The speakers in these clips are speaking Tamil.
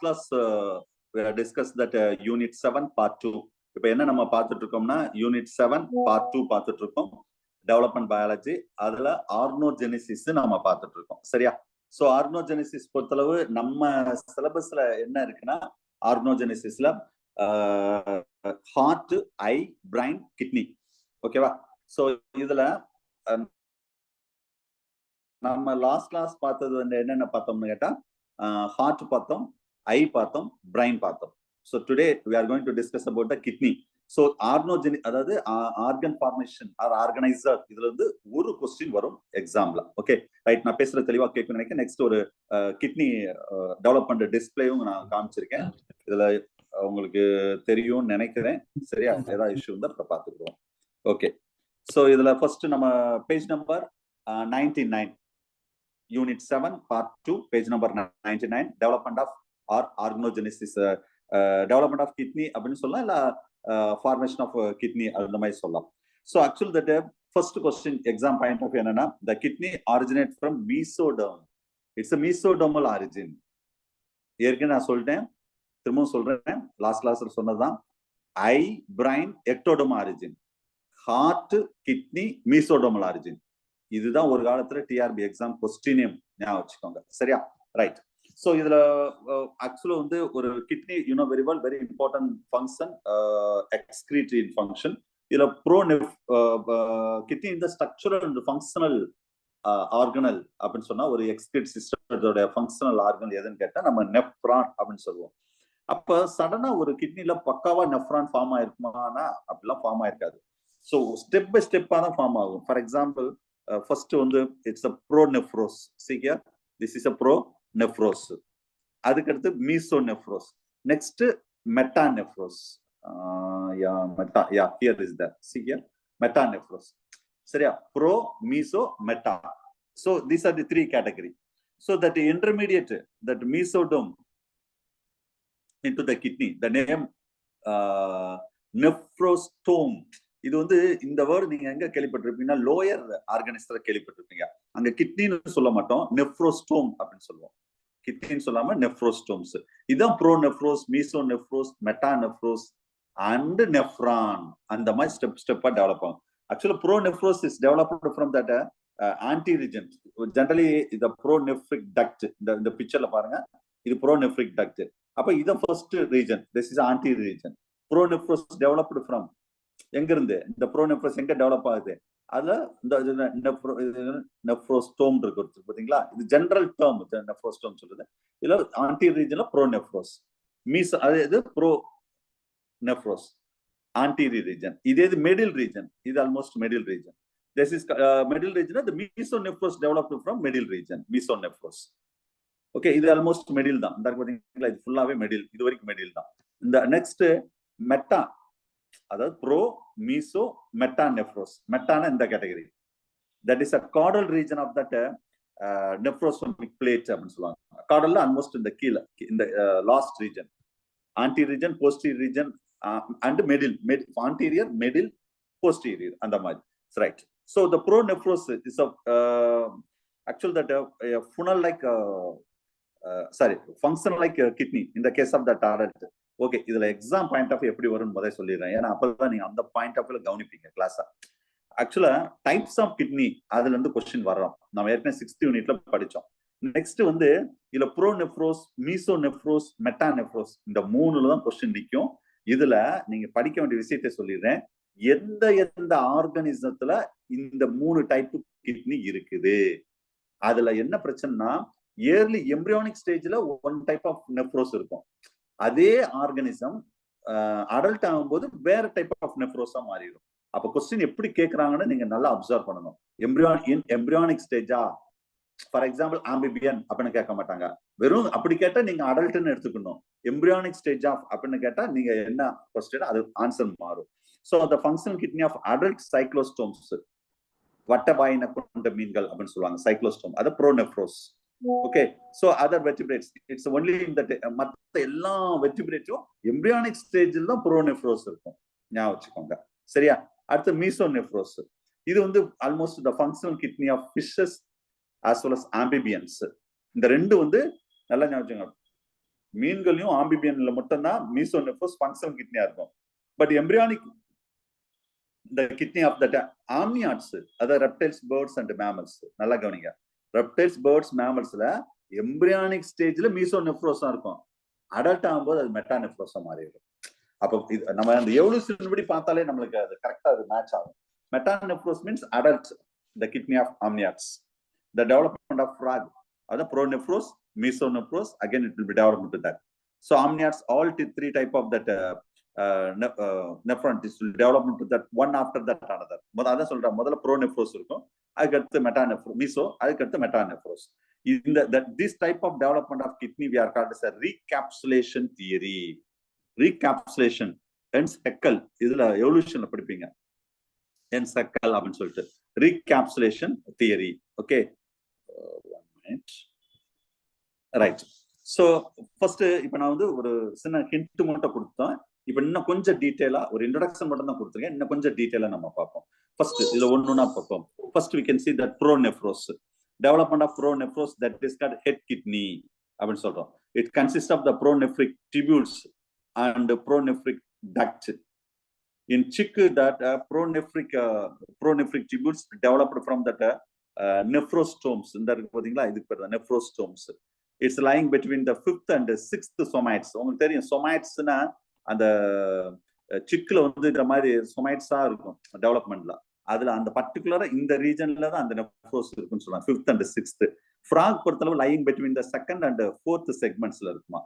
class we discussed that unit 7 part 2. இப்போ என்ன நம்ம பார்த்துட்டு இருக்கோம்னா யூனிட் 7 part 2 பார்த்துட்டு இருக்கோம். Development biology. அதுல ஆர்கனோஜெனிசிஸ் நம்ம பார்த்துட்டு இருக்கோம். சரியா? ஸோ ஆர்கனோஜெனிசிஸ் பொறுத்தளவு நம்ம சிலபஸ்ல என்ன இருக்குன்னா ஆர்கனோஜெனிசிஸ்ல ஹார்ட், ஐ, பிரைன், கிட்னி. ஓகேவா? ஸோ இதுல நம்ம லாஸ்ட் கிளாஸ் பார்த்தது வந்து என்னென்ன பார்த்தோம்னு கேட்டா ஹார்ட் பார்த்தோம், ஐ பார்த்தோம், பிரைன் பார்த்தோம். So today we are going to discuss about the kidney. So அதாவது ஆர்கன் ஃபார்மேஷன் ஆர் ஆர்கனைசர் இதுல இருந்து ஒரு கொஸ்டின் வரும் எக்ஸாம்ல. ஓகே ரைட், நான் பேசுறது தெளிவா கேட்கணும்னு நினைக்கிறேன். நெக்ஸ்ட் ஒரு கிட்னி டெவலப்மெண்ட் டிஸ்பிளேயும் நான் காமிச்சிருக்கேன். இதுல உங்களுக்கு தெரியும்னு நினைக்கிறேன். சரியா? ஏதாவது இஷ்யூ இருந்தா அப்புறம் பார்த்துக்குவோம். ஓகே, ஸோ இதுல ஃபர்ஸ்ட் நம்ம page number 99, unit 7 part 2, page number 99, development of organogenesis, development of kidney அப்படின்னு சொல்லலாம், இல்ல ஃபார்மேஷன் ஆஃப் கிட்னி அந்த மாதிரி சொல்லலாம். So actually that first question exam point of என்னன்னா the kidney originate from mesoderm. It's a mesodermal origin. ஏற்கனவே நான் சொல்லிட்டேன், திரும்பவும் சொல்றேன், லாஸ்ட் கிளாஸ்ல சொன்னதுதான். Eye, brain, ectodermal origin. Heart, kidney, mesodermal origin. இதுதான் ஒரு காலத்துல டிஆர்பி எக்ஸாம் கொஸ்டினே ஞாபகம் வச்சுக்கோங்க. சரியா? ரைட். ஸோ இதுல ஆக்சுவலா வந்து ஒரு kidney you know very well, very important function, excretory function. இதுல கிட்னி இந்த ஸ்ட்ரக்சரல் அண்ட் ஃபங்க்ஷனல் ஆர்கனல் அப்படின்னு சொன்னா ஒரு எக்ஸ்கிரீட் சிஸ்டத்தோட ஃபங்க்ஷனல் ஆர்கன் எதுன்னு கேட்டா நம்ம நெஃப்ரான் அப்படின்னு சொல்லுவோம். அப்ப சடனா ஒரு கிட்னில பக்காவா நெஃப்ரான் ஃபார்ம் ஆயிருக்குமானா அப்படிலாம் ஃபார்ம் ஆயிருக்காது. ஸோ ஸ்டெப் பை ஸ்டெப்பா தான் ஃபார்ம் ஆகும். ஃபார் எக்ஸாம்பிள் ஃபர்ஸ்ட் வந்து it's a pronephros. See here, this is a pronephros. அதுக்கடுத்து mesonephros. Next metanephros. here is that. See here, metanephros. சரியா? Pro, meso, meta. So these are the three category. So that the intermediate, that mesodome into the kidney, the name nephrostome. இது வந்து இந்த வேர்டு நீங்க எங்க கேள்விப்பட்டிருப்பீங்கன்னா லோயர் ஆர்கனிஸ்ட்ல கேள்விப்பட்டிருப்பீங்க. அங்க கிட்னின்னு சொல்ல மாட்டோம், நெஃப்ரோஸ்டோம் அப்படின்னு சொல்லுவோம். கிட்னின்னு சொல்லாம நெஃப்ரோஸ்டோம்ஸ். இதுதான் ப்ரோநெஃப்ரோஸ், மீசோநெஃப்ரோஸ், மெட்டாநெஃப்ரோஸ் அண்ட் நெஃப்ரான். அந்த மாதிரி ஸ்டெப்பா டெவலப் ஆகும். ஆக்சுவலா pronephros is developed from that anti region. Generally இந்த ப்ரோநெஃப்ரிக் டக்ட், இந்த பிக்சர்ல பாருங்க, இது ப்ரோநெஃப்ரிக் டக்ட். அப்ப இது first region, this is anti region. Pronephros developed from எங்க இருந்து? இந்த ப்ரோநெஃப்ரோஸ் எங்க டெவலப் ஆகுது? அதுல இந்த நெஃப்ரோஸ்டோம் இருக்கு பாத்தீங்களா? இது ஜெனரல் டேர்ம், நெஃப்ரோஸ்டோம் சொல்லுது. இதுல ஆன்டி ரீஜன்ல ப்ரோநெஃப்ரோஸ், மீஸ் அது ப்ரோ நெஃப்ரோஸ் ஆன்டீரியர் ரீஜன். இது மிடில் ரீஜன், இது almost middle region. This is middle region. The mesonephros developed from middle region, mesonephros. Okay, இது ஆல்மோஸ்ட் மிடில் தான். இந்த பாத்தீங்களா, இது ஃபுல்லாவே மிடில், இது வரைக்கும் மிடில் தான். இந்த நெக்ஸ்ட் மெட்டா, அதாவது ப்ரோ, மீசோ, மெட்டாநெஃப்ரோஸ். மெட்டான இந்த category. That is a caudal region of that nephrosomic plate அப்படின்னு சொல்லுவாங்க. கார்டல்ல ஆல்மோஸ்ட் இந்த கீழே, இந்த last region, anti region, posterior region and middle, anterior, middle, posterior, அந்த மாதிரி. Right. So the pronephros is actual that funnel like sorry function like kidney in the case of that adult. Okay, இதுல எக்ஸாம் பாயிண்ட் ஆஃப் எப்படி வரும்னு முதல்ல சொல்லிடுறேன். ஏன்னா அப்பதான் நீங்க அந்த பாயிண்ட் ஆஃப் கவனிப்பீங்க கிளாஸா. ஆக்சுவலா டைப்ஸ் ஆஃப் கிட்னி அதுல இருந்து கொஸ்டின் வர்றோம். நம்ம ஏற்கனவே 6th யூனிட்ல படிச்சோம். நெக்ஸ்ட் வந்து இதுல ப்ரோநெஃப்ரோஸ், மீசோநெஃப்ரோஸ், மெட்டாநெஃப்ரோஸ், இந்த மூணுல தான் கொஸ்டின் நிற்கும். இதுல நீங்க படிக்க வேண்டிய விஷயத்தை சொல்லிடுறேன். எந்த ஆர்கனிசத்துல இந்த 3 டைப் கிட்னி இருக்குது. அதுல என்ன பிரச்சனைனா ஏர்லி எம்பிரியானிக் ஸ்டேஜ்ல 1 டைப் ஆஃப் நெஃப்ரோஸ் இருக்கும். அதே ஆர்கனிசம் அடல்ட் ஆகும்போது வேற டைப் ஆஃப் நெஃப்ரோஸா மாறிடும். அப்ப கொஸ்டின் எப்படி கேட்கறாங்கன்னு நீங்க நல்லா அப்சர்வ் பண்ணணும். எம்பிரியானிக் ஸ்டேஜா, ஃபார் எக்ஸாம்பிள் ஆம்பிபியன் அப்படின்னு கேட்க மாட்டாங்க. வெறும் அப்படி கேட்டா நீங்க அடல்ட்னு எடுத்துக்கணும். எம்பிரியானிக் ஸ்டேஜ் ஆஃப் அப்படின்னு கேட்டா நீங்க என்ன கொஸ்டின், அது ஆன்சர் மாறும். So the functional kidney of adult cyclostomes, வட்டபாயின கொண்ட மீன்கள் அப்படின்னு சொல்லுவாங்க, சைக்ளோஸ்டோம், அது pronephros. Okay, so other vertebrates it's only in that. மற்ற எல்லா வெர்டிபிரேட்டும் எம்பிரியானிக் ஸ்டேஜில் தான் ப்ரோநெஃப்ரோஸ் இருக்கும், ஞாபகம் வச்சுக்கோங்க. சரியா? அடுத்து மீசோநெஃப்ரோஸ். இது வந்து almost the functional kidney of fishes as well as amphibians. இந்த ரெண்டு வந்து நல்லா ஞாபகம் வச்சுக்கோங்க. மீன்களையும் ஆம்பிபியன்ல மட்டும்தான் மீசோநெஃப்ரோஸ் ஃபங்க்ஷனல் கிட்னியா இருக்கும். But embryonic the kidney of that amniotes, other reptiles, birds and mammals. நல்லா கவனிங்க. reptiles, birds, mammals-ல embryonic stage-ல மீசோநெஃப்ரோஸா இருக்கும். அடல்ட் ஆகும்போது அது மெட்டாநெஃப்ரோஸா மாறிடும். அப்போ நம்ம அந்த எவல்யூஷன் படி பார்த்தாலே நம்மளுக்கு அது கரெக்டா அது மேட்ச் ஆகும். Metanephros means adult, the kidney of amniotes. The development of frog, other pronephros, mesonephros, again it will be developed to that. So amniotes, all three type of that nephron will develop into that one after that another. அதான் சொல்றேன், முதல்ல ப்ரோநெஃப்ரோஸ் இருக்கும், அதுக்கு அடுத்து மெட்டாநெஃப்ரோ, மீசோ, அதுக்கு அடுத்து மெட்டாநெஃப்ரோஸ். This type of development of kidney we are called as a recapsulation theory. Recapsulation, hence Haeckel, இதுல எவல்யூஷன்ல படிப்பீங்க, hence Haeckel அப்படின்னு சொல்லிட்டு recapsulation theory. Okay, 1 minute. Right. So first இப்ப நான் வந்து ஒரு சின்ன ஹிண்ட் மட்டும் கொடுத்தேன். இப்ப இன்னும் கொஞ்சம் டீடைலா ஒரு இன்ட்ரோடக்ஷன் மட்டும் தான் கொடுத்துருக்கேன். இன்னும் கொஞ்சம் டீடைலா நம்ம பார்ப்போம். ஃபர்ஸ்ட் இதுல ஒண்ணுனா பார்ப்போம். First we can see that pronephros, development of pronephros, that is called head kidney அப்படின்னு சொல்றோம். It consists of the pronephric tubules and pronephric duct. In chick, that pronephric tubules developed from that nephrostomes. இந்த இருக்கு பாத்தீங்களா, இதுக்கு பேர் தான் nephrostomes. It's lying between the 5th and 6th somites. உங்களுக்கு தெரியும் somitesனா அந்த சிக்ல வந்து இந்த மாதிரி சொமைட்ஸா இருக்கும் டெவலப்மெண்ட்ல. அதுல அந்த பர்டிகுலரா இந்த ரீஜன்ல தான் அந்த நெஃப்ரோஸ் இருக்குன்னு சொல்றாங்க, 5th and 6th. ஃப்ராக் பொறுத்தளவு lying between the 2nd and 4th செக்மெண்ட்ஸ்ல இருக்குமா.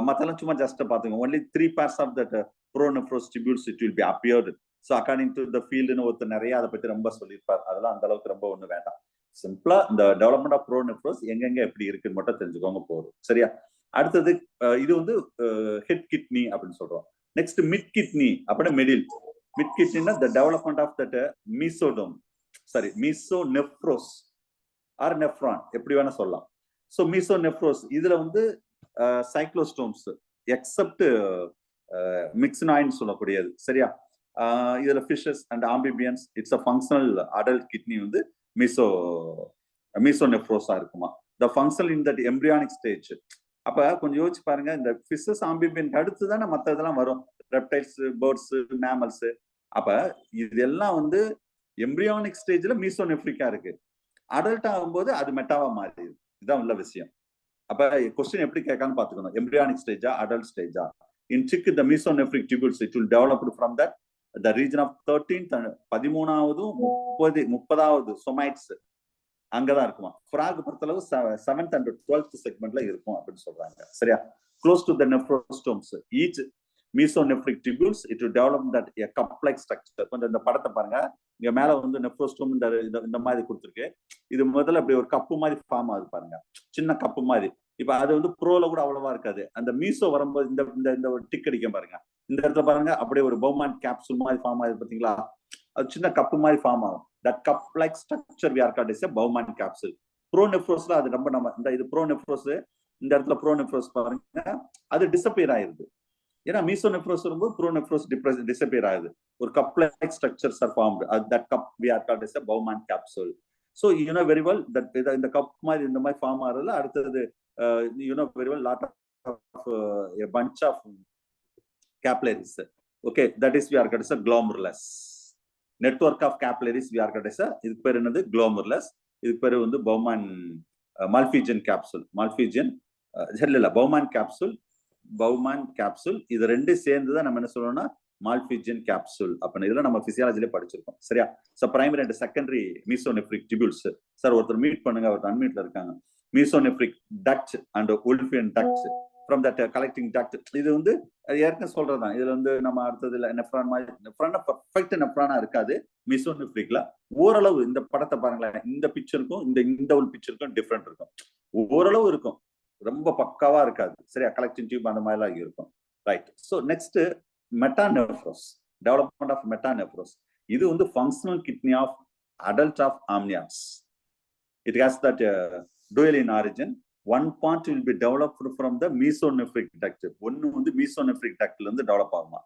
மத்தெல்லாம் சும்மா ஜஸ்ட் பாத்துங்க. only 3 parts of that pronephros tubules it will be appeared. So according to the field னு ஒருத்தர் நிறைய அதை பத்தி ரொம்ப சொல்லியிருப்பார். அதெல்லாம் அந்த அளவுக்கு ரொம்ப ஒண்ணு வேண்டாம். சிம்பிளா இந்த டெவலப்மெண்ட் ஆஃப் ப்ரோநெஃப்ரோஸ் எங்கெங்க எப்படி இருக்குன்னு மட்டும் தெரிஞ்சுக்கோங்க போதும். சரியா? அடுத்தது இது வந்து ஹெட் கிட்னி அப்படின்னு சொல்றோம். நெக்ஸ்ட் மிட் கிட்னி அப்படின்னா மிடில். மிட் கிட்னினா the development of that mesonephros or nephron எப்படி வேணா சொல்லலாம். ஸோ மீசோநெஃப்ரோஸ் இதுல வந்து சைக்ளோஸ்டோம்ஸ் எக்ஸப்ட் மிக்ஸ்னாய்ன்னு சொல்லக்கூடியது. சரியா? இதுல fishes and amphibians, it's a functional adult kidney வந்து மீசோநெஃப்ரோஸா இருக்குமா. the functional in that embryonic stage. அப்ப கொஞ்சம் யோசிச்சு பாருங்க, இந்த ஃபிஷஸ் ஆம்பிபியன் அடுத்து தானே மற்ற இதெல்லாம் வரும், ரெப்டைல்ஸ், பேர்ட்ஸ், மேமல்ஸ். அப்ப இதெல்லாம் வந்து எம்பிரியானிக் ஸ்டேஜ்ல மீசோநெஃப்ரிக்கா இருக்கு. அடல்ட் ஆகும்போது அது மெட்டாவா மாறிடுது. இதுதான் உள்ள விஷயம். அப்ப கொஸ்டின் எப்படி கேட்கான்னு பாத்துக்கணும். எம்பிரியானிக் ஸ்டேஜா அடல்ட் ஸ்டேஜா? In chick, the mesonephric tubules, it will develop from that the region of 13th and 13வது 30வது somites அங்கதான் இருக்குமா. ஃப்ராக் பொறுத்தளவு 7th and 12th செக்மெண்ட்ல இருக்கும் அப்படின்னு சொல்றாங்க. சரியா? close to the nephrostomes, each mesonephric tubules it will develop that a cup-like structure. கொஞ்சம் இந்த படத்தை பாருங்க, இங்க மேல வந்து நெஃப்ரோஸ்டோம் இந்த மாதிரி கொடுத்துருக்கு. இது முதல்ல அப்படி ஒரு கப்பு மாதிரி ஃபார்ம் ஆகுது பாருங்க, சின்ன கப்பு மாதிரி. இப்ப அது வந்து ப்ரோல கூட அவ்வளவா இருக்காது. அந்த மீசோ வரும்போது இந்த ஒரு டிக் அடிக்க பாருங்க, இந்த இடத்துல பாருங்க அப்படியே ஒரு பௌமான் கேப்சூல் மாதிரி ஃபார்ம் ஆகுது பாத்தீங்களா. அது சின்ன கப்பு மாதிரி ஃபார்ம் ஆகும். That cup-like structure we are called as a Bowman capsule. Pronephros-ல அது நம்ம இந்த இது pronephros, இந்த இடத்துல pronephros பாருங்க, அது டிஸப்பியர் ஆயிருது. ஏன்னா மீசோநெஃப்ரோஸ் வரும்போது pronephros டிஸப்பியர் ஆகுது. ஒரு cup-like structures are formed. That cup we are called as a Bowman capsule. So you know very well that இந்த கப் மாதிரி இந்த மாதிரி ஃபார்ம் ஆகுறதுல அடுத்தது you know very well lot of a bunch of capillaries. Okay, that is we are called as a glomerulus. Network of capillaries we are called as a, இதுக்கு பேர் என்னது, glomerulus. இதுக்கு பேர் வந்து பௌமான் மால்பிஜியன் கேப்சூல். மால்பிஜியன் இல்ல பௌமான் கேப்சூல், பௌமான் கேப்சூல். இது ரெண்டு சேர்ந்து தான் நம்ம என்ன சொல்றோம்னா மால்பிஜியன் கேப்சூல். அப்ப இதெல்லாம் நம்ம பிசியாலஜிலே படிச்சிருக்கோம். சரியா? So primary and secondary mesonephric tubules. Sir ஒருத்தர் மீட் பண்ணுங்க, ஒருத்தர் அன்மீட்ல இருக்காங்க. Mesonephric duct and Wolffian duct from that collecting duct. இது வந்து ஏற்கனவே சொல்றதுதான். இதுல வந்து நம்ம அடுத்ததுல நெஃப்ரான் மாதிரி, நெஃப்ரானா பெர்ஃபெக்ட் நெஃப்ரானா இருக்காது மீசோநெஃப்ரிக்ல. ஓரளவு இந்த படத்தை பாருங்களேன், இந்த பிக்சருக்கும் இந்த ஒரு பிக்சருக்கும் டிஃபரெண்ட் இருக்கும். ஓரளவு இருக்கும், ரொம்ப பக்காவா இருக்காது. சரியா? கலெக்டிங் டியூப் அந்த மாதிரி எல்லாம் இருக்கும். Right. So next metanephros, development of metanephros. இது வந்து functional kidney of adult of amniotes. It has that dual in origin. One part will be developed from the mesonephric duct. ஒன்னு வந்து mesonephric ductல இருந்து டெவலப் ஆகுமா.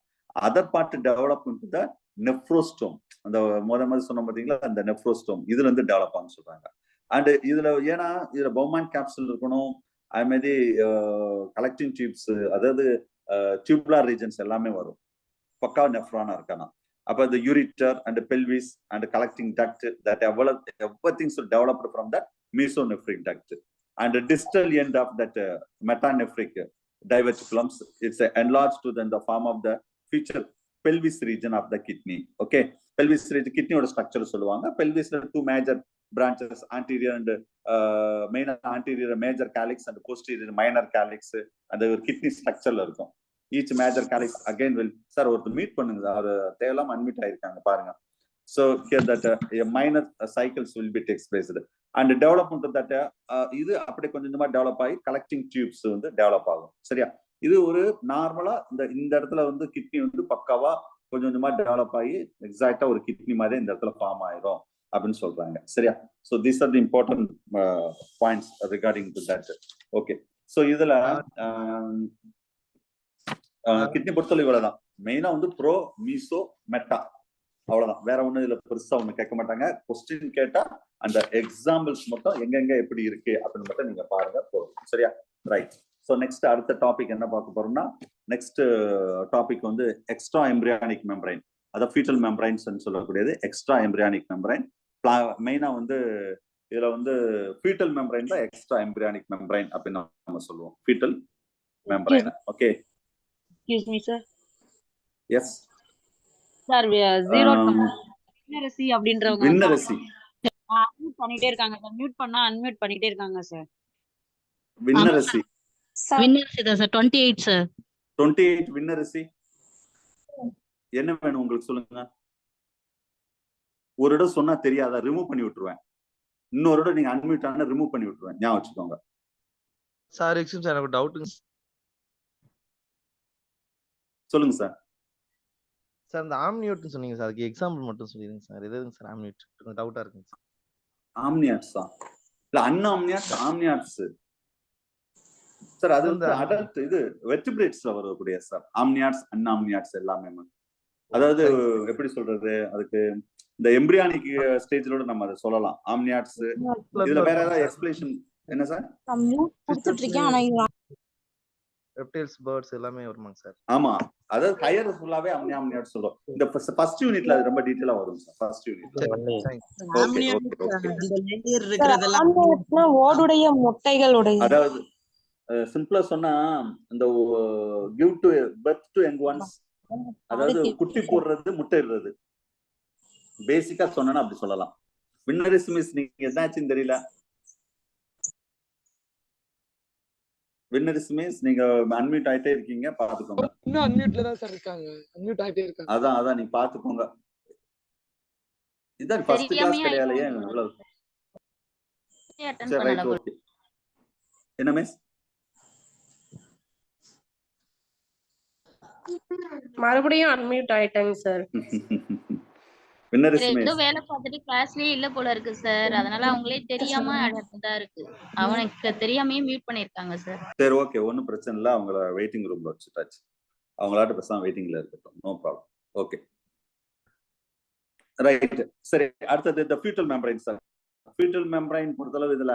Other part develop into the nephrostomes. அந்த முதல்ல சொன்ன பாத்தீங்களா, அந்த nephrostomes இதுல இருந்து டெவலப் ஆகும்னு சொல்றாங்க. அண்ட் இதுல ஏன்னா இதுல பௌமான் கேப்சூல் இருக்கணும், அது மாதிரி கலெக்டிங் டியூப்ஸ், அதாவது டியூப்லார் ரீஜன்ஸ் எல்லாமே வரும். பக்கா நெஃப்ரானா இருக்கானா. அப்ப the ureter and the pelvis and the collecting duct, that everything is developed from that mesonephric duct. And the distal end of that metanephric diverticulums, it's enlarged to the form of the feature pelvis region of the kidney. Okay, pelvis region kidney oda structure சொல்லுவாங்க. pelvis ல two major branches, anterior and main anterior major calyx and posterior minor calyx, and ஒரு kidney structure ல இருக்கும். each major calyx again will sir ஒரு மீட் பண்ணுங்க, அவர் தேவலாம் அன்மிட் ஆயிருக்காங்க பாருங்க. So here that minor cycles will be takes place, and development of that இது அப்படி கொஞ்சமா டெவலப் ஆகி கலெக்டிங் டியூப்ஸ் வந்து டெவலப் ஆகும். சரியா, இது ஒரு நார்மலா இந்த இடத்துல வந்து கிட்னி வந்து பக்காவா கொஞ்சமா டெவலப் ஆகி எக்ஸாக்டா ஒரு கிட்னி மாதிரி இந்த இடத்துல ஃபார்ம் ஆயிரும் அப்படின்னு சொல்றாங்க. சரியா, so these are the important points regarding to that. Okay, so இதுல கிட்னி பொறுத்தவரை இவ்வளவுதான். மெயினா வந்து ப்ரோ, மீசோ, மெட்டா, அவ்வளவுதான். வேற ஒண்ணு இதுல பெருசா ஒண்ணு கேட்க மாட்டாங்க. கொஸ்டின் கேட்டா அந்த எக்ஸாம்பிள்ஸ் மட்டும் எங்கெங்க எப்படி இருக்கு அப்படின்னு மட்டும் நீங்க பாருங்க போதும். சரியா, ரைட். ஸோ நெக்ஸ்ட் அடுத்த டாபிக் என்ன பார்க்க போறோம்னா, நெக்ஸ்ட் டாபிக் வந்து எக்ஸ்ட்ரா எம்பிரியானிக் மெம்பரைன், அதாவது ஃபீட்டல் மெம்பரைன்ஸ் சொல்லக்கூடியது எக்ஸ்ட்ரா எம்பிரியானிக் மெம்பரைன். மெயினா வந்து இதுல வந்து ஃபீட்டல் மெம்பரைன் தான் எக்ஸ்ட்ரா எம்பிரியானிக் மெம்பரைன் அப்படின்னு நம்ம சொல்லுவோம். Foetal membrane. Okay, excuse me sir. yes sir, zero வின்னரசி அப்படின்றவங்க வின்னரசி அன்மியூட் பண்ணிட்டே இருக்காங்க சார். மியூட் பண்ணா அன்மியூட் பண்ணிட்டே இருக்காங்க சார். வின்னரசி வின்னரசி தான் சார். 28 சார். 28 வின்னரசி. என்ன வேணும் உங்களுக்கு சொல்லுங்க. ஒரு இடம் சொன்னா தெரியாதா, ரிமூவ் பண்ணி விட்டுருவேன். இன்னொரு இடம் நீங்க அன்மியூட் ஆனா ரிமூவ் பண்ணி விட்டுருவேன், ஞாபகம் வச்சுக்கோங்க. சார் எக்ஸ்கியூஸ் சார், எனக்கு டவுட்டுங்க சொல்லுங்க சார். சார் இந்த ஆம்னியோட்னு சொன்னீங்க சார், அதுக்கு எக்ஸாம்பிள் மட்டும் சொல்லிடுங்க சார். எதுங்க சார் ஆம்னியோட்? எனக்கு டவுட்டா இருக்குங்க சார். ஆம்னியாட்ஸா இல்ல அன்ஆம்னியாட்ஸ்? ஆம்னியாட்ஸ் சார் அது வந்து அடல்ட் இது வெர்டிபிரேட்ஸ்ல வரக்கூடிய சார். ஆம்னியாட்ஸ் அன்ஆம்னியாட்ஸ் எல்லாமே. அதாவது எப்படி சொல்றது, அதுக்கு இந்த எம்பிரியானிக் ஸ்டேஜ்லோட நம்ம அதை சொல்லலாம். ஆம்னியாட்ஸ் இதுல வேற ஏதாவது எக்ஸ்பிளேஷன் என்ன சார்? கொடுத்துட்டு இருக்கேன் ஆனா ரெப்டைல்ஸ், பேர்ட்ஸ் எல்லாமே வருமாங்க சார்? ஆமா, அதாவது ஹையர் ஃபுல்லாவே ஆம்னியாட்ஸ் சொல்றோம். இந்த ஃபர்ஸ்ட் யூனிட்ல அது ரொம்ப டீடைலா வரும் சார். ஃபர்ஸ்ட் யூனிட்ல ஓடுடைய முட்டைகளுடைய, அதாவது சிம்பிளா சொன்னா இந்த give to birth to young once, அதாவது குட்டி போடுறது, முட்டை இடுறது, பேசிக்கா சொன்னா அப்படி சொல்லலாம். வின்னரிஸ் மிஸ் நீங்க எதாச்சும் தெரியல. வின்னரிஸ் மிஸ் நீங்க அன்மியூட் ஆயிட்டே இருக்கீங்க, பாத்துக்கோங்க. இன்னும் அன்மியூட்ல தான் சார் இருக்காங்க, அன்மியூட் ஆயிட்டே இருக்காங்க. அதான் நீங்க பாத்துக்கோங்க. இதான் ஃபர்ஸ்ட் கிளாஸ் கிடையாது ஏன் இவ்வளவு? சரி ரைட், ஓகே. என்ன மிஸ்? மறுபடியும் அன்மியூட் ஆயிட்டாங்க சார். ஏதோ வேலை பார்த்துட்டு கிளாஸ்லயே இல்ல போல இருக்கு சார். அதனால அவங்களே தெரியாம அடர்ந்தா இருக்கு. அவனுக்கு தெரியாமயே மியூட் பண்ணிருக்காங்க சார். சரி ஓகே, ஒன்னும் பிரச்சனை இல்ல. அவங்கள வெயிட்டிங் ரூம்ல வச்சுட்டாச்சு. அவங்களாட்ட பேசாம வெயிட்டிங்ல இருக்கட்டும், நோ ப்ராப்ளம். Okay right. சரி, அடுத்தது இந்த foetal membrane sir. Foetal membrane பொறுத்தளவு இதுல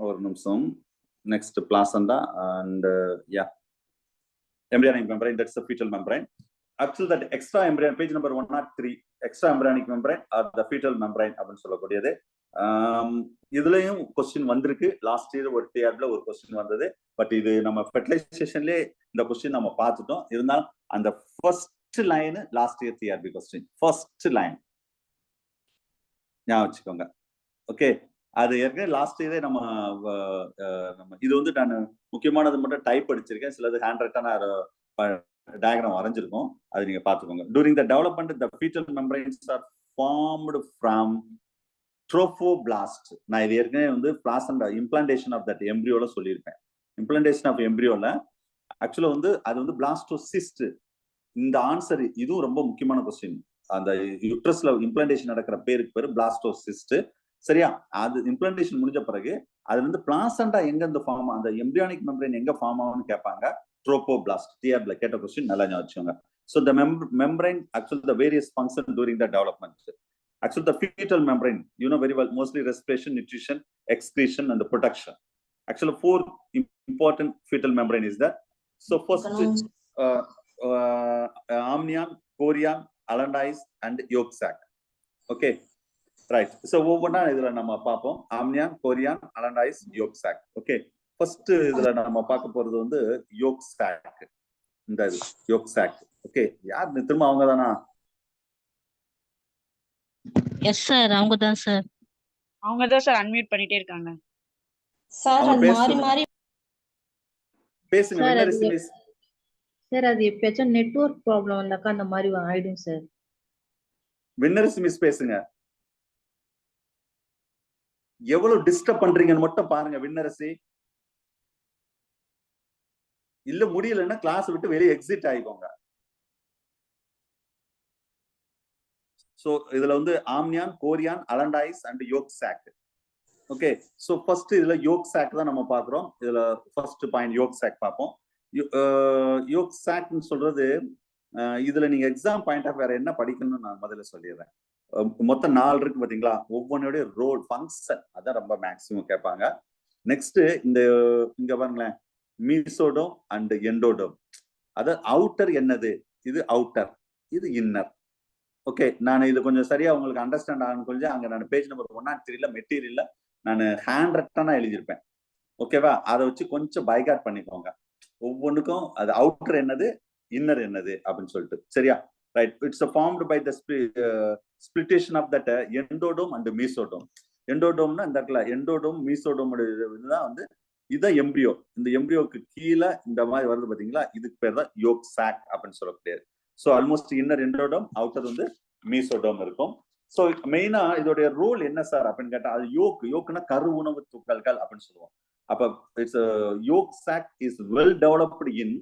ஒரு நிமிஷம். Next placenta and yeah embryonic membrane, that's the fetal membrane. Actually that extra embryonic, page number 103, extra embryonic membrane or the fetal membrane அப்படின்னு சொல்லக்கூடியது. இதுலயும் கொஸ்டின் வந்திருக்கு. லாஸ்ட் இயர் ஒரு டிஆர்ல ஒரு கொஸ்டின் வந்தது. பட் இது நம்ம ஃபெர்டிலைசேஷன்லயே இந்த கொஸ்டின் நம்ம பார்த்துட்டோம். இருந்தாலும் அந்த first line last year TRP question, first line ஞாபகம் வச்சுக்கோங்க. ஓகே, அது ஏற்கனவே லாஸ்ட் இயரே நம்ம இது வந்து நான் முக்கியமானது மட்டும் டைப் அடிச்சிருக்கேன். சிலது ஹேண்ட் ரைட்டான டயக்ராம் வரைஞ்சிருக்கோம், அது நீங்க பாத்துக்கோங்க. During the development the fetal membranes are formed from trophoblast. நான் இது ஏற்கனவே வந்து பிளாசண்டா இம்ப்ளான்டேஷன் ஆஃப் தட் எம்ப்ரியோல சொல்லியிருப்பேன். இம்ப்ளான்டேஷன் ஆஃப் எம்ப்ரியோல ஆக்சுவலா வந்து அது வந்து பிளாஸ்டோசிஸ்ட். இந்த ஆன்சர் இதுவும் ரொம்ப முக்கியமான கொஸ்டின். அந்த யுட்ரஸ்ல இம்ப்ளான்டேஷன் நடக்கிற பேருக்கு பேரு பிளாஸ்டோசிஸ்ட். சரியா, அது இம்ப்ளான்டேஷன் முடிஞ்ச பிறகு அது வந்து பிளாசண்டா எங்க இந்த ஃபார்ம், அந்த எம்பிரியானிக் மெம்பரைன் எங்க ஃபார்ம் ஆகும்னு கேட்பாங்க. ட்ரோபோபிளாஸ்ட் டிஆர்ல கேட்ட கொஸ்டின் நல்லா ஞாபகம் வச்சுக்கோங்க. So the membrane, actually the various function during the development. Actually the fetal membrane, you know very well, mostly respiration, nutrition, excretion and the protection. Actually, 4 important fetal membrane is there. So first, amnion, chorion, allandice, and yolk sac. Okay, right. So ஒவ்வொன்றா இதுல நம்ம பார்ப்போம். amnion, chorion, allandice, yolk sac. Okay, first இதுல நம்ம பார்க்க போறது வந்து yolk sac. இந்த yolk sac. Okay, யார் திரும்ப அவங்க தானா? எஸ் சார், அவங்க தான் சார். அவங்க தான் சார் அன்மியூட் பண்ணிட்டே இருக்காங்க. சார் அவங்க அது மாறி மாறி பேசுங்க. சார் winner அது is miss. சார் அது எப்பயாச்சும் நெட்வொர்க் ப்ராப்ளம் வந்தாக்கா அந்த மாதிரி ஆயிடும் சார். winner is miss பேசுங்க. எவ்வளவு டிஸ்டர்ப் பண்றீங்கன்னு மட்டும் பாருங்க winner is. இல்ல முடியலன்னா கிளாஸ் விட்டு வெளியே எக்ஸிட் ஆயிக்கோங்க. சோ இதுல வந்து amnion, chorion, allantois and yolk sac. Okay, so first இதுல யோக் சாக் தான் நம்ம பாக்குறோம். இதுல ஃபர்ஸ்ட் பாயிண்ட் யோக் சாக் பார்ப்போம். யோக் சாக்னு சொல்றது இதுல நீங்க எக்ஸாம் பாயிண்ட் ஆஃப் வேற என்ன படிக்கணும்னு நான் முதல்ல சொல்லிடுறேன். மொத்தம் 4 இருக்கு பாத்தீங்களா, ஒவ்வொன்னுடைய ரோல் ஃபங்க்ஷன் அதான் ரொம்ப மேக்சிமம் கேட்பாங்க. நெக்ஸ்ட் இந்த இங்க பாருங்களேன், மீசோடோம் அண்ட் எண்டோடோம். அது அவுட்டர் என்னது, இது அவுட்டர், இது இன்னர். ஓகே, நான் இது கொஞ்சம் சரியா உங்களுக்கு அண்டர்ஸ்டாண்ட் ஆகணும். கொஞ்சம் அங்க நான் பேஜ் நம்பர் 103 மெட்டீரியல்ல நான் ஹேண்ட் ரைட்டனா எழுதியிருப்பேன். ஓகேவா, அதை வச்சு கொஞ்சம் பைகாட் பண்ணிக்கோங்க. ஒவ்வொன்றுக்கும் அது அவுட்டர் என்னது, இன்னர் என்னது அப்படின்னு சொல்லிட்டு. சரியா, right. It's formed by the splitation of that endoderm and mesoderm. எண்டோடோம்னா இந்த இடத்துல எண்டோடோம் மீசோடோம் இதுதான் வந்து இதுதான் எம்பிரியோ. இந்த எம்பிரியோக்கு கீழே இந்த மாதிரி வருது பாத்தீங்களா, இதுக்கு பேர் தான் யோக் சாக் அப்படின்னு சொல்லக்கூடியது. ஸோ ஆல்மோஸ்ட் இன்னர் எண்டோடோம், அவுட்டர் வந்து மீசோடோம் இருக்கும். ஸோ மெயினா இதோடைய ரோல் என்ன சார் அப்படின்னு கேட்டா, அது யோக்குனா கரு உணவு துகள்கள் அப்படின்னு சொல்லுவோம். அப்ப it's yolk sac is well developed in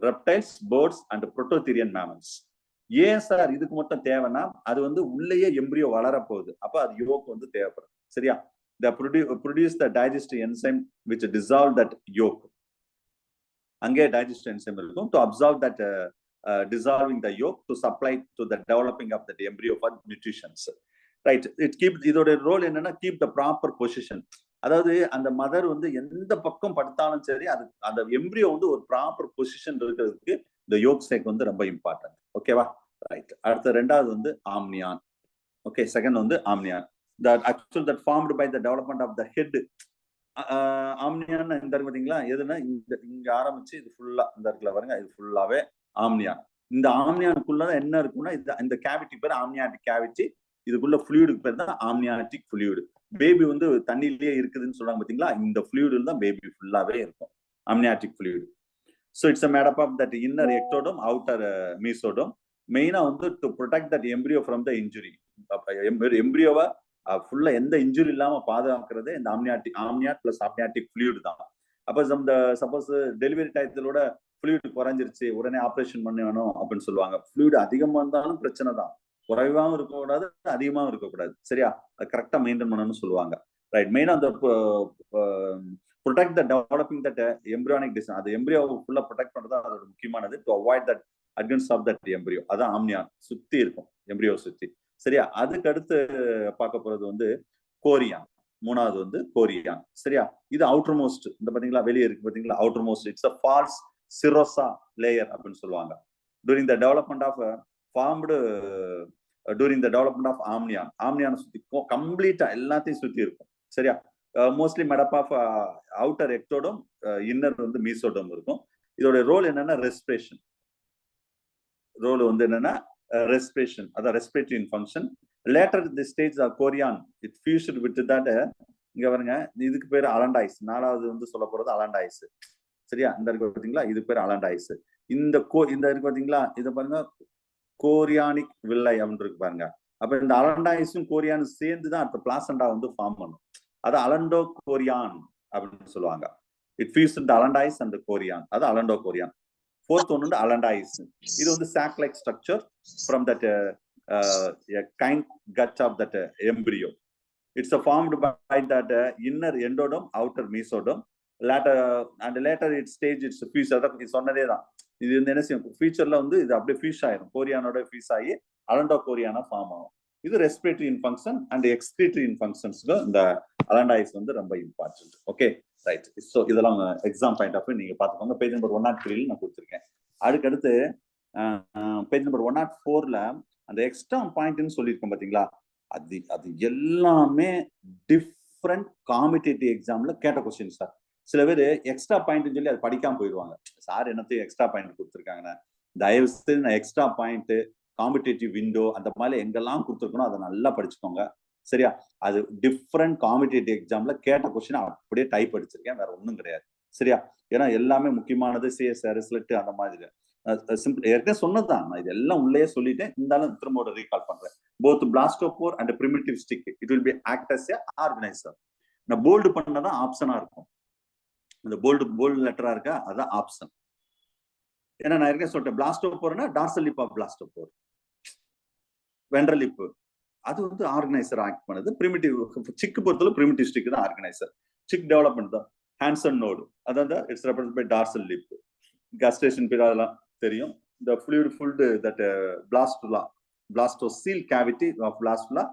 reptiles, birds and prototherian mammals. ஏன் சார் இதுக்கு மட்டும் தேவைன்னா, அது வந்து உள்ளேயே எம்பிரியோ வளரப்போகுது. அப்ப அது யோக் வந்து தேவைப்படும். சரியா, they produce the digestive enzyme which dissolve that yolk. அங்கே digestive enzyme இருக்கும் to absorb that dissolving the yolk to supply to the developing of the embryo for nutrition. Right, it keeps இதோட ரோல் என்னன்னா keep the proper position. அதாவது அந்த மதர் வந்து எந்த பக்கம் படுத்தாலும் சரி, அது அந்த எம்பிரியோ வந்து ஒரு ப்ராப்பர் பொசிஷன் இருக்கிறதுக்கு இந்த யோக் சாக் வந்து ரொம்ப இம்பார்ட்டன்ட். ஓகேவா, ரைட். அடுத்த ரெண்டாவது வந்து ஆம்னியான். ஓகே, செகண்ட் வந்து amnion. That actually that formed by the development of the head. Amnion இந்த பாத்தீங்களா, எதுனா இங்க ஆரம்பிச்சு இது ஃபுல்லா இந்த இடத்துல பாருங்க, இது ஃபுல்லாவே ஆம்னியான். இந்த ஆம்னியானுக்குள்ள என்ன இருக்குன்னா, இந்த கேவிட்டி பேர் ஆம்னியாட்டிக் கேவிட்டி. இதுக்குள்ள ஃப்ளூயிடுக்கு பேர் தான் ஆம்னியாட்டிக் ஃப்ளூயிடு. பேபி வந்து தண்ணியிலேயே இருக்குதுன்னு சொல்றாங்க பாத்தீங்களா, இந்த ஃப்ளூயிடு தான் பேபி ஃபுல்லாவே இருக்கும், amniotic fluid. So it's a made up of that inner ectodome, outer mesoderm. மெயினா வந்து to protect that embryo from the injury. எம்பிரியோவை ஃபுல்லா எந்த இன்ஜுரி இல்லாம பாதுகாக்கிறது இந்த ஆம்னியாட் பிளஸ் ஆம்னியாட்டிக் ஃப்ளூயிட் தான். அப்ப சப்போஸ் டெலிவரி டயத்திலோட ஃப்ளூயிட் குறைஞ்சிருச்சு, உடனே ஆப்ரேஷன் பண்ணணும் அப்படின்னு சொல்லுவாங்க. ஃப்ளூயிட் அதிகமா இருந்தாலும் பிரச்சனை தான், குறைவாகவும் இருக்கக்கூடாது, அதிகமாகவும் இருக்கக்கூடாது. சரியா, அது கரெக்டா மெயின்டைன் பண்ணணும்னு சொல்லுவாங்க. ரைட், மெயினா அந்த protect the developing that embryonic design. அது எம்பிரியோ ஃபுல்லா ப்ரொடெக்ட் பண்றது அதோட முக்கியமானது. To avoid that advance of that embryo. அதான் ஆம்னியான் சுத்தி இருக்கும், எம்பிரியோ சுத்தி. சரியா, அதுக்கு அடுத்து பார்க்க போறது வந்து கோரியான். மூணாவது வந்து கோரியான். சரியா, இது அவுட்டர் மோஸ்ட். இந்த பாத்தீங்களா வெளியே இருக்கு பாத்தீங்களா, outermost. It's a false serosa layer அப்படின்னு சொல்லுவாங்க. During the development of formed during the development of amnion. ஆம்னியான சுத்தி கம்ப்ளீட்டா எல்லாத்தையும் சுத்தி இருக்கும். சரியா, mostly made up of outer ectoderm, inner வந்து மீசோடோம் இருக்கும். இதோட ரோல் என்னன்னா ரெஸ்பிரேஷன். ரோல் வந்து என்னன்னா respiration, அதான் respiratory function. Later the stage of chorion, it fused with that. இங்க பாருங்க, இதுக்கு பேர் அலண்டைஸ். நாலாவது வந்து சொல்ல போறது அலண்டைஸ். சரியா, இந்த இருக்கு பாத்தீங்களா, இதுக்கு பேர் அலண்டைஸ். இந்த இருக்கு பாத்தீங்களா, இதை பாருங்க கோரியானிக் வில்லை அப்படின்னு இருக்கு பாருங்க. அப்ப இந்த அலண்டைஸும் கோரியானும் சேர்ந்து தான் அடுத்த பிளாசண்டா வந்து ஃபார்ம் பண்ணும். அது அலண்டோ கோரியான் அப்படின்னு சொல்லுவாங்க. இட் ஃபியூஸ் இந்த அலண்டைஸ் அண்ட் கோரியான், அது அலண்டோ chorion. Fourth one is allandice. இது வந்து sac like structure from that kind gut of that embryo. It's formed by that inner endodome, outer mesoderm. Later it stage its fuse. இது சொன்னதே தான். இது வந்து என்ன செய்யும், ஃபியூச்சர்ல வந்து இது அப்படியே ஃபியூஸ் ஆயிரும், கோரியானோட ஃபியூஸ் ஆகி அலண்டோ கோரியானா ஃபார்ம் ஆகும். இது ரெஸ்பிரேட்டரி இன்ஃபங்க்ஷன் அண்ட் எக்ஸ்கிரீட்டரி இன்ஃபங்க்ஷன்ஸ்க்கு இந்த அலண்டாய்ஸ் வந்து ரொம்ப இம்பார்ட்டன்ட். Okay right. ஸோ இதெல்லாம் எக்ஸாம் பாயிண்ட் ஆஃப் நீங்க பார்த்துக்கோங்க. பேஜ் நம்பர் 103 நான் கொடுத்துருக்கேன். அதுக்கடுத்து பேஜ் நம்பர் 104ல அந்த எக்ஸ்ட்ரா பாயிண்ட்னு சொல்லியிருக்கோம் பாத்தீங்களா, அது எல்லாமே டிஃப்ரெண்ட் காம்படிட்டிவ் எக்ஸாம்ல கேட்ட கொஸ்டின் சார். சில பேர் எக்ஸ்ட்ரா பாயிண்ட் சொல்லி அது படிக்காம போயிடுவாங்க. சார் என்னத்தையும் எக்ஸ்ட்ரா பாயிண்ட் கொடுத்துருக்காங்கன்னு. தயவு செய்து நான் எக்ஸ்ட்ரா பாயிண்ட் காம்படிட்டிவ் விண்டோ அந்த மாதிரி எங்கெல்லாம் கொடுத்துருக்கணும் அதை நல்லா படிச்சுக்கோங்க. சரியா? அது டிஃப்ரெண்ட் காம்படிட்டிவ் எக்ஸாம்ல கேட்ட கொஸ்டின் அப்படியே டைப் அடிச்சிருக்கேன், வேற ஒன்றும் கிடையாது. சரியா? ஏன்னா எல்லாமே முக்கியமானது சிஎஸ்ஆர் ரிசல்ட் அந்த மாதிரி சிம்பிள் ஏற்கனவே சொன்னதுதான். நான் இதெல்லாம் உள்ளே சொல்லிட்டேன், இருந்தாலும் திரும்ப ஒரு ரீகால் பண்றேன். Both blastopore and primitive streak it will be act as a organiser. நான் போல்டு பண்ணதான் ஆப்ஷனா இருக்கும். இந்த போல்டு லெட்டரா இருக்கா அதான் ஆப்ஷன். ஏன்னா நான் ஏற்கனவே சொல்லிட்டேன், பிளாஸ்டோபோர்னா dorsal lip of blastopore, ventral lip அது வந்து ஆர்கனைசர் ஆக்ட் பண்ணுது. பிரிமிட்டிவ் சிக்கு பொறுத்தவரை பிரிமிட்டிவ் ஸ்டிக் தான் ஆர்கனைசர். சிக் டெவலப்மெண்ட் தான் ஹான்சன் நோடு, அதான் it's represent by dorsal lip. Gestation period அதெல்லாம் தெரியும். இந்த fluid filled that blastocele cavity of blastula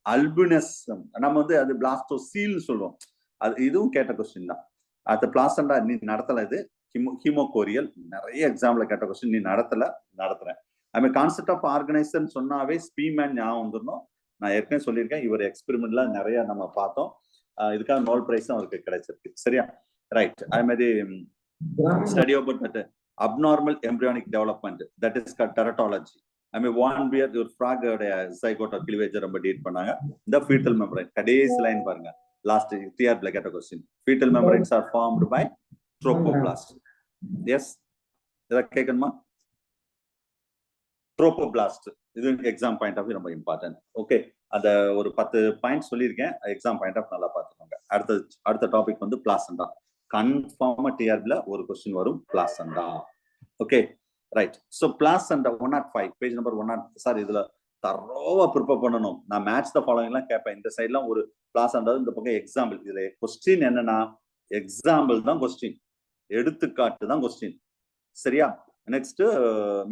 albinism நம்ம வந்து அது blastocele சொல்லுவோம். அது இதுவும் கேட்ட கொஸ்டின் தான். அந்த பிளாசண்டா நீ நடத்தல, இது ஹீமோகோரியல் நிறைய எக்ஸாம்ல கேட்ட கொஸ்டின். நீ நடத்துறேன். ஐ மீன் கான்செப்ட் ஆஃப் ஆர்கனைசர் சொன்னாவே ஸ்பீமேன் ஞாபகம் வந்துடணும். நான் ஏற்கனவே சொல்லியிருக்கேன், இவர் எக்ஸ்பெரிமெண்ட்ல நிறைய நம்ம பார்த்தோம். இதுக்காக நோபல் பிரைஸும் அவருக்கு கிடைச்சிருக்கு. சரியா? ரைட். அதே மாதிரி study about that abnormal embryonic development, that is called teratology. I mean one beer your frog zygote cleavage ரொம்ப டீட் பண்ணாங்க. இந்த fetal membrane கடைசி லைன் பாருங்க, லாஸ்ட் TR ல கேட்ட question. fetal membranes are formed by trophoblast. yes இத கேட்கணுமா? trophoblast இது எக்ஸாம் பாயிண்ட் ஆஃப் ரொம்ப இம்பார்ட்டன்ட். ஓகே, அத ஒரு 10 பாயிண்ட் சொல்லியிருக்கேன். எக்ஸாம் பாயிண்ட் ஆஃப் நல்லா பார்த்துக்கோங்க. அடுத்த டாபிக் வந்து பிளாசண்டா. கன்ஃபார்மா டிஆர்பில ஒரு क्वेश्चन வரும், placenta. Okay right. So placenta 105 page number 100. Sir இதுல தரோவா ப்ரிப்பேர் பண்ணணும். நான் மேட்ச் த ஃபாலோயிங் எல்லாம் கேட்பேன். இந்த சைட்லாம் ஒரு பிளாசண்டா, இந்த பக்கம் எக்ஸாம்பிள். இதுல क्वेश्चन என்னன்னா எக்ஸாம்பிள் தான் क्वेश्चन, எடுத்துக்காட்டு தான் क्वेश्चन. சரியா? நெக்ஸ்ட்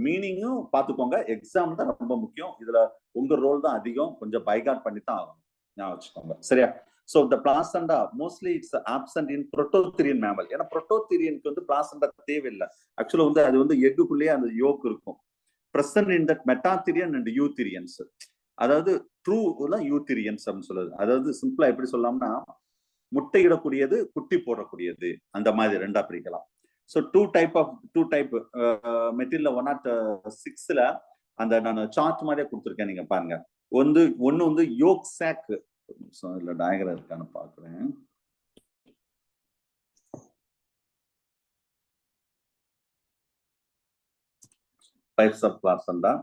மீனிங்கும் பார்த்துக்கோங்க. எக்ஸாம் தான் ரொம்ப முக்கியம். இதுல உங்க ரோல் தான் அதிகம். கொஞ்சம் பைகாட் பண்ணி தான் ஆகணும், ஞாபகம் வச்சுக்கோங்க. சரியா? So the placenta mostly it's absent in prototherian mammal. ஏன்னா prototherianக்கு வந்து placenta தேவையில்லை. ஆக்சுவலா வந்து அது வந்து எக்குள்ளேயே அந்த யோக் இருக்கும். present in that metatherian and eutherians. அதாவது ட்ரூ யூத்தீரியன்ஸ் அப்படின்னு சொல்லுது. அதாவது சிம்பிளா எப்படி சொல்லலாம்னா முட்டையிடக்கூடியது, குட்டி போடக்கூடியது, அந்த மாதிரி ரெண்டா பிரிக்கலாம். ஸோ டூ டைப் மெட்டீரியல் 106ல அந்த நான் சார்ட் மாதிரியே கொடுத்துருக்கேன், நீங்க பாருங்க. ஒன்னு வந்து யோக் சாக், இல்ல டயக்ராம் இருக்கான்னு பாக்குறேன். Types of placenta.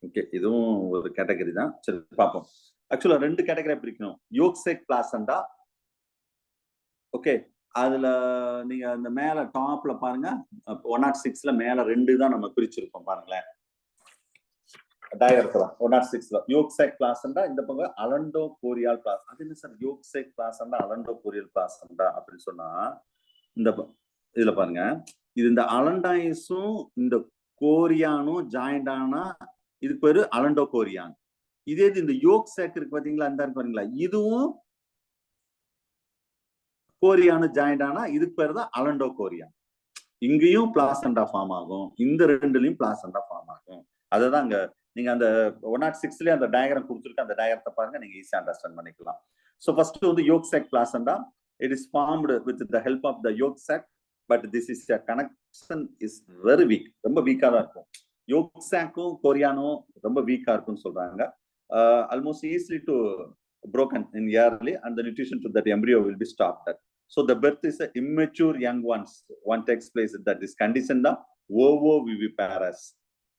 ஓகே, இதுவும் ஒரு கேட்டகரி தான். சரி பார்ப்போம். ஆக்சுவலா 2 கேட்டகரியா பிரிக்கணும். யோக்செக் பிளாசண்டா. ஓகே, அதுல நீங்க அந்த மேல டாப்ல பாருங்க, 106ல மேல 2 தான் நம்ம பிரிச்சிருக்கோம் பாருங்களேன். டயக்ராம் 106ல யோக்செக் பிளாசண்டா, இந்த பக்கம் அலண்டோ கோரியால் பிளாசண்டா. அது என்ன சார் யோக்செக் பிளாசண்டா அலண்டோ கோரியல் பிளாசண்டா அப்படின்னு சொன்னா, இந்த இதுல பாருங்க, இது இந்த அலண்டாயிஸும் இந்த கோரியானும் ஜாயிண்ட் ஆனா இதுக்கு பேரு அலண்டோ கோரியான். இதே இந்த யோக் சேக் இருக்கு பாத்தீங்களா, அந்த இருக்கு பாத்தீங்களா, இதுவும் கோரியானு ஜாயிண்ட் ஆனா இதுக்கு பேரு தான் அலண்டோ கோரியான். இங்கேயும் பிளாசண்டா ஃபார்ம் ஆகும், இந்த ரெண்டுலயும் பிளாசண்டா ஃபார்ம் ஆகும். அதுதான் அங்க நீங்க அந்த 106லயே அந்த டயக்ராம் கொடுத்துருக்க, அந்த டயக்ராத்தை பாருங்க, நீங்க ஈஸியா அண்டர்ஸ்டாண்ட் பண்ணிக்கலாம். ஸோ ஃபர்ஸ்ட் வந்து yolk sac placenta. It is formed with the help of the yolk sac, but this is a connection is very weak. ரொம்ப வீக்கா தான் இருக்கும். யோக் சாக்கும் கோரியானும் ரொம்ப வீக்கா இருக்கும்னு சொல்றாங்க. Almost easily to broken in early, and the nutrition to that embryo will be stopped. So the birth is a immature young ones. One takes place that this condition the ovoviviparous.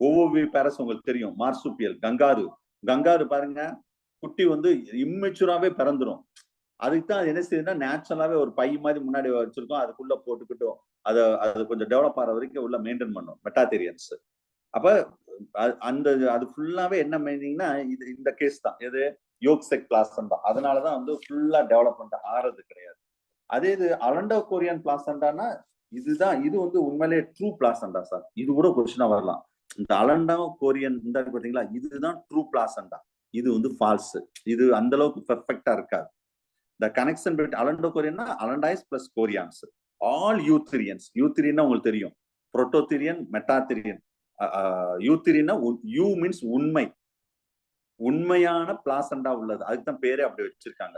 Ovoviviparous உங்களுக்கு தெரியும், மார்சுபியல், கங்காரு பாருங்க, குட்டி வந்து இம்மெச்சூராவே பிறந்துரும். அதுக்கு தான் என்ன செய்யுதுன்னா நேச்சுரலாவே ஒரு பை மாதிரி முன்னாடி வச்சிருக்கோம், அதுக்குள்ள போட்டுக்கிட்டோம், அது கொஞ்சம் டெவலப் ஆகிற வரைக்கும் உள்ள மெயின்டைன் பண்ணும் மெட்டாதெரியன்ஸ். அப்ப அந்த அது ஃபுல்லாவே என்ன மீனிங்னா இது இந்த கேஸ் தான், எது யோக்செக் பிளாசண்டா. அதனாலதான் வந்து ஃபுல்லா டெவலப்மெண்ட் ஆறது கிடையாது. அதே இது அலண்டோ கோரியன் பிளாசண்டானா இது வந்து உண்மையிலே ட்ரூ பிளாசண்டா சார். இது கூட கொஸ்டினா வரலாம். இந்த அலண்டா கோரியன் இந்த பாத்தீங்களா, இதுதான் ட்ரூ பிளாசண்டா. இது வந்து ஃபால்ஸ். இது அந்த அளவுக்கு பெர்ஃபெக்ட்டா இருக்காது. த கனெக்ஷன் பிட்வீன் அலண்டோ கோரியன்னா allantois plus chorions. All eutherians. யூத்திரியன்னா உங்களுக்கு தெரியும். புரோட்டோத்திரியன், மெட்டாத்திரியன். யூத்திரியன்னா யூ மீன்ஸ் உண்மை. உண்மையான பிளாசண்டா உள்ளது. அதுக்கு தான் பேரே அப்படி வச்சிருக்காங்க.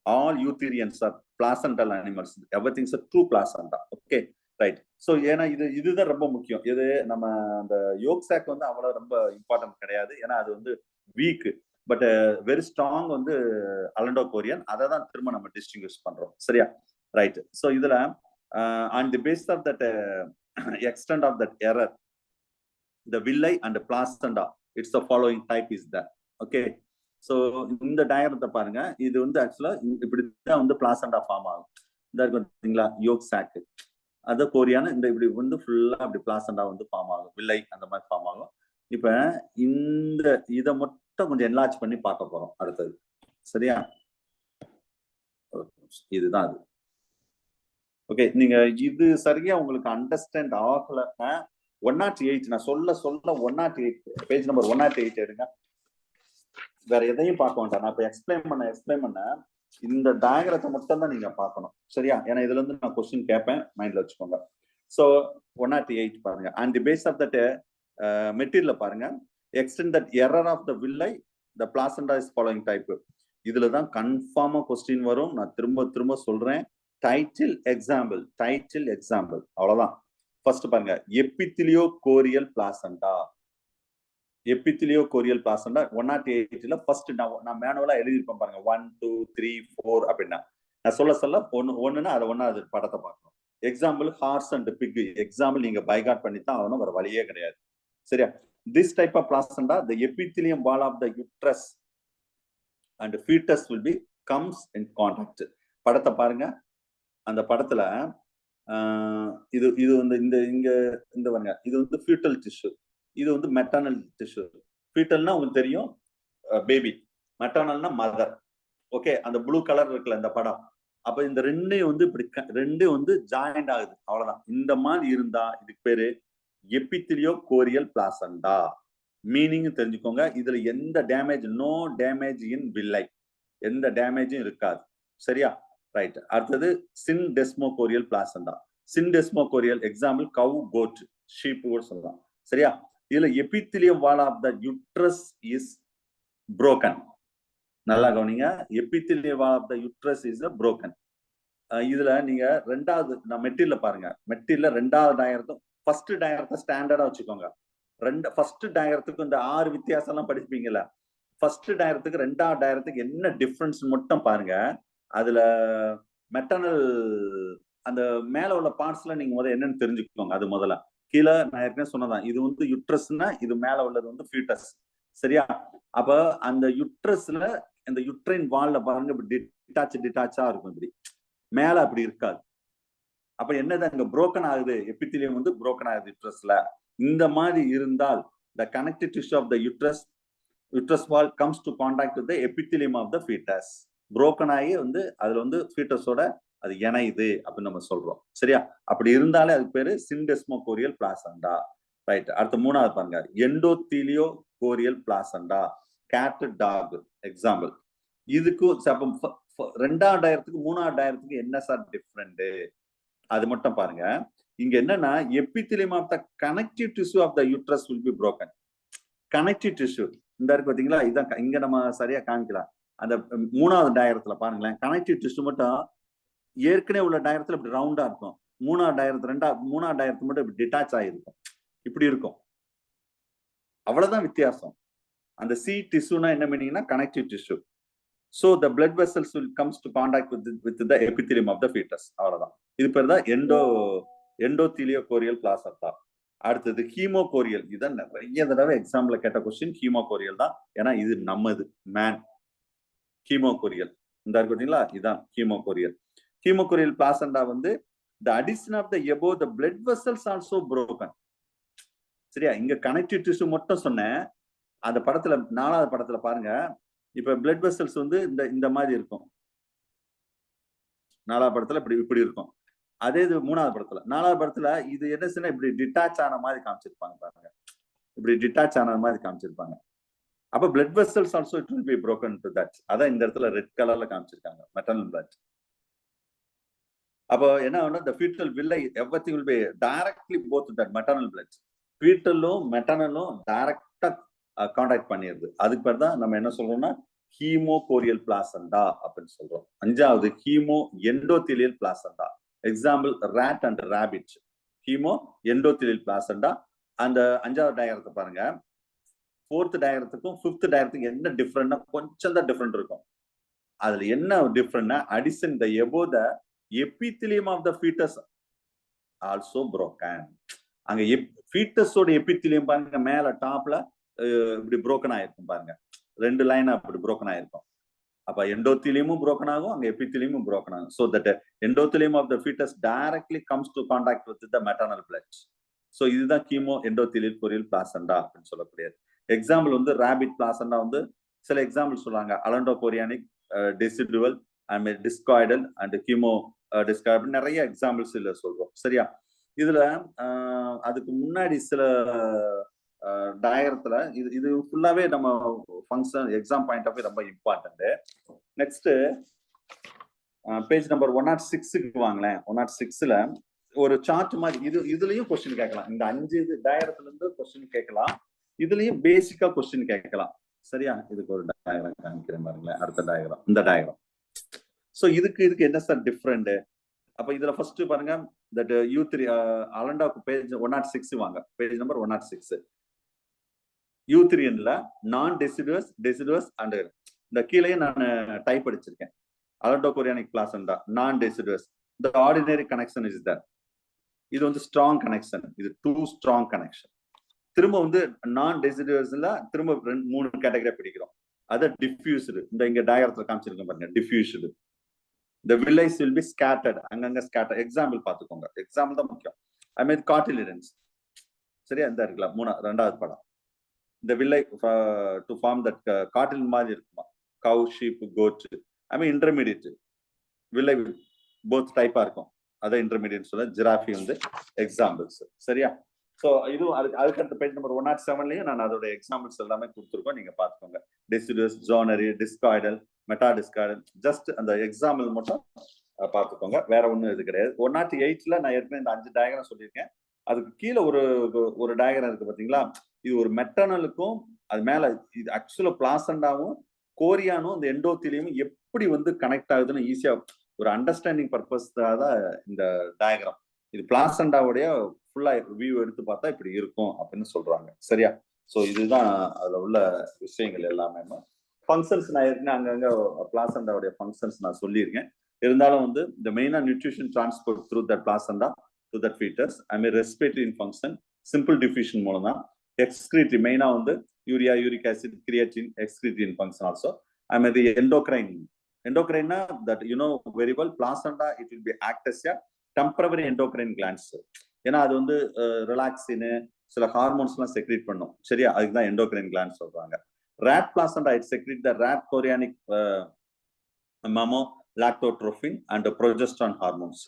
All eutherians are placental animals. Everything is true placenta. Okay right. So ஏன்னா இதுதான் ரொம்ப முக்கியம். இது நம்ம அந்த யோக் சாக் வந்து அவ்வளவு ரொம்ப இம்பார்ட்டன்ட் கிடையாது. ஏன்னா அது வந்து வீக். பட் வெரி ஸ்ட்ராங் வந்து அலண்டோ கோரியன். அதை தான் திரும்ப நம்ம டிஸ்டிங்விஷ் பண்றோம். சரியா ரைட். ஸோ இதுல on the base of that extent of that error the villi and the placenta, it's the following type is that. Okay, so இந்த டயக்ராத்தை பாருங்க. இது வந்து ஆக்சுவலா இப்படிதான் வந்து பிளாசண்டா ஃபார்ம் ஆகும். இந்த பாத்தீங்களா யோக் சாக், அது கோரியான இந்த இப்படி வந்து ஃபுல்லா அப்படி பிளாசண்டா வந்து ஃபார்ம் ஆகும். வில்லை அந்த மாதிரி ஃபார்ம் ஆகும். இப்ப இதை மட்டும் கொஞ்சம் என்லார்ஜ் பண்ணி பார்க்க போறோம் அடுத்தது. சரியா, இதுதான் அது. ஓகே, நீங்க இது சரியா உங்களுக்கு அண்டர்ஸ்டாண்ட் ஆகலன்னா 108 நான் சொல்ல 108 பேஜ் நம்பர் 108 எடுங்க. வேற எதையும் பார்க்க வேண்டாம். நான் இப்ப எக்ஸ்பிளைன் பண்ண இந்த டயக்ராத்தை மட்டும் தான் நீங்க பார்க்கணும். சரியா, ஏன்னா இதுல இருந்து நான் கொஸ்டின் கேட்பேன், மைண்ட்ல வச்சுக்கோங்க. சோ 108 பாருங்க. And the base of that material பாருங்க. Extend that error of the வில்லை the placenta is following type. இதுலதான் கன்ஃபார்மா கொஸ்டின் வரும். நான் திரும்ப சொல்றேன். டைட்டில் எக்ஸாம்பிள் அவ்வளவுதான். ஃபர்ஸ்ட் பாருங்க, எபித்திலியோ கோரியல் பிளாசண்டா. எபித்திலியோ கோரியல் பிளாசண்டா 108ல ஃபர்ஸ்ட் நான் மேனுவலா எழுதியிருப்பேன் பாருங்க. 1 2 3 4 அப்படின்னா நான் சொல்ல ஒண்ணுன்னா அதை ஒன்னாவது படத்தை பார்க்கணும். Example horse and pig. Example நீங்க பைகாட் பண்ணி தான் ஆகணும், வேற வழியே கிடையாது. சரியா, this type of placenta the epithelium wall of the uterus and foetus will be comes in contact. படத்தை பாருங்க. அந்த படத்துல இது வந்து இந்த பாருங்க, இது வந்து ஃபியூட்டல் டிஷ்யூ, இது வந்து மெட்டர்னல் டிஷ்யூ. ஃபியூட்டல்னா உங்களுக்கு தெரியும் பேபி, மெட்டர்னல்னா மதர். ஓகே, அந்த ப்ளூ கலர் இருக்குல்ல இந்த படம். அப்ப இந்த ரெண்டையும் வந்து இப்படி ரெண்டும் வந்து ஜாயிண்ட் ஆகுது. அவ்வளவுதான். இந்த மாதிரி இருந்தா இதுக்கு பேரு எபித்திலியோ கோரியல் பிளாசண்டா. மீனிங் தெரிஞ்சுக்கோங்க. இதுல எந்த டேமேஜ், நோ டேமேஜ் இன் வில்லை, எந்த டேமேஜும் இருக்காது. சரியா ரைட். அடுத்தது syndesmochorial placenta. Syndesmochorial example cow, goat, sheep கூட சொல்லலாம். சரியா, இதுல epithelium wall of the uterus is broken. நல்லா கவனிங்க, epithelium wall of the uterus is broken. இதுல நீங்க ரெண்டாவது நான் மெட்டீரியல் பாருங்க. மெட்டீரியல் ரெண்டாவது டயக்ராம், ஃபர்ஸ்ட் டயக்ராத்தை ஸ்டாண்டர்டா வச்சுக்கோங்க. ஃபர்ஸ்ட் டயக்ராத்துக்கு இந்த 6 வித்தியாசம் எல்லாம் படிப்பீங்கல்ல. ஃபர்ஸ்ட் டயக்ராத்துக்கு ரெண்டாவது டயக்ராத்துக்கு என்ன டிஃபரன்ஸ் மட்டும் பாருங்க. அதுல மெட்டர்னல் அந்த மேல உள்ள பார்ட்ஸ்ல நீங்க முதல்ல என்னன்னு தெரிஞ்சுக்கோங்க. அது முதல்ல. கீழே நான் ஏற்கனவே சொன்னதான், இது வந்து யுட்ரஸ்னா இது மேல உள்ளது வந்து ஃபீட்டஸ். சரியா, அப்ப அந்த யுட்ரஸ்ல இந்த யுட்ரைன் வால்ல பாருங்க இப்படி டிட்டாச்சா இருக்கும். இப்படி மேல அப்படி இருக்காது. அப்ப என்னது அங்க புரோக்கன் ஆகுது, எபித்திலியம் வந்து புரோக்கன் ஆகுது யுட்ரஸ்ல. இந்த மாதிரி இருந்தால் the connective tissue of the uterus wall comes to contact with the epithelium of the fetus. Broken ஆகி வந்து அதுல வந்து ஃபீட்டஸோட அது இணையுது அப்படின்னு நம்ம சொல்றோம். சரியா, அப்படி இருந்தாலே அதுக்கு பேரு சின்டெஸ்மோகோரியல் பிளாசண்டா. ரைட். அடுத்த மூணாவது பாருங்க, endotheliochorial placenta. Cat, dog example. இதுக்கும் ரெண்டாவது டயரத்துக்கு மூணாவது டயரத்துக்கு என்ன சார் டிஃபரெண்ட், அது மட்டும் பாருங்க. இங்க என்னன்னா epithelium of the connective tissue of the uterus will be broken. Connective tissue இந்த இருக்கு பாத்தீங்களா, இதான் இங்க நம்ம சரியா காமிக்கலாம். அந்த மூணாவது டயரத்துல பாருங்களேன், கனெக்டிவ் டிஷ்யூ மட்டும் ஏற்கனவே உள்ள டயரத்துல இப்படி ரவுண்டா இருக்கும். மூணாவது டயரத்து மட்டும் இப்படி டிட்டாச் ஆகிருக்கும், இப்படி இருக்கும். அவ்வளவுதான் வித்தியாசம். அந்த சி டிஷ்யூனா என்ன மீனிங்னா connective tissue. So the blood vessels will comes to contact with the epithelium of the fetus. அவ்வளவுதான். இது பேர் தான் எண்டோதீலியோகோரியல் பிளாசண்டா. அடுத்தது ஹீமோகோரியல். இதான் நிறைய தடவை எக்ஸாம்பிள் கேட்ட கொஸ்டின் ஹீமோகோரியல் தான். ஏன்னா இது நம்மது மேன். ஹீமோகோரியல் இந்த இருக்கு பாத்தீங்களா, இதுதான் ஹீமோகோரியல். ஹீமோகோரியல் பிளாசண்டா வந்து the addition of the above the blood vessels also broken. சரியா, இங்க கனெக்டிவ் டிஷ்யூ மட்டும் சொன்னேன். அந்த படத்துல 4வது படத்துல பாருங்க, இப்ப பிளட் வெசல்ஸ் வந்து இந்த மாதிரி இருக்கும். 4வது படத்துல இப்படி இருக்கும். அதே இது 3வது படத்துல. 4வது படத்துல இது என்ன இப்படி டிட்டாச் ஆன மாதிரி காமிச்சிருப்பாங்க பாருங்க. இப்படி டிட்டாச் ஆன மாதிரி காமிச்சிருப்பாங்க. அப்ப blood vessels also it will be broken to that. அதான் இந்த இடத்துல ரெட் கலர்ல காமிச்சிருக்காங்க maternal blood. அப்போ என்ன ஆகும்னா the fetal villi everything will be directly both that maternal blood. fetalலும் maternalலும் டைரக்டா கான்டாக்ட் பண்ணிடுது. அதுக்கு பேர் தான் நம்ம என்ன சொல்றோம்னா ஹீமோகோரியல் பிளாசண்டா அப்படின்னு சொல்றோம். 5வது haemo endothelial placenta. Example rat and rabbit. Haemo endothelial placenta. அந்த 5வது டயக்ராத்தை பாருங்க. 4th டயக்ராத்துக்கும் 5th டயக்ராத்துக்கும் என்ன டிஃபரெண்ட்னா கொஞ்சம் தான் டிஃபரெண்ட் இருக்கும். அதுல என்ன டிஃபரெண்ட்னா அடிஷன் த எபோ the epithelium of the fetus also broken. அங்க ஃபீட்டஸோட எபித்திலியம் பாருங்க மேல டாப்ல இப்படி broken ஆயிருக்கும் பாருங்க. 2 லைன் அப்படி broken ஆயிருக்கும். அப்ப எண்டோதீலியமும் broken ஆகும், அங்க எபித்திலியமும் broken ஆகும். So that endothelium of the fetus directly comes to contact with the maternal blood. So இதுதான் ஹீமோ எண்டோதீலியல் கொரியல் பிளாசண்டா அப்படின்னு சொல்லக்கூடியது. எக்ஸாம்பிள் வந்து ராபிட் பிளாசண்டா வந்து சில எக்ஸாம்பிள் சொல்றாங்க. அலண்டோ கோரியானிக், டெசிடுவல் அண்ட் டிஸ்காய்டல் அண்ட் ஹீமோ டிஸ்காய்டல் நிறைய எக்ஸாம்பிள்ஸ் இதுல சொல்றோம். சரியா? இதுல அதுக்கு முன்னாடி சில டயக்ராத்துல இது ஃபுல்லாவே நம்ம ஃபங்க்ஷன் எக்ஸாம் பாயிண்ட் ஆஃப் ரொம்ப இம்பார்ட்டன்ட். நெக்ஸ்ட் பேஜ் நம்பர் 106க்கு வாங்களேன். 106ல ஒரு சார்ட் மாதிரி இதுலயும் கொஸ்டின் கேட்கலாம். இந்த 5 டயக்ராத்துல இருந்து கொஸ்டின் கேட்கலாம். இதுலயும் பேசிக்கா கொஸ்டின் கேட்கலாம். சரியா? இதுக்கு ஒரு டயக்ராம் காமிக்கிறேன் பாருங்களேன். அடுத்த டயக்ராம் இந்த டயக்ராம். சோ இதுக்கு என்ன சார் டிஃபரெண்ட்? அப்ப இதுல ஃபர்ஸ்ட் பாருங்க தட் U3 அலண்டாக்கு பேஜ் 106 வாங்க. Page number 106. U3ல நான் டெசிடுவஸ் அண்ட் இந்த கீழே நான் டைப் அடிச்சிருக்கேன். அலண்டோ கோரியானிக் பிளாசண்டா நான் deciduous. The ordinary connection is there. இது வந்து ஸ்ட்ராங் கனெக்ஷன். இது 2 ஸ்ட்ராங் கனெக்ஷன். திரும்ப வந்து நான் டெசிடுவஸ்ல திரும்ப 3 கேட்டகரியா பிடிக்கிறோம். அத டிஃப்யூஸ்டு. இந்த இங்க டயக்ராம்ல காமிச்சிருக்கேன் பாருங்க. Diffused. The villi will be scattered. அங்கங்க ஸ்கேட்டர். எக்ஸாம்பிள் பாத்துக்கோங்க. எக்ஸாம்பிள் தான் முக்கியம். I mean cartilaginous. சரியா? இந்த இருக்குல 2வது படம். The villi to form that cartilage மாதிரி இருக்குமா? cow, sheep, goat. I mean intermediate. villi both டைப்பா இருக்கும். அத இன்டர்மீடியேட் சொல்ல ஜிராஃபி வந்து எக்ஸாம்பிள்ஸ். சரியா? சோ இது அதுக்கு அடுத்த பேஜ் நம்பர் 107லயும் நான் அதோட எக்ஸாம்பிள்ஸ் எல்லாமே கொடுத்துருக்கோம். நீங்க பாத்துக்கோங்க. டெசிடுவஸ், ஜோனரி, டிஸ்காய்டல், மெட்டாடிஸ்காய்டல். ஜஸ்ட் அந்த எக்ஸாம்பிள் மட்டும் பாத்துக்கோங்க. வேற ஒண்ணும் இது கிடையாது. 108ல நான் ஏற்கனவே இந்த 5 டயக்ராம் சொல்லியிருக்கேன். அதுக்கு கீழே ஒரு டயக்ராம் இருக்கு பாத்தீங்களா? இது ஒரு மெட்டர்னலுக்கும் அது மேல இது ஆக்சுவலா பிளாசண்டாவும் கோரியானும் இந்த எண்டோதீலியமும் எப்படி வந்து கனெக்ட் ஆகுதுன்னு ஈஸியா ஒரு அண்டர்ஸ்டாண்டிங் பர்பஸ் தான் இந்த டயக்ராம். இது பிளாசண்டாவுடைய ஃபுல்லா வியூ எடுத்து பார்த்தா இப்படி இருக்கும் அப்படின்னு சொல்றாங்க. சரியா? சோ இதுதான் அதுல உள்ள விஷயங்கள் எல்லாமே. ஃபங்க்ஷன்ஸ் நான் ஏற்கனவே அங்கங்க பிளாசண்டாவுடைய ஃபங்க்ஷன்ஸ் நான் சொல்லியிருக்கேன். இருந்தாலும் வந்து இந்த மெயினா nutrition transport through that placenta to that foetus. I mean respiratory function simple diffusion மூலம் தான். எக்ஸ்கிரீட்டரி மெயினா வந்து urea, uric acid, creatine, excretory function also. I mean the endocrine. Endocrine that you know very well, placenta it will be act as a temporary endocrine glands. ஏன்னா அது வந்து ரிலாக்ஸின் சில ஹார்மோன்ஸ்லாம் செக்ரீட் பண்ணும். சரியா? அதுக்கு தான் எண்டோக்ரைன் கிளாண்ட்ஸ் சொல்றாங்க. rat placenta it secrete the rat chorionic mammo-lactotrophin and the progesterone hormones.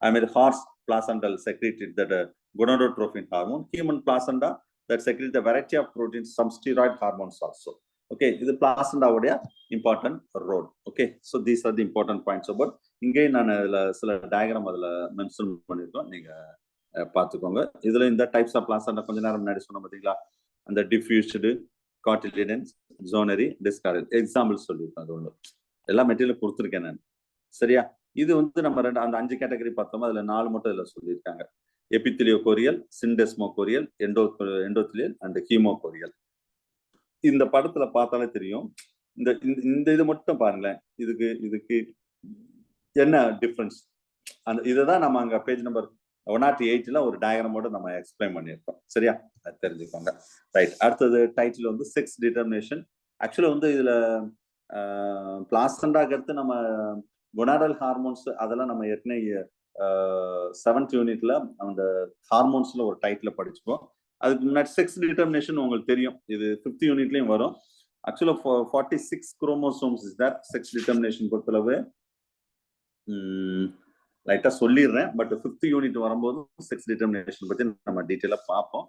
I mean horse placental secreted that gonadotrophin hormone. Human placenta that secrete the variety of proteins, some steroid hormones also. Okay, இது பிளாசண்டாவுடைய important role. Okay, so these are the important points about. இங்கே நான் அதில் சில டயக்ராம் அதில் மென்ஷன் பண்ணியிருக்கோம். நீங்க பார்த்துக்கோங்க. இதுல இந்த டைப்ஸ் ஆஃப் பிளாசண்டா கொஞ்ச நேரம் முன்னாடி சொன்ன பார்த்தீங்களா? அந்த டிஃப்யூஸ்டு, கார்டிலிடன்ஸ், ஜோனரி, டிஸ்கார்டல் எக்ஸாம்பிள் சொல்லியிருக்கேன். அது ஒன்று எல்லா மெட்டீரியலும் கொடுத்துருக்கேன் நான். சரியா? இது வந்து நம்ம அந்த 5 கேட்டகரி பார்த்தோமா? அதுல 4 மட்டும் இதில் சொல்லியிருக்காங்க. எபித்திலியோகோரியல், சிண்டெஸ்மோகோரியல், எண்டோத்திலியல் அண்ட் ஹீமோகோரியல். இந்த படத்துல பார்த்தாலே தெரியும். இந்த இது மட்டும் பாருங்களேன். இதுக்கு என்ன டிஃபரன்ஸ்? அந்த இதுதான் நம்ம அங்க பேஜ் நம்பர் 108ல ஒரு டயக்ராமோட நம்ம எக்ஸ்பிளைன் பண்ணியிருக்கோம். சரியா? அது தெரிஞ்சுக்கோங்க. ரைட். அடுத்தது டைட்டில் வந்து செக்ஸ் டிட்டர்மினேஷன். ஆக்சுவலா வந்து இதுல பிளாசண்டாக்கு அடுத்து நம்ம கொனாடல் ஹார்மோன்ஸ் அதெல்லாம் நம்ம ஏற்கனவே 7th யூனிட்ல அந்த ஹார்மோன்ஸ்ல ஒரு டைட்டில் படிச்சுப்போம். அதுக்கு முன்னாடி செக்ஸ் டிட்டர்மினேஷன் உங்களுக்கு தெரியும். இது 5th யூனிட்லயும் வரும். ஆக்சுவலா 46 chromosomes is that sex determination பொறுத்தளவு. லைட்டா சொல்லிடுறேன். பட் 5th யூனிட் வரும்போது செக்ஸ் டிட்டர்மினேஷன் பத்தி நம்ம டீட்டெயிலா பார்ப்போம்.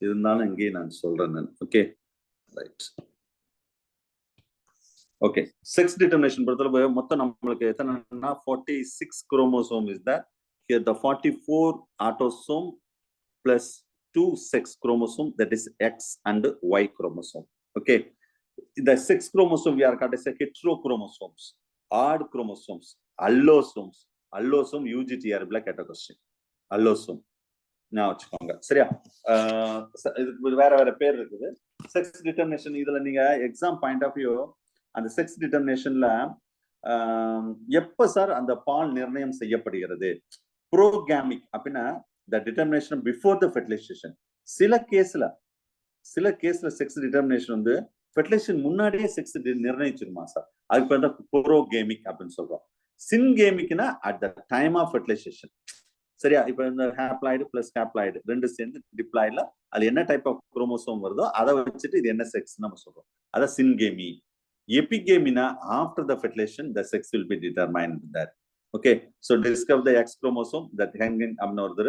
இருந்தாலும் இங்கேயே நான் சொல்றேன் நான். Okay right. Okay, sex determination பொறுத்தளவு மொத்தம் நம்மளுக்கு எத்தனைன்னா 46 chromosome is that. Here the 44 autosome plus 2 sex chromosome, that is X and Y chromosome. Okay, the 6 chromosome we are called as heterochromosomes, odd chromosomes, allosomes. Allosome UGTR black category. Allosome. நான் வச்சுக்கோங்க சரியா. இதுக்கு வேற வேற பேர் இருக்குது. செக்ஸ் டிட்டர்மினேஷன் இதுல நீங்க எக்ஸாம் பாயிண்ட் ஆஃப் வியூ அந்த செக்ஸ் டிட்டர்மினேஷன்ல எப்ப சார் அந்த பால் நிர்ணயம் செய்யப்படுகிறது? ப்ரோகேமிக் அப்படின்னா the determination before the fertilization. சில கேஸ்ல செக்ஸ் டிட்டர்மினேஷன் வந்து ஃபெர்டிலைசேஷன் முன்னாடியே செக்ஸ் நிர்ணயிச்சிருமா சார்? அதுக்கு பேர் தான் ப்ரோகேமிக் அப்படின்னு சொல்றோம். சின்கேமிக்னா at the time of fertilization. சரியா? இப்ப இந்த ஹேப்ளாய்டு பிளஸ் ஹேப்ளாய்டு ரெண்டு சேர்ந்து டிப்ளாய்டுல அது என்ன டைப் ஆஃப் குரோமோசோம் வருதோ அதை வச்சுட்டு இது என்ன செக்ஸ் நம்ம சொல்றோம். அதான் சின்கேமி. எபிகேமினா after the fertilization the sex will be determined that. Okay, so discover the X chromosome that hanging amnorder.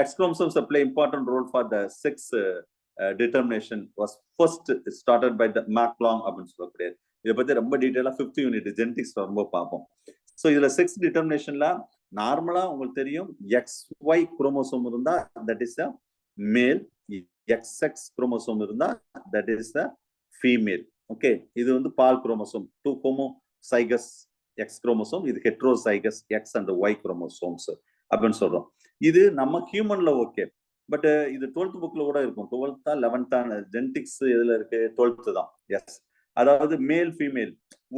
X chromosomes play important role for the sex determination. Was first started by the Maclong அப்படின்னு சொல்லக்கூடிய. இதை பத்தி ரொம்ப டீட்டெயிலா 5th யூனிட் ஜெனடிக்ஸ் ரொம்ப பார்ப்போம். ஸோ இதுல செக்ஸ் டிட்டர்மினேஷன்ல நார்மலா உங்களுக்கு தெரியும் XY குரோமோசோம் இருந்தா தட் இஸ் அ மேல், XX குரோமோசோம் இருந்தா that is a female. Okay, இது வந்து பால் குரோமோசோம் 2 homozygous X குரோமோசோம், இது heterozygous X and Y chromosomes அப்படின்னு சொல்றோம். இது நம்ம ஹியூமன்ல ஓகே, பட் இது 12th புக்ல கூட இருக்கும். 12th 11th ஜெனடிக்ஸ் எதுல இருக்கு? 12th தான். எஸ், அதாவது மேல் ஃபீமேல்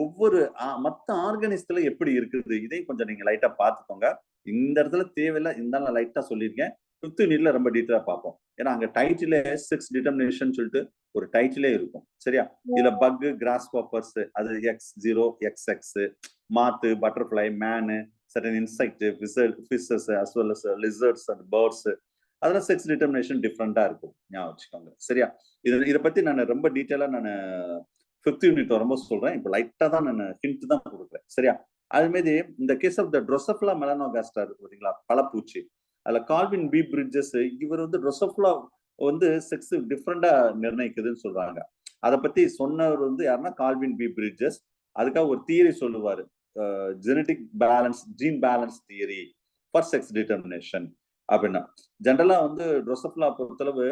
ஒவ்வொரு மற்ற ஆர்கனிஸ்ட்ல எப்படி இருக்குது இதை கொஞ்சம் நீங்க லைட்டா பார்த்துக்கோங்க. இந்த இடத்துல தேவையில்லை, இருந்தாலும் லைட்டா சொல்லியிருக்கேன். 5th யூனிட்ல ரொம்ப டீட்டெயிலா பார்ப்போம். ஏன்னா அங்க டைட்டிலே செக்ஸ் டிட்டர்மினேஷன் சொல்லிட்டு ஒரு டைட்டிலே இருக்கும். சரியா? இதுல பக், கிராஸ் பாப்பர்ஸ் அது X0 XX, மாத்து, பட்டர்ஃபிளை, மேனு, certain insect, fishes as well as lizards and birds, அதெல்லாம் செக்ஸ் டிட்டர்மினேஷன் டிஃப்ரெண்டா இருக்கும். ஞாபகம் வச்சுக்கோங்க. சரியா? இதை பத்தி நான் ரொம்ப டீட்டெயிலா நான் 5th யூனிட் வரும்போது சொல்றேன். இப்போ லைட்டா தான் நான் ஹிண்ட் தான் கொடுக்குறேன். சரியா? அதுமாரி இந்த கேஸ் ஆஃப் த ட்ரோசோஃபிலா மெலனோகாஸ்டா இருக்கு பாத்தீங்களா, பழப்பூச்சி, அதுல கால்வின் பி பிரிட்ஜஸ் இவர் வந்து ட்ரோசோஃபிலா வந்து செக்ஸ் டிஃப்ரெண்டா நிர்ணயிக்குதுன்னு சொல்றாங்க. அதை பத்தி சொன்னவர் வந்து யாருன்னா கால்வின் பி பிரிட்ஜஸ். அதுக்காக ஒரு தியரி சொல்லுவாரு, genetic balance, gene balance theory for sex determination அப்படின்னா. ஜென்ரலா வந்து ட்ரோசோஃபிலா பொறுத்தளவு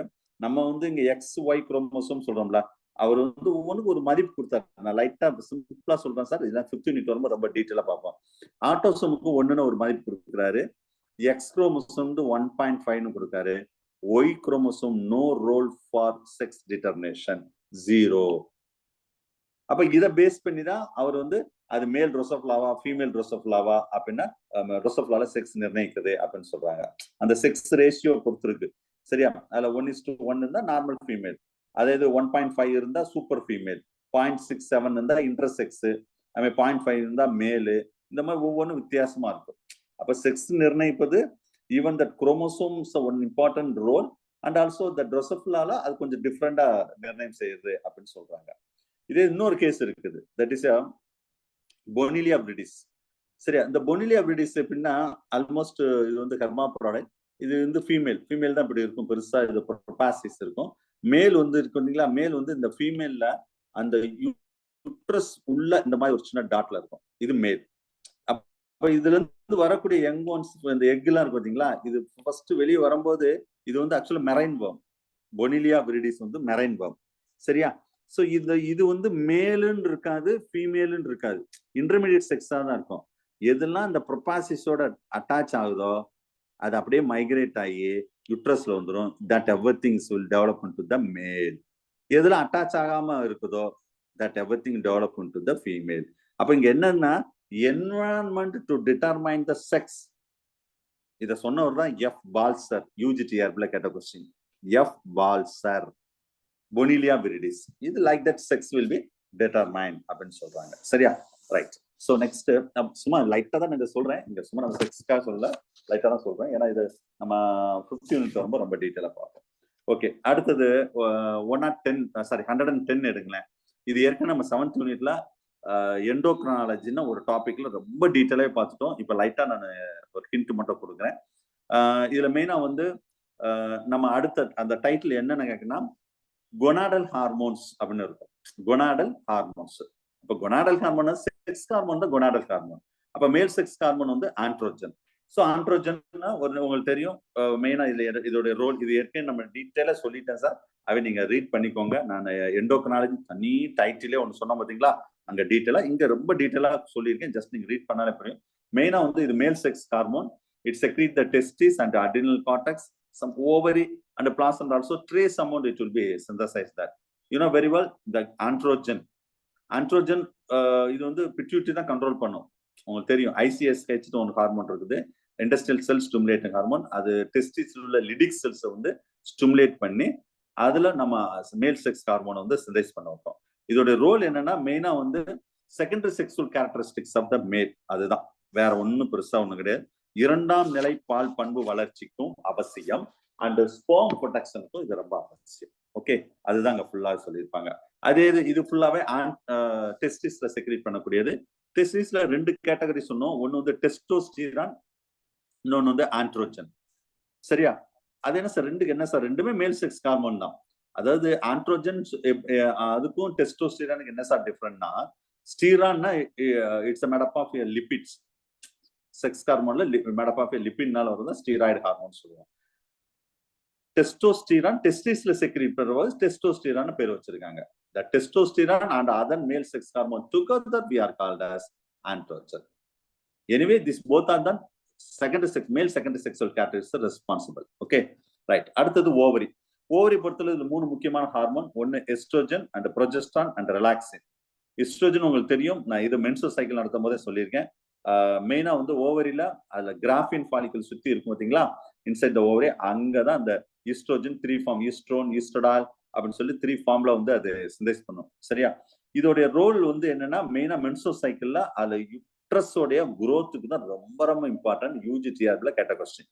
நம்ம வந்து இங்க XY குரோமோசோம் சொல்றோம்ல, அவர் வந்து ஒவ்வொன்றுக்கு ஒரு மதிப்பு கொடுத்தாரு. நான் லைட்டா சிம்பிளா சொல்றேன் சார், இதெல்லாம் 5th யூனிட் வரும்போது ரொம்ப டீட்டெயிலா பார்ப்போம். ஆட்டோசோமுக்கு 1ன்னு ஒரு மதிப்பு கொடுக்குறாரு, X குரோமோசோம் 1.5ன்னு கொடுக்காரு, Y chromosome no role for sex determination 0. அப்ப இதை பேஸ் பண்ணி தான் அவர் வந்து அது மேல் ட்ரோசோஃபிலாவா ஃபீமேல் ட்ரோசோஃபிலாவா அப்படின்னா ட்ரோசோஃபிலால செக்ஸ் நிர்ணயிக்குது அப்படின்னு சொல்றாங்க. அந்த செக்ஸ் ரேஷியோ பொறுத்திருக்கு. சரியா? அதுல 1:1 இருந்தா நார்மல் ஃபீமேல், அதே இது 1.5 இருந்தா சூப்பர் ஃபீமேல், 0.67 இருந்தா இன்டர்செக்ஸ், அதுமாதிரி 0.5 இருந்தா மேலு, இந்த மாதிரி ஒவ்வொன்றும் வித்தியாசமா இருக்கும். அப்ப செக்ஸ் நிர்ணயிப்பது even that chromosomes one important role and also the ட்ரோசோஃபிலால அது கொஞ்சம் டிஃப்ரெண்டா நிர்ணயம் செய்யுது அப்படின்னு சொல்றாங்க. இதே இன்னொரு கேஸ் இருக்குது, தட் இஸ் பொனிலியா பிரிடிஸ். சரியா? இந்த பொனிலியா பிரிடிஸ் எப்படின்னா ஆல்மோஸ்ட் இது வந்து ஹெர்மாப்ரோடைட், இது வந்து ஃபீமேல் தான் இப்படி இருக்கும், பெருசா இது ப்ரோபாசிஸ் இருக்கும். மேல் வந்து இருக்குங்களா, மேல் வந்து இந்த ஃபீமேல்ல அந்த யூட்ரஸ் உள்ள இந்த மாதிரி ஒரு சின்ன டாட்ல இருக்கும், இது மேல். அப்ப இதுல இருந்து வரக்கூடிய யங் ஒன்ஸ், இந்த எக் எல்லாம் இருக்கு பாத்தீங்களா, இது ஃபர்ஸ்ட் வெளியே வரும்போது இது வந்து ஆக்சுவலா மெரைன் வேர்ம். பொனிலியா பிரிடிஸ் வந்து மெரைன் வேர்ம். சரியா? ஸோ இது வந்து மேலுன்னு இருக்காது, ஃபீமேலுன்னு இருக்காது, இன்டர்மீடியட் செக்ஸா தான் இருக்கும். எதெல்லாம் இந்த ப்ரோபாசிஸோட அட்டாச் ஆகுதோ அது அப்படியே மைக்ரேட் ஆகி யூட்ரஸ்ல வந்துடும். That everything will develop to the மேல். எதெல்லாம் அட்டாச் ஆகாம இருக்குதோ that everything develop to the female. அப்ப இங்க என்னன்னா environment to determine the sex. இதை சொன்னவர் தான் F. பால்சர். UGTR கேட்ட கொஸ்டின் F. பால்சர். பொனிலியா விரிடிஸ் இது like that sex will B determine அப்படின்னு சொல்றாங்க. சரியா? ரைட். ஸோ நெக்ஸ்ட் சும்மா லைட்டா தான் நான் சொல்றேன், இங்க சும்மா நம்ம செக்ஸ்க்காக சொல்லல, லைட்டா தான் சொல்றேன். ஏன்னா இது நம்ம 5th யூனிட் ரொம்ப டீட்டெயிலா பார்ப்போம். ஓகே, அடுத்தது 110 எடுங்களேன். இது ஏற்கனவே நம்ம 7th யூனிட்ல எண்டோக்ரைனாலஜின்னு ஒரு டாபிக்ல ரொம்ப டீட்டெயிலாக பார்த்துட்டோம். இப்போ லைட்டா நான் ஒரு ஹிண்ட் மட்டும் கொடுக்குறேன். இதுல மெயினா வந்து நம்ம அடுத்த அந்த டைட்டில் என்னன்னு கேட்கணும், கொனாடல் ஹார்மோன்ஸ் அப்படின்னு இருக்கும். கொனாடல் ஹார்மோன்ஸ். இப்போ கொனாடல் ஹார்மோன் செக்ஸ் ஹார்மோன் தான் கொனாடல் ஹார்மோன். அப்ப மேல் செக்ஸ் ஹார்மோன் வந்து ஆண்ட்ரோஜன். ஸோ ஆண்ட்ரோஜன்னா உங்களுக்கு தெரியும் மெயினா இதோட ரோல். இது ஏற்கனவே நம்ம டீட்டெயிலா சொல்லிட்டேன் சார். அவை நீங்க ரீட் பண்ணிக்கோங்க. நான் எண்டோக்ரைனாலஜி தனி டைட்டிலே ஒன்று சொன்ன பார்த்தீங்களா, அங்க டீட்டெயிலா இங்க ரொம்ப டீட்டெயிலா சொல்லியிருக்கேன். ஜஸ்ட் நீங்க ரீட் பண்ணாலே புரியும். மெயினா வந்து இது மேல் sex hormone. It secretes the testes and the adrenal cortex, some ovary and the placenta also. Trace amount it will be synthesized that. You know very well the androgen. Androgen இது வந்து பிட்யூட்டரி தான் கண்ட்ரோல் பண்ணும். உங்களுக்கு தெரியும் ICSH ஒரு ஹார்மோன் இருக்குது, இண்டஸ்ட்ரியல் செல் ஸ்டிமுலேட்டிங் ஹார்மோன். அது டெஸ்டிஸ்ல உள்ள லிடிக் செல்ஸை வந்து ஸ்டிமுலேட் பண்ணி அதுல நம்ம மேல் செக்ஸ் ஹார்மோனை வந்து சிந்தேஸ் பண்ண வைப்போம். இதோட ரோல் என்னன்னா மெயினா வந்து secondary sexual characteristics of the male. அதுதான், வேற ஒன்றும் பெருசா ஒண்ணு கிடையாது. இரண்டாம் நிலை பால் பண்பு வளர்ச்சிக்கும் அவசியம், அண்ட் ஸ்பெர்ம் ப்ரொடக்ஷனுக்கும் இது ரொம்ப அவசியம். ஓகே, அதுதான் அங்க ஃபுல்லா சொல்லியிருப்பாங்க. அதே இது ஃபுல்லாவே டெஸ்டிஸ்ல செக்ரேட் பண்ணக்கூடியது. டெஸ்டிஸ்ல ரெண்டு கேட்டகரி சொன்னோம். ஒன்னு வந்து டெஸ்டோஸ்டிரான், இன்னொன்னு வந்து ஆண்ட்ரோஜன். சரியா? அது என்ன சார் ரெண்டுக்கு என்ன சார், ரெண்டுமே மேல் செக்ஸ் ஹார்மோன் தான். அதாவது ஆண்ட்ரோஜன் அதுக்கும் டெஸ்டோஸ்டிரானுக்கு என்ன சார் டிஃபரெண்ட்னா, ஸ்டீரான்னா it's made up of lipids. Sex ஹார்மோன்ல மேட் அப் ஆஃப் லிபிட்னால வருது ஸ்டீராய்டு ஹார்மோன் சொல்லுவோம். டெஸ்டோஸ்டிரான் டெஸ்டிஸ்ல செக்ரேட் பண்றது டெஸ்டோஸ்டிரான் பேர் வச்சிருக்காங்க. The testosterone and other male sex hormone together we are called as androgen. Anyway, this both are the male secondary sexual characteristics responsible. Okay, right. அடுத்தது ஓவரி. ஓவரி பொறுத்தவரை இதுல மூணு முக்கியமான ஹார்மோன். ஒன்னு estrogen and progesterone and relaxin. Estrogen உங்களுக்கு தெரியும், நான் இது மென்ஸ்ட்ரல் சைக்கிள் நடத்தும் போதே சொல்லியிருக்கேன். மெயினா வந்து ஓவரியில அதுல கிராஃபின் ஃபாலிக்கல் சுத்தி இருக்கும் பாத்தீங்களா, இன்சைட் த ஓவரி. அங்கதான் அந்த ஈஸ்ட்ரோஜன் 3 ஃபார்ம், ஈஸ்ட்ரோன், ஈஸ்ட்ரடால் அப்படின்னு சொல்லி 3 ஃபார்ம்ல வந்து அது சிந்தேஸ் பண்ணும். சரியா? இதோடைய ரோல் வந்து என்னன்னா மெயினா மென்ஸ்ட்ரல் சைக்கிள்ல அதுல யுட்ரஸோடைய குரோத்துக்கு தான் ரொம்ப ரொம்ப இம்பார்ட்டன்ட். யூஜிடிஆர்ல கேட்ட கொஸ்டின்.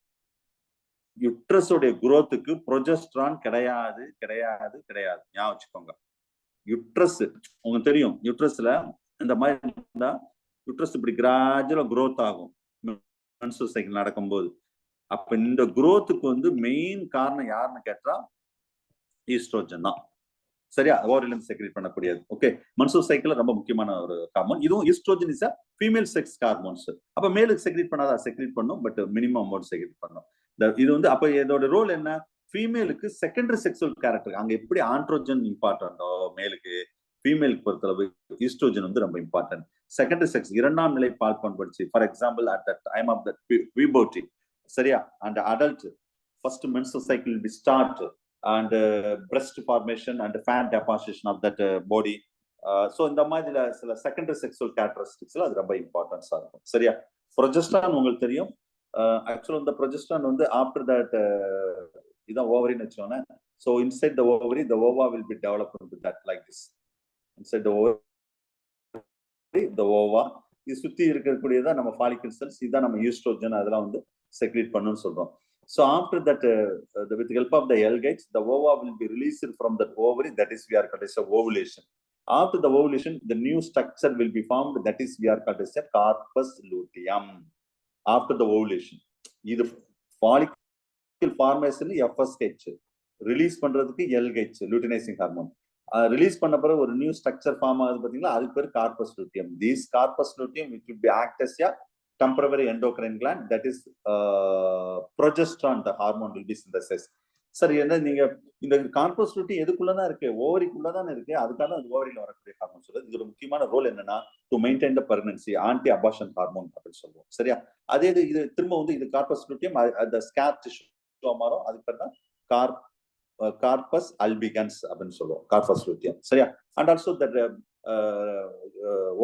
யுட்ரஸோடைய குரோத்துக்கு ப்ரொஜெஸ்ட்ரான் கிடையாது கிடையாது கிடையாது, ஞாபகம் வச்சுக்கோங்க. யுட்ரஸ் உங்களுக்கு தெரியும், யுட்ரஸ்ல இந்த மாதிரி இருந்தா யுட்ரஸ் இப்படி கிராஜுவலா குரோத் ஆகும் மென்ஸ்ட்ரல் சைக்கிள் நடக்கும்போது. அப்ப இந்த குரோத்துக்கு வந்து மெயின் காரணம் யாருன்னு கேட்டா ஈஸ்ட்ரோஜன் தான். சரியா? ஓவரில இருந்து செக்ரேட் பண்ணக்கூடியது. ஓகே, மென்ஸ்ட்ரல் சைக்கிள்ல ரொம்ப முக்கியமான ஒரு ஹார்மோன். இதுவும் oestrogen is female sex hormones. அப்ப மேலுக்கு செக்ரேட் பண்ணாதா, செக்ரேட் பண்ணும், பட் மினிமம் அமௌண்ட் செக்ரேட் பண்ணும். இது வந்து அப்ப இதோட ரோல் என்ன, ஃபீமேலுக்கு செகண்டரி செக்சுவல் கேரக்டர். அங்க எப்படி ஆண்ட்ரோஜன் இம்பார்ட்டன்டோ மேலுக்கு, ஃபீமேலுக்கு பொறுத்தளவு ஈஸ்ட்ரோஜன் வந்து ரொம்ப இம்பார்ட்டன்ட். செகண்டரி செக்ஸ் இரண்டாம் நிலை பால் பண்படுச்சு. For example at the time of the puberty. சரியா? And adult first menstrual cycle will be start and breast formation and fat deposition of that body. So இந்த மாதிரி சில செகண்டரி செக்சுவல் கேரக்டரிஸ்டிக்ஸ்ல அது ரொம்ப இம்பார்ட்டன்ஸா இருக்கும். சரியா? ப்ரொஜெஸ்ட்ரான் உங்களுக்கு தெரியும். ஆக்சுவலா இந்த ப்ரொஜெஸ்ட்ரான் வந்து ஆஃப்டர் தட் இதான் ஓவரின்னு வச்சோன்னே. So inside the ovary the ova will be developed with that like this. Inside the ovary the ova இது சுத்தி இருக்கக்கூடியதான் நம்ம ஃபாலிக்கல் செல்ஸ். இதுதான் நம்ம ஈஸ்ட்ரோஜன் அதெல்லாம் வந்து செக்ரேட் பண்ணணும்னு சொல்றோம். So after that, with the help of the L gates, the ova will be released from that ovary. That is we are called as a ovulation. After the ovulation, the new structure will be formed. That is we are called as a corpus luteum. After the ovulation, இது follicle formation FSH, release பண்றதுக்கு L gates, luteinizing hormone. Release பண்ண பிறகு ஒரு நியூ ஸ்ட்ரக்சர் ஃபார்ம் ஆகுது பாத்தீங்களா, அதுக்கு பேர் corpus luteum. This corpus luteum which will be act as a temporary endocrine gland, that is progesterone, the hormone will be synthesized. சரி, என்ன நீங்க இந்த கார்பஸ் லூட்டியம் எதுக்குள்ளதான் இருக்கு, ஓவரிக்குள்ளதான் இருக்கு. அதுக்காக அது ஓவரியில வரக்கூடிய ஹார்மோன் சொல்றது. இதோட முக்கியமான ரோல் என்னன்னா to maintain the pregnancy, anti abortion hormone அப்படின்னு சொல்லுவோம். சரியா? அதே இது திரும்ப வந்து இது கார்பஸ் லூட்டியம் அந்த ஸ்கேர் டிஷ்யூ மாறும். அதுக்கு பேர் தான் கார்பஸ் அல்பிகன்ஸ் அப்படின்னு சொல்லுவோம், கார்பஸ் லூட்டியம். சரியா? And also that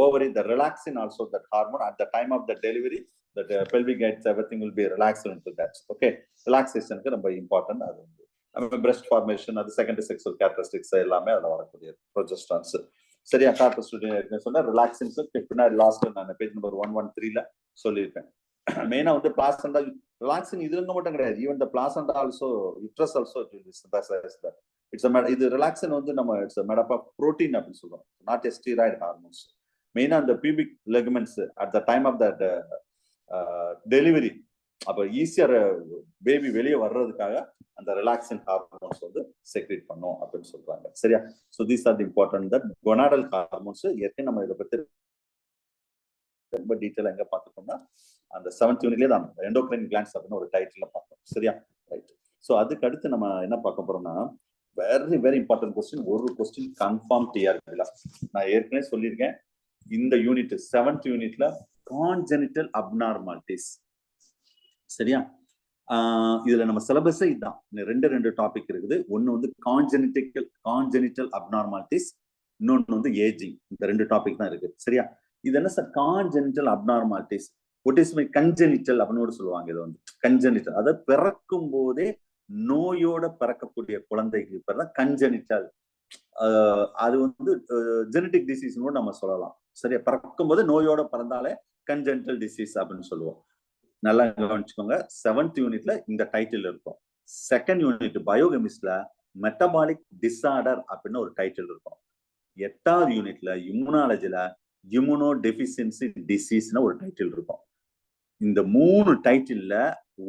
ovary, the relaxin also, that hormone at the time of the delivery, that pelvic gates everything will be relaxed into that. Okay, relaxation is ரொம்ப important. அது வந்து breast formation, அது secondary sexual characteristics எல்லாமே அதுல வரக்கூடிய ப்ரொஜெஸ்ட்ரான்ஸ். சரியா? கார்பஸ் லூட்டியம் சொன்னா ரிலாக்சின்ஸ் பின்னாடி லாஸ்ட் நான் பேஜ் நம்பர் 113ல சொல்லியிருப்பேன். மெயினா வந்து பிளாசண்டா ரிலாக்சின் இதுல மட்டும் கிடையாது, even the placenta also uterus also இது ரிலாக்சின் வந்து நம்ம it's made up of protein அப்படின்னு சொல்றோம், நாட் ஸ்டீராய்டு ஹார்மோன்ஸ். மெயினா அந்த pubic ligaments at the time of that delivery, அப்ப ஈஸியா பேபி வெளியே வர்றதுக்காக அந்த ரிலாக்ஸிங் ஹார்மோன்ஸ் வந்து செக்ரேட் பண்ணும் அப்படின்னு சொல்றாங்க. சரியா? So these are the important that gonadal hormones. ஏற்கனவே நம்ம இதை பத்தி ரொம்ப டீட்டெயிலா எங்க பார்த்துட்டோம்னா அந்த 7th யூனிட்லயே தான் எண்டோக்ரைன் கிளாண்ட்ஸ் அப்படின்னு ஒரு டைட்டில் பார்த்தோம். சரியா? ரைட். ஸோ அதுக்கு அடுத்து நம்ம என்ன பார்க்க போறோம்னா வெரி வெரி இம்பார்ட்டன்ட் கொஸ்டின். ஒரு கொஸ்டின் கன்ஃபார்ம் டிஆர்பில நான் ஏற்கனவே சொல்லியிருக்கேன். இந்த யூனிட் 7th யூனிட்ல கான்ஜெனிட்டல் அப்நார்மாலிட்டிஸ். சரியா? இதுல நம்ம சிலபஸே இதுதான். ரெண்டு டாபிக் இருக்குது. ஒன்னு வந்து கான்ஜெனிட்டல் அப்நார்மாலிட்டிஸ், இன்னொன்னு வந்து ஏஜிங். இந்த 2 டாபிக் தான் இருக்கு. சரியா? இது என்ன sir congenital abnormalities? What is my congenital அப்படின்னு சொல்லுவாங்க. இது வந்து கன்ஜெனிட்டல், அதாவது பிறக்கும் போதே நோயோட பிறக்கக்கூடிய குழந்தைக்கு பேர் தான் கன்ஜெனிட்டல். அது வந்து ஜெனட்டிக் டிசீஸ் கூட நம்ம சொல்லலாம். சரியா? பிறக்கும் போது நோயோட பிறந்தாலே கன்ஜெனிட்டல் டிசீஸ் அப்படின்னு சொல்லுவோம். நல்லா கவனிச்சுக்கோங்க. 7th யூனிட்ல இந்த டைட்டில் இருக்கும். 2nd யூனிட் பயோகெமிஸ்ட்ல மெட்டபாலிக் டிஸார்டர் அப்படின்னு ஒரு டைட்டில் இருக்கும். 8வது யூனிட்ல இம்யூனாலஜில இம்யூனோ டெஃபிஷியன்சி டிசீஸ்னு ஒரு டைட்டில் இருக்கும். இந்த 3 டைட்டில்ல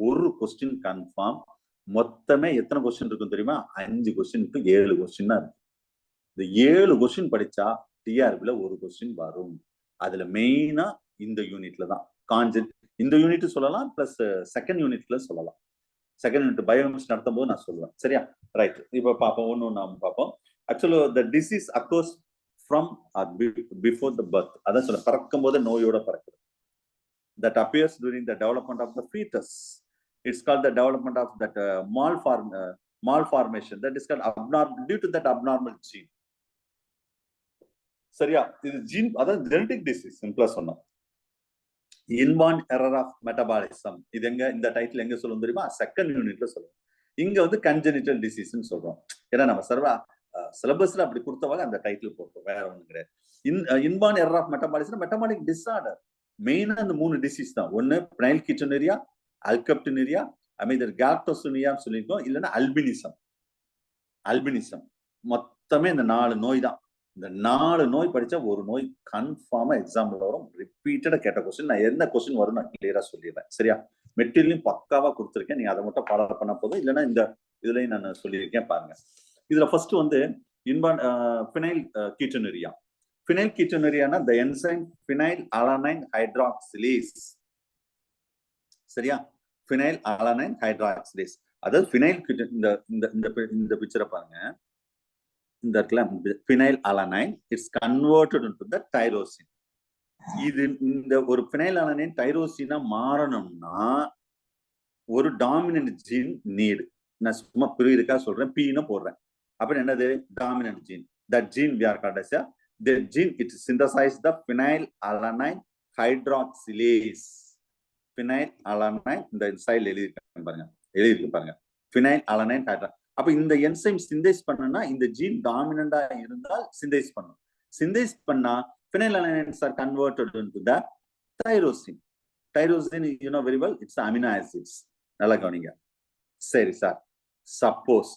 ஒரு கொஸ்டின் கன்ஃபார்ம். மொத்தமே எத்தனை கொஸ்டின் இருக்கும் தெரியுமா? 5 கொஸ்டினுக்கு 7 கொஸ்டின் தான் இருக்கு. இந்த 7 கொஸ்டின் படிச்சா டிஆர்பில ஒரு கொஸ்டின் வரும். அதுல மெயினா இந்த யூனிட்ல தான் இந்த யூனிட் சொல்லலாம், பிளஸ் 2nd யூனிட்ல சொல்லலாம். 2nd யூனிட் பயோகெமிஸ்ட்ரி நடத்தும் போது நான் சொல்லுவேன். சரியா? ரைட். இப்ப பார்ப்போம், ஒன்னு நாம பார்ப்போம். Actually the disease occurs from or before the birth. அதான் சொல்ல பிறக்கும் போது நோயோட பிறக்குது. That appears during the development of the fetus. It's called the development of that malformation. That is called due to that abnormal gene. சரியா? இது ஜீன், அதாவது ஜெனடிக் டிசீஸ் சிம்பிளா சொன்னோம். Inborn error of metabolism. இது எங்க இந்த டைட்டில் எங்க சொல்லும் தெரியுமா? 2nd யூனிட்ல சொல்லுவோம். இங்க வந்து கன்ஜெனிட்டல் டிசீஸ்ன்னு சொல்றோம். ஏன்னா நம்ம சிலபஸ்ல அப்படி கொடுத்தவாங்க அந்த டைட்டில் போட்டோம், வேற ஒண்ணு கிடையாது. Inborn error of metabolism, metabolic disorder. மெயினா அந்த 3 டிசீஸ் தான். ஒன்னு பினைல்கீட்டோனூரியா, அல்கப்டனூரியா, அமைதர் கேல்டோசோனியா சொல்லியிருக்கோம், இல்லைன்னா அல்பினிசம். மொத்தமே இந்த 4 நோய் தான். இந்த 4 நோய் படிச்சா ஒரு நோய் கன்ஃபார்மா எக்ஸாம்பிள் வரும். ரிப்பீட்டடா கேட்ட கொஸ்டின். நான் என்ன கொஸ்டின் வரும் நான் கிளியரா சொல்லிடுறேன். சரியா? மெட்டீரியலையும் பக்காவா கொடுத்துருக்கேன். நீங்க அதை மட்டும் ஃபாலோ பண்ண போதும். இல்லைன்னா இந்த இதுலயும் நான் சொல்லியிருக்கேன் பாருங்க. இதுல ஃபர்ஸ்ட் வந்து penile கீட்டோனூரியா. Phenyl ketonuria the enzyme phenylalanine hydroxylase. சரியா? phenylalanine hydroxylase. அதாவது phenyl இந்த பிக்சரை பாருங்க. இந்த இடத்துல phenylalanine it's converted into the tyrosine. இது இந்த ஒரு phenylalanine tyrosine மாறணும்னா ஒரு டாமினன்ட் ஜீன் நீடு. நான் சும்மா புரியுதுக்கா சொல்றேன், பீன்னு போடுறேன். அப்புறம் என்னது? Dominant gene. That gene we are called as the gene it synthesizes the phenylalanine hydroxylase. Phenylalanine இந்த சைடுல எழுதிருக்கு பாருங்க. phenylalanine hydroxylase. அப்ப இந்த என்சைம் சிந்தேஸ் பண்ணனா இந்த ஜீன் டாமினண்டா இருந்தால் சிந்தேஸ் பண்ணும். சிந்தேஸ் பண்ணா phenylalanines are converted into the tyrosine. Tyrosine you know very well, it's amino acids. நல்லா கவனிங்க. சரி சார், suppose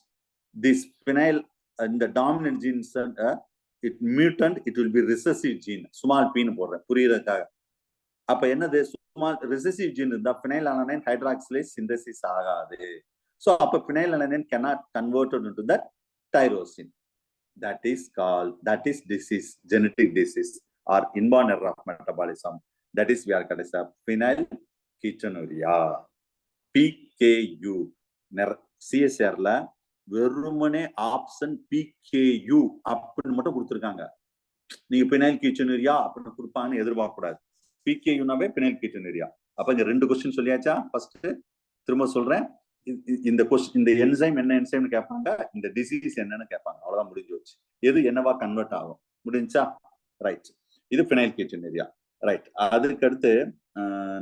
this phenyl இந்த dominant jeans it mutant, it will be recessive gene. small p னு போடுறேன் புரியறதுக்காக. அப்ப என்னது? small recessive gene இருந்தா phenylalanine hydroxylase synthesis ஆகாது. So அப்ப phenylalanine cannot converted into that tyrosine. That is disease, genetic disease or inborn error of metabolism. That is we are called as phenylketonuria. PKU. CSR ல வெறுமனே ஆப்ஷன் PKU அப்படின்னு மட்டும் கொடுத்துருக்காங்க. நீங்க phenylketonuria அப்படின்னு கொடுப்பாங்கன்னு எதிர்பார்க்க கூடாது. PKUனாவே phenylketonuria. அப்ப இங்க 2 கொஸ்டின் சொல்லியாச்சா? ஃபர்ஸ்ட் திரும்ப சொல்றேன். இந்த கொஸ்டின், இந்த என்சைம் என்ன என்சைம்னு கேட்பாங்க, இந்த டிசீஸ் என்னன்னு கேட்பாங்க. அவ்வளவுதான், முடிஞ்சு வச்சு. எது என்னவா கன்வெர்ட் ஆகும், முடிஞ்சா? ரைட். இது phenylketonuria. ரைட். அதுக்கு அடுத்து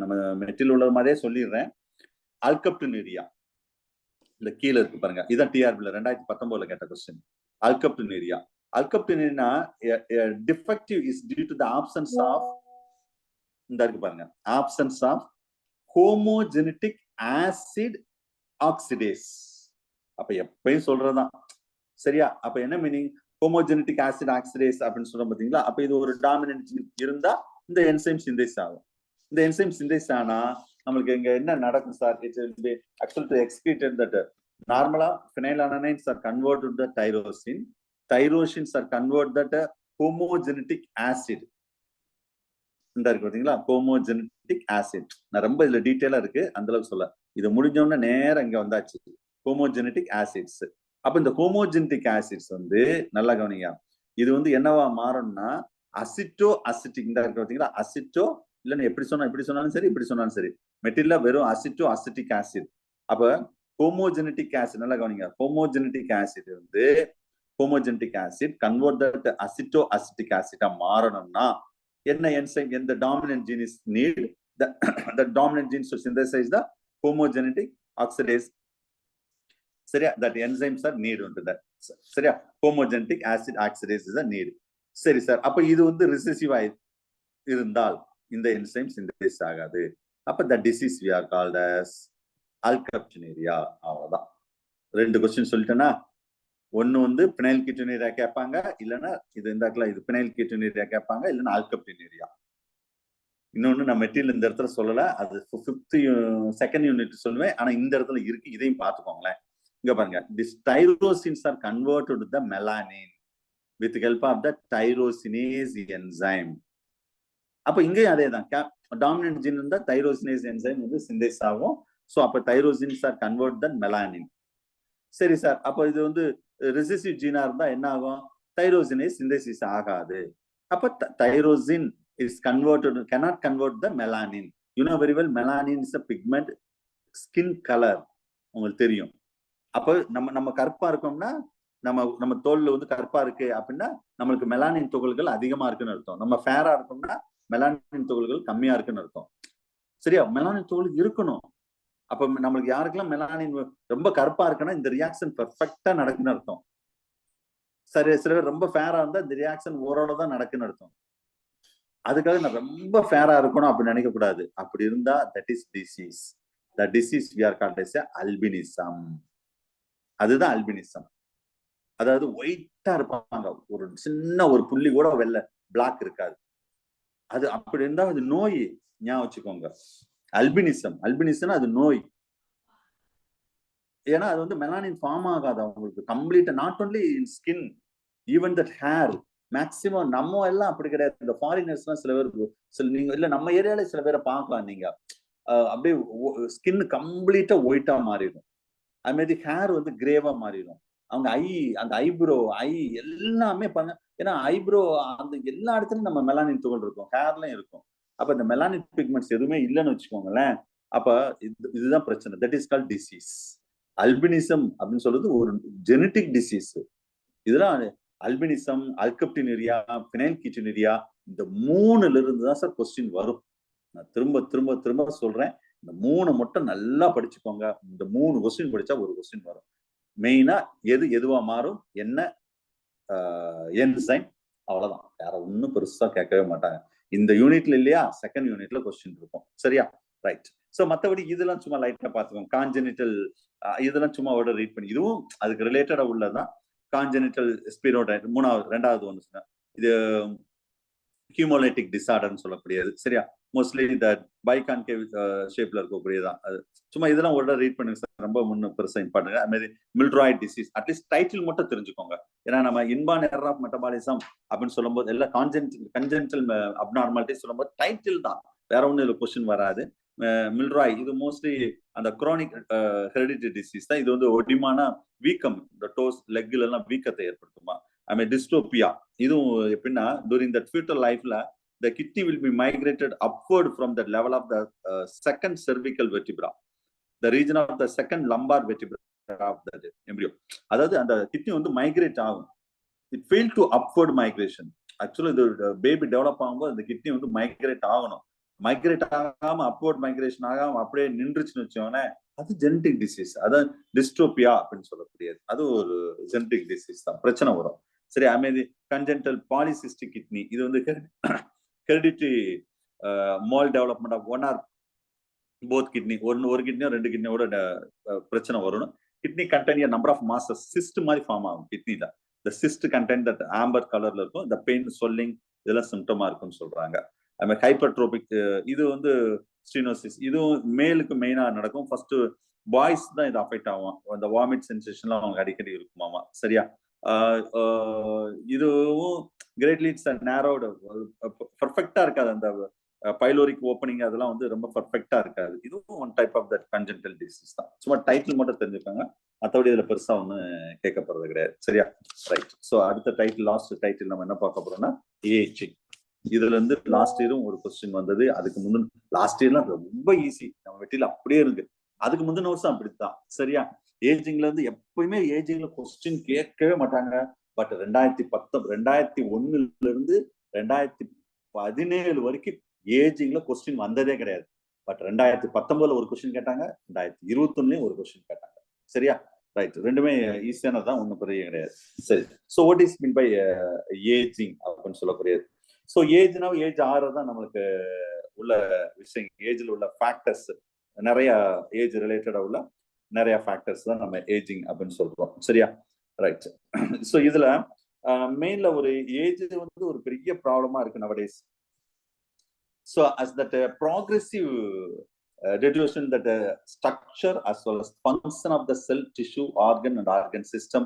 நம்ம மெட்டில் உள்ள மாதிரியே சொல்லிடுறேன். அல்கப்டனூரியா. இந்த கீழே இருக்கு பாருங்க. இதான் டிஆர்பில 2019ல கேட்ட question. Alkaptonuria. Alkaptonuria defective is due to the absence of, இந்த இருக்கு பாருங்க, absence of homogentisic acid oxidase. அப்ப எப்பயும் சொல்றதுதான். சரியா? அப்ப என்ன மீனிங்? ஹோமோஜெனடிக் ஆசிட் ஆக்சிடேஸ் அப்படின்னு சொல்றோம் பாத்தீங்களா? அப்ப இது ஒரு டாமினன்ட் ஜீன் இருந்தா இந்த என்சைம் சிந்தேஸ் ஆகும். இந்த என்சைம் சிந்தேஸ் ஆனா நம்மளுக்கு இங்க என்ன நடக்கும் sir? It will B actual to excreted that நார்மலா phenylalanines are converted to tyrosine. Tyrosines are converted that homogenetic acid. இந்த இருக்கு பாத்தீங்களா? ஹோமோஜெனடிக் ஆசிட். நான் ரொம்ப இதுல டீட்டெயிலா இருக்கு, அந்த அளவுக்கு சொல்ல. இது முடிஞ்சோடனே நேரம் இங்க வந்தாச்சு. ஹோமோஜெனடிக் ஆசிட்ஸ். அப்ப இந்த ஹோமோஜெனடிக் ஆசிட்ஸ் வந்து நல்லா கவனிங்க. இது வந்து என்னவா மாறும்னா அசிட்டோ அசிட்டிக். இந்த இருக்கு பாத்தீங்களா? அசிட்டோ இல்லைன்னு எப்படி சொன்னாலும் சரி, இப்படி சொன்னாலும் சரி, மெட்டீரியல்ல வெறும் அசிட்டோ அசிட்டிக் ஆசிட். அப்ப ஹோமோஜெனடிக் ஆசிட் நல்லா கவனிங்க. ஹோமோஜெனடிக் ஆசிட் வந்து homogentisic acid convert that acetoacetic ஆசிட்டா மாறணும்னா என்ன என்சைம், எந்த dominant gene is need, the dominant genes to synthesize the homogenetic oxidase. சரியா? that enzymes are need into that. சரியா? homogenetic acid oxidase is a need. சரி சார், அப்ப இது வந்து ரிசெசிவ் இருந்தால் இந்த என்சைம் சிந்தேஸ் ஆகாது. அப்ப the disease we are called as alkaptonuria. அவ்வளவுதான். 2 கொஸ்டின் சொல்லிட்டேன்னா, ஒன்னு வந்து phenylketonuria கேட்பாங்க, இல்லைன்னா இது இந்த இது phenylketonuria கேட்பாங்க, இல்லைன்னா alkaptonuria. இன்னொன்னு நான் மெட்டீரியல் இந்த இடத்துல சொல்லல, அது 5th செகண்ட் யூனிட் சொல்லுவேன். ஆனா இந்த இடத்துல இருக்கு, இதையும் பார்த்துக்கோங்களேன். இங்க பாருங்க, this tyrosines are converted to the melanin with help of the tyrosinase enzyme. அப்ப இங்கேயும் அதே தான், டாமினன்ட் ஜீன் இருந்தா தைரோசினேஸ் என்சைம் வந்து சிந்தேஸ் ஆகும். சோ அப்ப தைரோசின்ஸ் ஆர் கன்வெர்ட் தன் மெலானின். சரி சார், அப்ப இது வந்து ரிசெசிவ் ஜீனா இருந்தா என்ன ஆகும்? தைரோசினேஸ் சிந்தேசிஸ் ஆகாது. அப்ப tyrosine is converted, cannot convert the melanin. You know very well melanin is a pigment, skin color. உங்களுக்கு தெரியும். அப்ப நம்ம கருப்பா இருக்கோம்னா, நம்ம தோல்ல வந்து கருப்பா இருக்கு அப்படின்னா நம்மளுக்கு மெலானின் துகள்கள் அதிகமா இருக்குன்னு அர்த்தம். நம்ம ஃபேரா இருக்கோம்னா மெலானின் துகள்கள் கம்மியா இருக்குன்னு அர்த்தம். சரியா? மெலானின் துகள் இருக்கணும். அப்ப நம்மளுக்கு யாருக்கெல்லாம் மெலானின் ரொம்ப கருப்பா இருக்குன்னா இந்த ரியாக்ஷன் பெர்ஃபெக்ட்டா நடக்குன்னு அர்த்தம். சரி, சில பேர் ரொம்ப ஃபேரா இருந்தா இந்த ரியாக்ஷன் ஓரளவு தான் நடக்குன்னு அர்த்தம். அதுக்காக நான் ரொம்ப ஃபேரா இருக்கணும் அப்படின்னு நினைக்க கூடாது. அப்படி இருந்தா that is disease. The disease we are called as albinism. அதுதான் அல்பினிசம். அதாவது ஒயிட்டா இருப்பாங்க, ஒரு சின்ன ஒரு புள்ளி கூட வெள்ளை பிளாக் இருக்காது. அது அப்படி இருந்தா அது நோய், ஞாபகம் வச்சுக்கோங்க. அல்பினிசம், அல்பினிசம் அது நோய். ஏன்னா அது வந்து மெலானின் ஃபார்ம் ஆகாது அவங்களுக்கு கம்ப்ளீட்டா. Not only in skin, even that hair. Maximum நம்ம எல்லாம் அப்படி கிடையாது. இந்த ஃபாரினர்ஸ்லாம் சில பேர் நீங்க இல்ல நம்ம ஏரியால சில பேரை பார்க்கலாம். நீங்க அப்படியே ஸ்கின் கம்ப்ளீட்டா ஒயிட்டா மாறிடும். அது மாதிரி ஹேர் வந்து கிரேவா மாறிடும். அவங்க அந்த ஐப்ரோ எல்லாமே பாருங்க. ஏன்னா ஐப்ரோ அந்த எல்லா இடத்துலயும் நம்ம மெலானின் துகள் இருக்கும், ஹேர்லயும் இருக்கும். அப்ப இந்த மெலானின் பிக்மெண்ட்ஸ் எதுவுமே இல்லைன்னு வச்சுக்கோங்களேன். அப்ப இதுதான் பிரச்சனை. That is called disease. Albinism அப்படின்னு சொல்றது ஒரு ஜெனட்டிக் டிசீஸ். இதெல்லாம் அல்பினிசம், அல்கப்டினுரியா, பினைல்கீட்டோனுரியா, இந்த 3ல இருந்து தான் சார் கொஸ்டின் வரும். நான் திரும்ப திரும்ப திரும்ப சொல்றேன், இந்த 3 மட்டும் நல்லா படிச்சுக்கோங்க. இந்த 3 கொஸ்டின் படிச்சா ஒரு கொஸ்டின் வரும். மெயினா எதுவா மாறும், என்ன என்சைம், அவ்வளவுதான். வேற ஒன்னும் பெருசா கேட்கவே மாட்டாங்க. இந்த யூனிட்ல இல்லையா, செகண்ட் யூனிட்ல கொஸ்டின் இருக்கும். சரியா? ரைட். சோ மத்தபடி இதெல்லாம் சும்மா லைட்டா பாத்துக்கோங்க. கான்ஜெனிட்டல் இதெல்லாம் சும்மா ரீட் பண்ணி, இதுவும் அதுக்கு ரிலேட்டடா உள்ளதான். கான்ஜெனிட்டல் ஸ்பிரோடைட் 2வது ஒன்று சொன்னேன். இது ஹியூமோலைட்டிக் டிசார்டர்னு சொல்லக்கூடியது. சரியா? மோஸ்ட்லி இந்த பைகான்கேவ் ஷேப்ல இருக்கக்கூடியதான். அது சும்மா இதெல்லாம் ஒரு ரீட் பண்ணுங்க சார், ரொம்ப பெருசா இம்பார்ட்டன்ட். அது மாதிரி மில்ட்ராய்ட் டிசீஸ் அட்லீஸ்ட் டைட்டில் மட்டும் தெரிஞ்சுக்கோங்க. ஏன்னா நம்ம இன்பார்ன் எரர் ஆஃப் மெட்டபாலிசம் அப்படின்னு சொல்லும்போது எல்லாம் கன்ஜெனிட்டல் அப்நார்மாலிட்டி சொல்லும்போது டைட்டில் தான், வேற ஒன்றும் இதுல கொஸ்டின் வராது. மில்ட்ராய் இது மோஸ்ட்லி அந்த குரோனிக் ஹெரிடிட்டரி டிசீஸ் தான். இது வந்து ஒடிமான வீக்கம், இந்த டோஸ் லெக்ல எல்லாம் வீக்கத்தை ஏற்படுத்துமா. ஐ மீன் டிஸ்டோபியா. இதுவும் எப்படின்னா, டூரிங் தட் ஃபியூட்டர் லைஃப்ல the kidney will be migrated upward from the level of the second cervical vertebra, the region of the second lumbar vertebra of the embryo. அதாவது அந்த கிட்னி வந்து மைக்ரேட் ஆகும். it failed to upward migration. Actually இது பேபி டெவலப் ஆகும்போது அந்த கிட்னி வந்து மைக்ரேட் ஆகணும். மைக்ரேட் ஆகாம அப்வர்ட் மைக்ரேஷன் ஆகாம அப்படியே நின்றுச்சுன்னு வச்சோன்னே அது ஜெனட்டிக் டிசீஸ். அதான் டிஸ்ட்ரோபியா அப்படின்னு சொல்லக்கூடியது. அது ஒரு ஜெனட்டிக் டிசீஸ் தான், பிரச்சனை வரும். சரி, அமைதி கன்ஜென்டல் பாலிசிஸ்டிக் கிட்னி, இது வந்து hereditary maldevelopment of one or both kidney, ஒரு கிட்னியோ 2 கிட்னியோட பிரச்சனை வரணும். Kidney contain number of masses, cyst மாதிரி ஃபார்ம் ஆகும் கிட்னில. the cyst content that amber colorல இருக்கும், the pain swelling இதெல்லாம் சிம்டமா இருக்குன்னு சொல்றாங்க. அது மாதிரி ஹைப்பர்ட்ரோபிக், இது வந்து ஸ்டீனோசிஸ், இதுவும் மேலுக்கு மெயினா நடக்கும். ஃபர்ஸ்ட் பாய்ஸ் தான் இது அஃபெக்ட் ஆகும். அந்த வாமிட் சென்சேஷன்லாம் அவங்க அடிக்கடி இருக்குமாமா. சரியா? இதுவும் கிரேட்லி இட்ஸ் நேரோடு, பர்ஃபெக்டா இருக்காது. அந்த பைலோரிக் ஓப்பனிங் அதெல்லாம் வந்து ரொம்ப பர்ஃபெக்டா இருக்காது. இதுவும் one type of that congenital disease தான். சும்மா டைட்டில் மட்டும் தெரிஞ்சுக்காங்க, மற்றபடி இதுல பெருசா ஒண்ணு கேட்கப்படுறது கிடையாது. சரியா? ரைட். ஸோ அடுத்த டைட்டில், லாஸ்ட் டைட்டில் நம்ம என்ன பார்க்க போறோம்னா ஏஜிங். இதுல இருந்து லாஸ்ட் இயரும் ஒரு கொஸ்டின் வந்தது. அதுக்கு முந்தின லாஸ்ட் இயர்லாம் ரொம்ப ஈஸி, நம்ம வெட்டில அப்படியே இருக்கு. அதுக்கு முந்தின வருஷம் அப்படித்தான். சரியா? ஏஜிங்ல இருந்து எப்பயுமே ஏஜிங்ல கொஸ்டின் கேட்கவே மாட்டாங்க. பட் 2001 இருந்து 2017 வரைக்கும் ஏஜிங்ல கொஸ்டின் வந்ததே கிடையாது. பட் 2019 ஒரு கொஸ்டின் கேட்டாங்க, 2021 ஒரு கொஸ்டின் கேட்டாங்க. சரியா? ரைட். ரெண்டுமே ஈஸியானதான், ஒன்றும் பெரிய கிடையாது. சரி. So what is mean by ageing அப்படின்னு சொல்லக்கூடியது. ஸோ ஏஜ்னா ஏஜ் ஆறதான் நம்மளுக்கு உள்ள விஷயம். ஏஜ்ல உள்ள ஃபேக்டர்ஸ் நிறைய, ஏஜ் ரிலேட்டடா உள்ள நிறைய ஃபேக்டர்ஸ் தான் நம்ம ஏஜிங் அப்படின்னு சொல்றோம். சரியா? ரைட். ஸோ இதுல மெயின்ல ஒரு ஏஜ் வந்து ஒரு பெரிய ப்ராப்ளமா இருக்கு nowadays. So as that progressive deterioration that structure as well as function of the cell, tissue, organ and organ system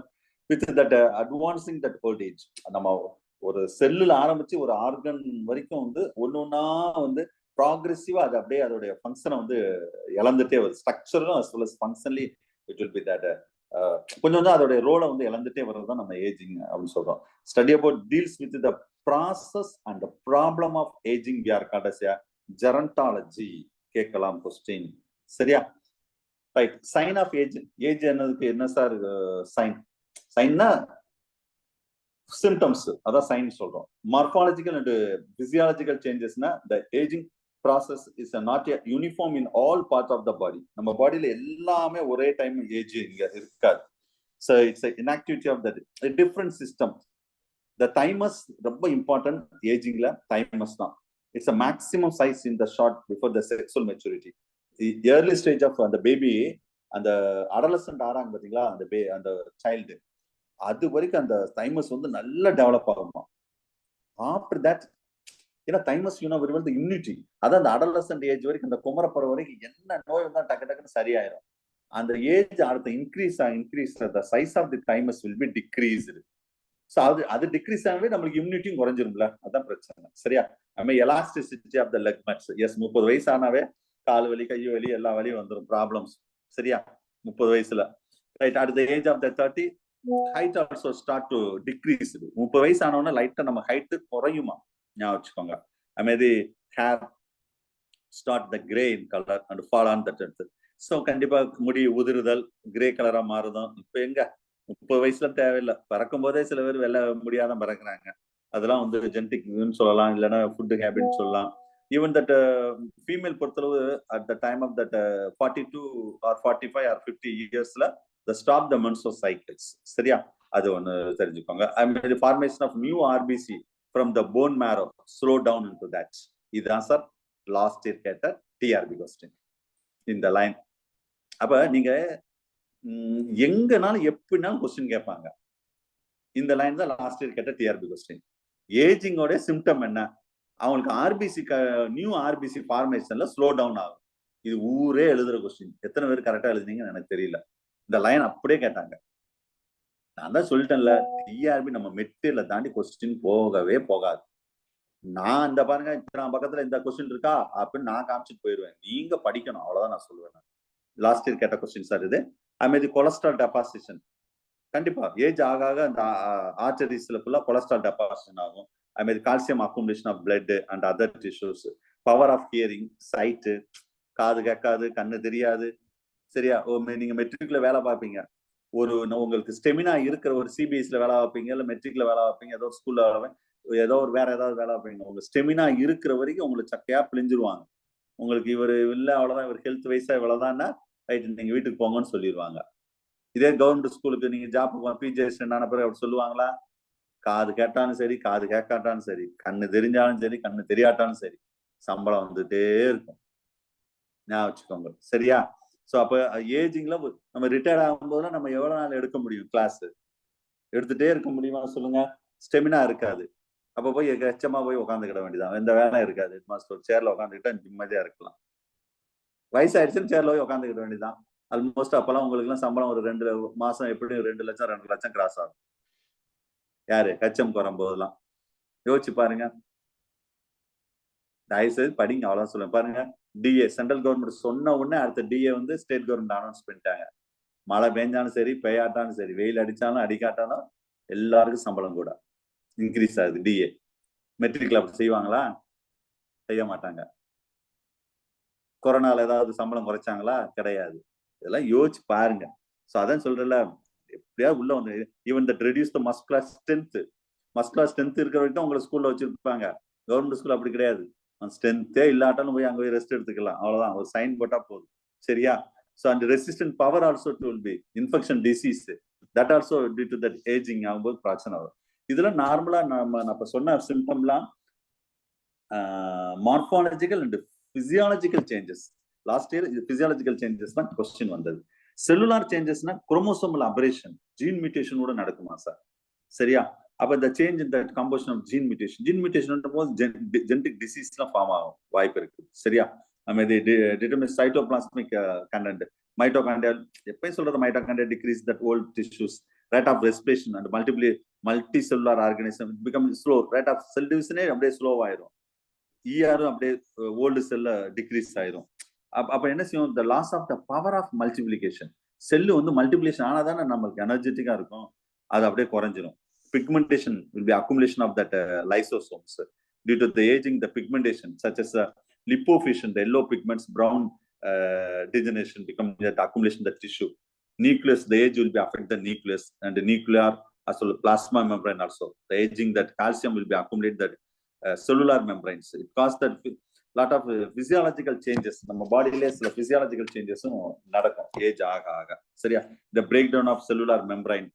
with that advancing that old age. நம்ம ஒரு செல்லுல ஆரம்பிச்சு ஒரு ஆர்கன் வரைக்கும் வந்து ஒன்னொன்னா வந்து ப்ராக்ரெசிவா அது அப்படியே அதோடைய ஃபங்க்ஷனை வந்து இழந்துட்டே வருது. ஸ்ட்ரக்சரும் as well as functionally it will be that கொஞ்சம் கொஞ்சம் அதோடைய ரோலை வந்து இழந்துட்டே வர்றதுதான் நம்ம ஏஜிங் அப்படின்னு சொல்றோம். Study about deals with the process and problem of ageing we are called as gerontology. கேட்கலாம் கொஸ்டின். சரியா? Right. Sign of age. Age என்னதுக்கு என்ன சார் சைன்? சைன்னா சிம்டம்ஸ், அதான் சைன் சொல்றோம். மார்பாலஜிக்கல் அண்ட் பிசியாலஜிக்கல் சேஞ்சஸ்னா the ageing process is not uniform in all part of the body. நம்ம பாடியில எல்லாமே ஒரே டைம் ஏஜ் இங்க இருக்காது. So it's inactivity of that different system. The thymus ரொம்ப இம்பார்ட்டன்ட் ஏஜிங்ல. தைமஸ் தான் it's a maximum size in the short before the sexual maturity. Early stage of அந்த பேபி, அந்த அடலசன்ட் ஆறாங்க பாத்தீங்களா, அந்த சைல்டு, அது வரைக்கும் அந்த தைமஸ் வந்து நல்லா டெவலப் ஆகுமா. ஆஃப்டர் தட், ஏன்னா தைமஸ் வந்து இம்யூனிட்டி, அதான் அந்த அடலசன்ட் ஏஜ் வரைக்கும், அந்த குமரப்பட வரைக்கும் என்ன நோய் வந்தா டக்கு டக்குன்னு சரியாயிரும். அந்த ஏஜ் அடுத்த increase the size of the thymus will be decreased. So அது டிக்ரீஸ் ஆகவே நம்மளுக்கு இம்யூனிட்டியும் குறைஞ்சிரும்ல, அதான் பிரச்சனை. சரியா? நம்ம elasticity of the ligaments. Yes, 30 வயசு ஆனாவே கால் வலி, கை வலி, எல்லா வலியும் வந்துடும், ப்ராப்ளம்ஸ். சரியா? 30 வயசுல. Right. At the age of the 30 height also start to decrease. 30 வயசு ஆனவொன்னா லைட்டா நம்ம ஹைட்டு குறையுமா, ஞாபகம் வச்சுக்கோங்க. அதுமாதிரி hair start the grey in colour and fall on that எடுத்து. ஸோ கண்டிப்பா முடி உதிருதல், கிரே கலரா மாறுதான். இப்ப எங்க 30 வயசுல தேவையில்லை, பிறக்கும் போதே சில பேர் வெள்ள முடியாத பிறக்குறாங்க. அதெல்லாம் வந்து ஜெனடிக்னு சொல்லலாம், இல்லைன்னா ஃபுட் ஹேபிட் சொல்லலாம். ஈவன் தட் ஃபீமேல் பொறுத்தளவு at the time of that 42 or 45 or 50 இயர்ஸ்ல the stop the menstrual cycles. சரியா? அது ஒண்ணு தெரிஞ்சுக்கோங்க. the formation of new RBC from the bone marrow slow down into that. இதுதான் சார் லாஸ்ட் இயர் கேட்ட டிஆர்பி கொஸ்டின் இந்த லைன். அப்ப நீங்க எங்கனாலும் எப்படினாலும் கொஸ்டின் கேட்பாங்க. இந்த லைன் தான் லாஸ்ட் இயர் கேட்ட டிஆர்பி கொஸ்டின். ஏஜிங்கோட சிம்டம் என்ன? அவங்களுக்கு ஆர்பிசி, நியூ ஆர்பிசி ஃபார்மேஷன்ல ஸ்லோ டவுன் ஆகும். இது ஊரே எழுதுற கொஸ்டின். எத்தனை பேர் கரெக்டா எழுதுனீங்கன்னு எனக்கு தெரியல. இந்த லைன் அப்படியே கேட்டாங்க. நான் தான் சொல்லிட்டேன்ல, டிஆர்பி நம்ம மெட்டீரியலை தாண்டி கொஸ்டின் போகவே போகாது. நான் இந்த பாருங்க, நான் பக்கத்துல இந்த கொஸ்டின் இருக்கா அப்படின்னு நான் காமிச்சிட்டு போயிடுவேன். நீங்க படிக்கணும், அவ்வளவுதான் நான் சொல்லுவேன். லாஸ்ட் இயர் கேட்ட கொஸ்டின் சார் இது. அதுமாதிரி கொலஸ்ட்ரால் டெபாசிஷன், கண்டிப்பா ஏஜ் ஆக ஆக அந்த ஆர்டரிஸ்ல ஃபுல்லா கொலஸ்ட்ரால் டெபாசிஷன் ஆகும். அதுமாதிரி calcium accumulation of blood and other tissues, power of hearing, sight, காது கேட்காது, கண்ணு தெரியாது. சரியா? நீங்க மெட்ரிக்ல வேலை பார்ப்பீங்க, ஒரு உங்களுக்கு ஸ்டெமினா இருக்கிற ஒரு சிபிஎஸ்ல வேலை பார்ப்பீங்க, இல்ல மெட்ரிக்ல வேலை பார்ப்பீங்க, ஏதோ ஸ்கூல்ல வேலை, ஏதோ ஒரு வேற ஏதாவது வேலை பார்ப்பீங்க. உங்க ஸ்டெமினா இருக்கிற வரைக்கும் உங்களுக்கு சக்கையா பிழிஞ்சிருவாங்க. உங்களுக்கு இவர் இல்லை அவ்வளவுதான், இவர் ஹெல்த் வைஸா இவ்வளவுதான்னா ரைட், நீங்க வீட்டுக்கு போங்கன்னு சொல்லிடுவாங்க. இதே கவர்மெண்ட் ஸ்கூலுக்கு நீங்க ஜாப்புக்கு பிஜிஎஸ் ஆன பிறகு அப்படி சொல்லுவாங்களா? காது கேட்டாலும் சரி, காது கேட்காட்டாலும் சரி, கண்ணு தெரிஞ்சாலும் சரி, கண்ணு தெரியாட்டாலும் சரி, சம்பளம் வந்துட்டே இருக்கும். ஞாபகம் வச்சுக்கோங்க. சரியா? ஸோ அப்போ ஏஜிங்ல நம்ம ரிட்டையர்ட் ஆகும்போதுலாம் நம்ம எவ்வளவு நாள் எடுக்க முடியும் கிளாஸ்? எடுத்துட்டே இருக்க முடியுமா சொல்லுங்க? ஸ்டெமினா இருக்காது. அப்ப போய் எச்சமா போய் உட்காந்துக்கிட வேண்டியதான். எந்த வேலை இருக்காது. ஹெட் மாஸ்டர் சேர்ல உட்காந்துக்கிட்டா நிம்மதியா இருக்கலாம். வயசாயிடுச்சுன்னு சேர்ல போய் உட்காந்துக்கிட வேண்டியதான். ஆல்மோஸ்ட் அப்பெல்லாம் உங்களுக்கு எல்லாம் சம்பளம் ஒரு 2 மாசம் எப்படியும் 2 லட்சம் 2 லட்சம் கிராஸ் ஆகும். யாரு ஹெச்எம் வரும்போதெல்லாம் யோசிச்சு பாருங்க. தயவுசெய்து படிங்க, அவ்வளவு சொல்லுங்க. பாருங்க, டிஏ சென்ட்ரல் கவர்மெண்ட் சொன்ன உடனே அடுத்த டிஏ வந்து ஸ்டேட் கவர்மெண்ட் அனௌன்ஸ் பண்ணிட்டாங்க. மழை பெஞ்சாலும் சரி, பெய்யாட்டாலும் சரி, வெயில் அடிச்சாலும் அடிக்காட்டாலும் எல்லாருக்கும் சம்பளம் கூட இன்க்ரீஸ் ஆகுது. டிஏ மெட்ரிக்ல அப்படி செய்வாங்களா? செய்ய மாட்டாங்க. கொரோனால ஏதாவது சம்பளம் குறைச்சாங்களா? கிடையாது. இதெல்லாம் யோசிச்சு பாருங்க. சோ அதான் சொல்றேன்ல, எப்படியா உள்ள வந்து even that reduce the muscular strength. Muscular strength இருக்கிற வரைக்கும் உங்களை ஸ்கூல்ல வச்சிருப்பாங்க. கவர்மெண்ட் ஸ்கூல் அப்படி கிடையாது. ஸ்ட்ரென்த்தே இல்லாட்டாலும் போய் அங்க போய் ரெஸ்ட் எடுத்துக்கலாம். அவ்வளவுதான், ஒரு சைன் போட்டா போதும். சரியா? So and resistant power also will be infection disease. That also due to that aging ஆகும்போது பிரச்சனை வரும். இதெல்லாம் நார்மலா நம்ம இப்ப சொன்ன சிம்டம்லாம் morphological and physiological changes. Last year இது பிசியாலஜிக்கல் சேஞ்சஸ் தான் கொஸ்டின் வந்தது. செல்லுலார் சேஞ்சஸ்னா குரோமோசோமல் அபரேஷன், ஜீன் மியூட்டேஷன் கூட நடக்குமா சார்? சரியா? அப்ப இந்த சேஞ்ச் இந்த கம்போசிஷன் ஆஃப் ஜீன் மியூட்டேஷன் போது ஜெனடிக் டிசீஸ்லாம் ஃபார்ம் ஆகும் வாய்ப்பு இருக்கு. சரியா? நம்ம இது டிட்டர்மின் சைட்டோபிளாஸ்மிக் கண்டென்ட், மைட்டோகாண்ட்ரியா எப்பயும் சொல்றது, mitochondria decrease that old tissues, rate of respiration and multicellular organism become slow, rate of cell டிவிஷனே அப்படியே ஸ்லோவாயிரும். ஈஆரும் அப்படியே ஓல்டு செல்ல டிக்ரீஸ் ஆயிரும். அப்ப என்ன செய்யும்? The loss of the power of multiplication. Cell வந்து மல்டிபிளிகேஷன் ஆனாதானே நம்மளுக்கு எனர்ஜெட்டிக்கா இருக்கும். அது அப்படியே குறைஞ்சிரும். Pigmentation will be accumulation of that lysosomes. Due to the aging, the pigmentation such as lipofuscin, the yellow pigments, brown degeneration become that accumulation of the tissue. Nucleus, the age will be affect the nucleus and the nuclear as well as plasma membrane also. The aging, that calcium will be accumulated that cellular membranes. It causes that lot of physiological changes. நம்ம பாடியிலே சில physiological changesம் நடக்கும் ஏஜ் ஆக ஆக. சரியா? The breakdown of cellular membrane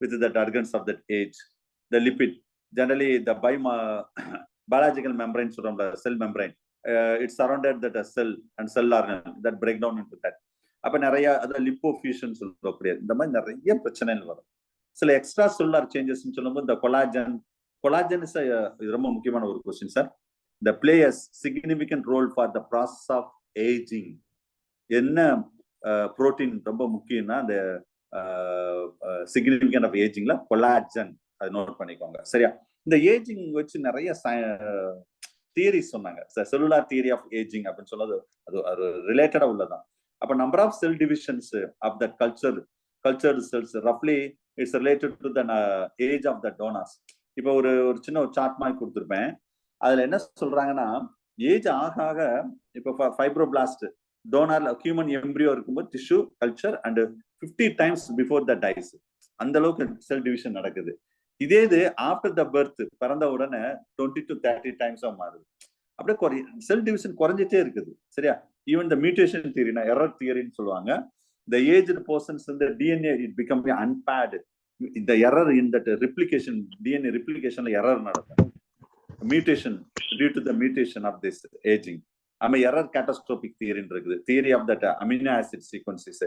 with the organs of that age. The lipid, generally the biological membrane from the cell membrane, it's surrounded that a cell and cell organ that break down into that. அப்ப நிறைய அத லிப்போஃபியூஷன் சொல்றோம். இந்த மாதிரி நிறைய பிரச்சனைகள் வரும். சில எக்ஸ்ட்ரா செல்லுலார் சேஞ்சஸ் சொல்லும்போது இந்த கொலாஜன் இஸ் ரொம்ப முக்கியமான ஒரு question sir. The play a significant role for the process of aging. என்ன புரோட்டீன் ரொம்ப முக்கியம்னா அந்த சிக்னிபிகன்ட் ஆஃப் ஏஜிங்ல கொலாஜன், அதை நோட் பண்ணிக்கோங்க. சரியா? இந்த ஏஜிங் வச்சு நிறைய தியரி சொன்னாங்க. செல்லுலார் தியரி ஆஃப் ஏஜிங் அப்படின்னு சொன்னது அது ரிலேட்டடா உள்ளதான். அப்ப number of cell divisions of that cultured cells ரஃப்லி it's related to the age of the donors. இப்போ ஒரு சின்ன ஒரு சார்ட் மாதிரி கொடுத்துருப்பேன். அதுல என்ன சொல்றாங்கன்னா, ஏஜ் ஆக ஆக இப்போ ஃபைப்ரோபிளாஸ்ட் டோனார்ல ஹியூமன் எம்பிரியோ இருக்கும்போது tissue culture and 50 times before the dies. அந்த அளவுக்கு செல் டிவிஷன் நடக்குது. இதே இது ஆஃப்டர் த பர்த், பிறந்த உடனே 20 to 30 times மாறுது. அப்படியே செல் டிவிஷன் குறைஞ்சிட்டே இருக்குது. சரியா? ஈவன் த மியூட்டேஷன் தியரினா எரர் தியரின்னு சொல்லுவாங்க. The aged persons in the DNA it become unpaired. The error in that replication, DNA replicationல எரர் நடக்கும். Mutation due to the mutation of this aging. ஆமா, எரர் கேட்டாஸ்ட்ரோபிக் தியரின்னு இருக்குது. Theory of that amino acid sequences.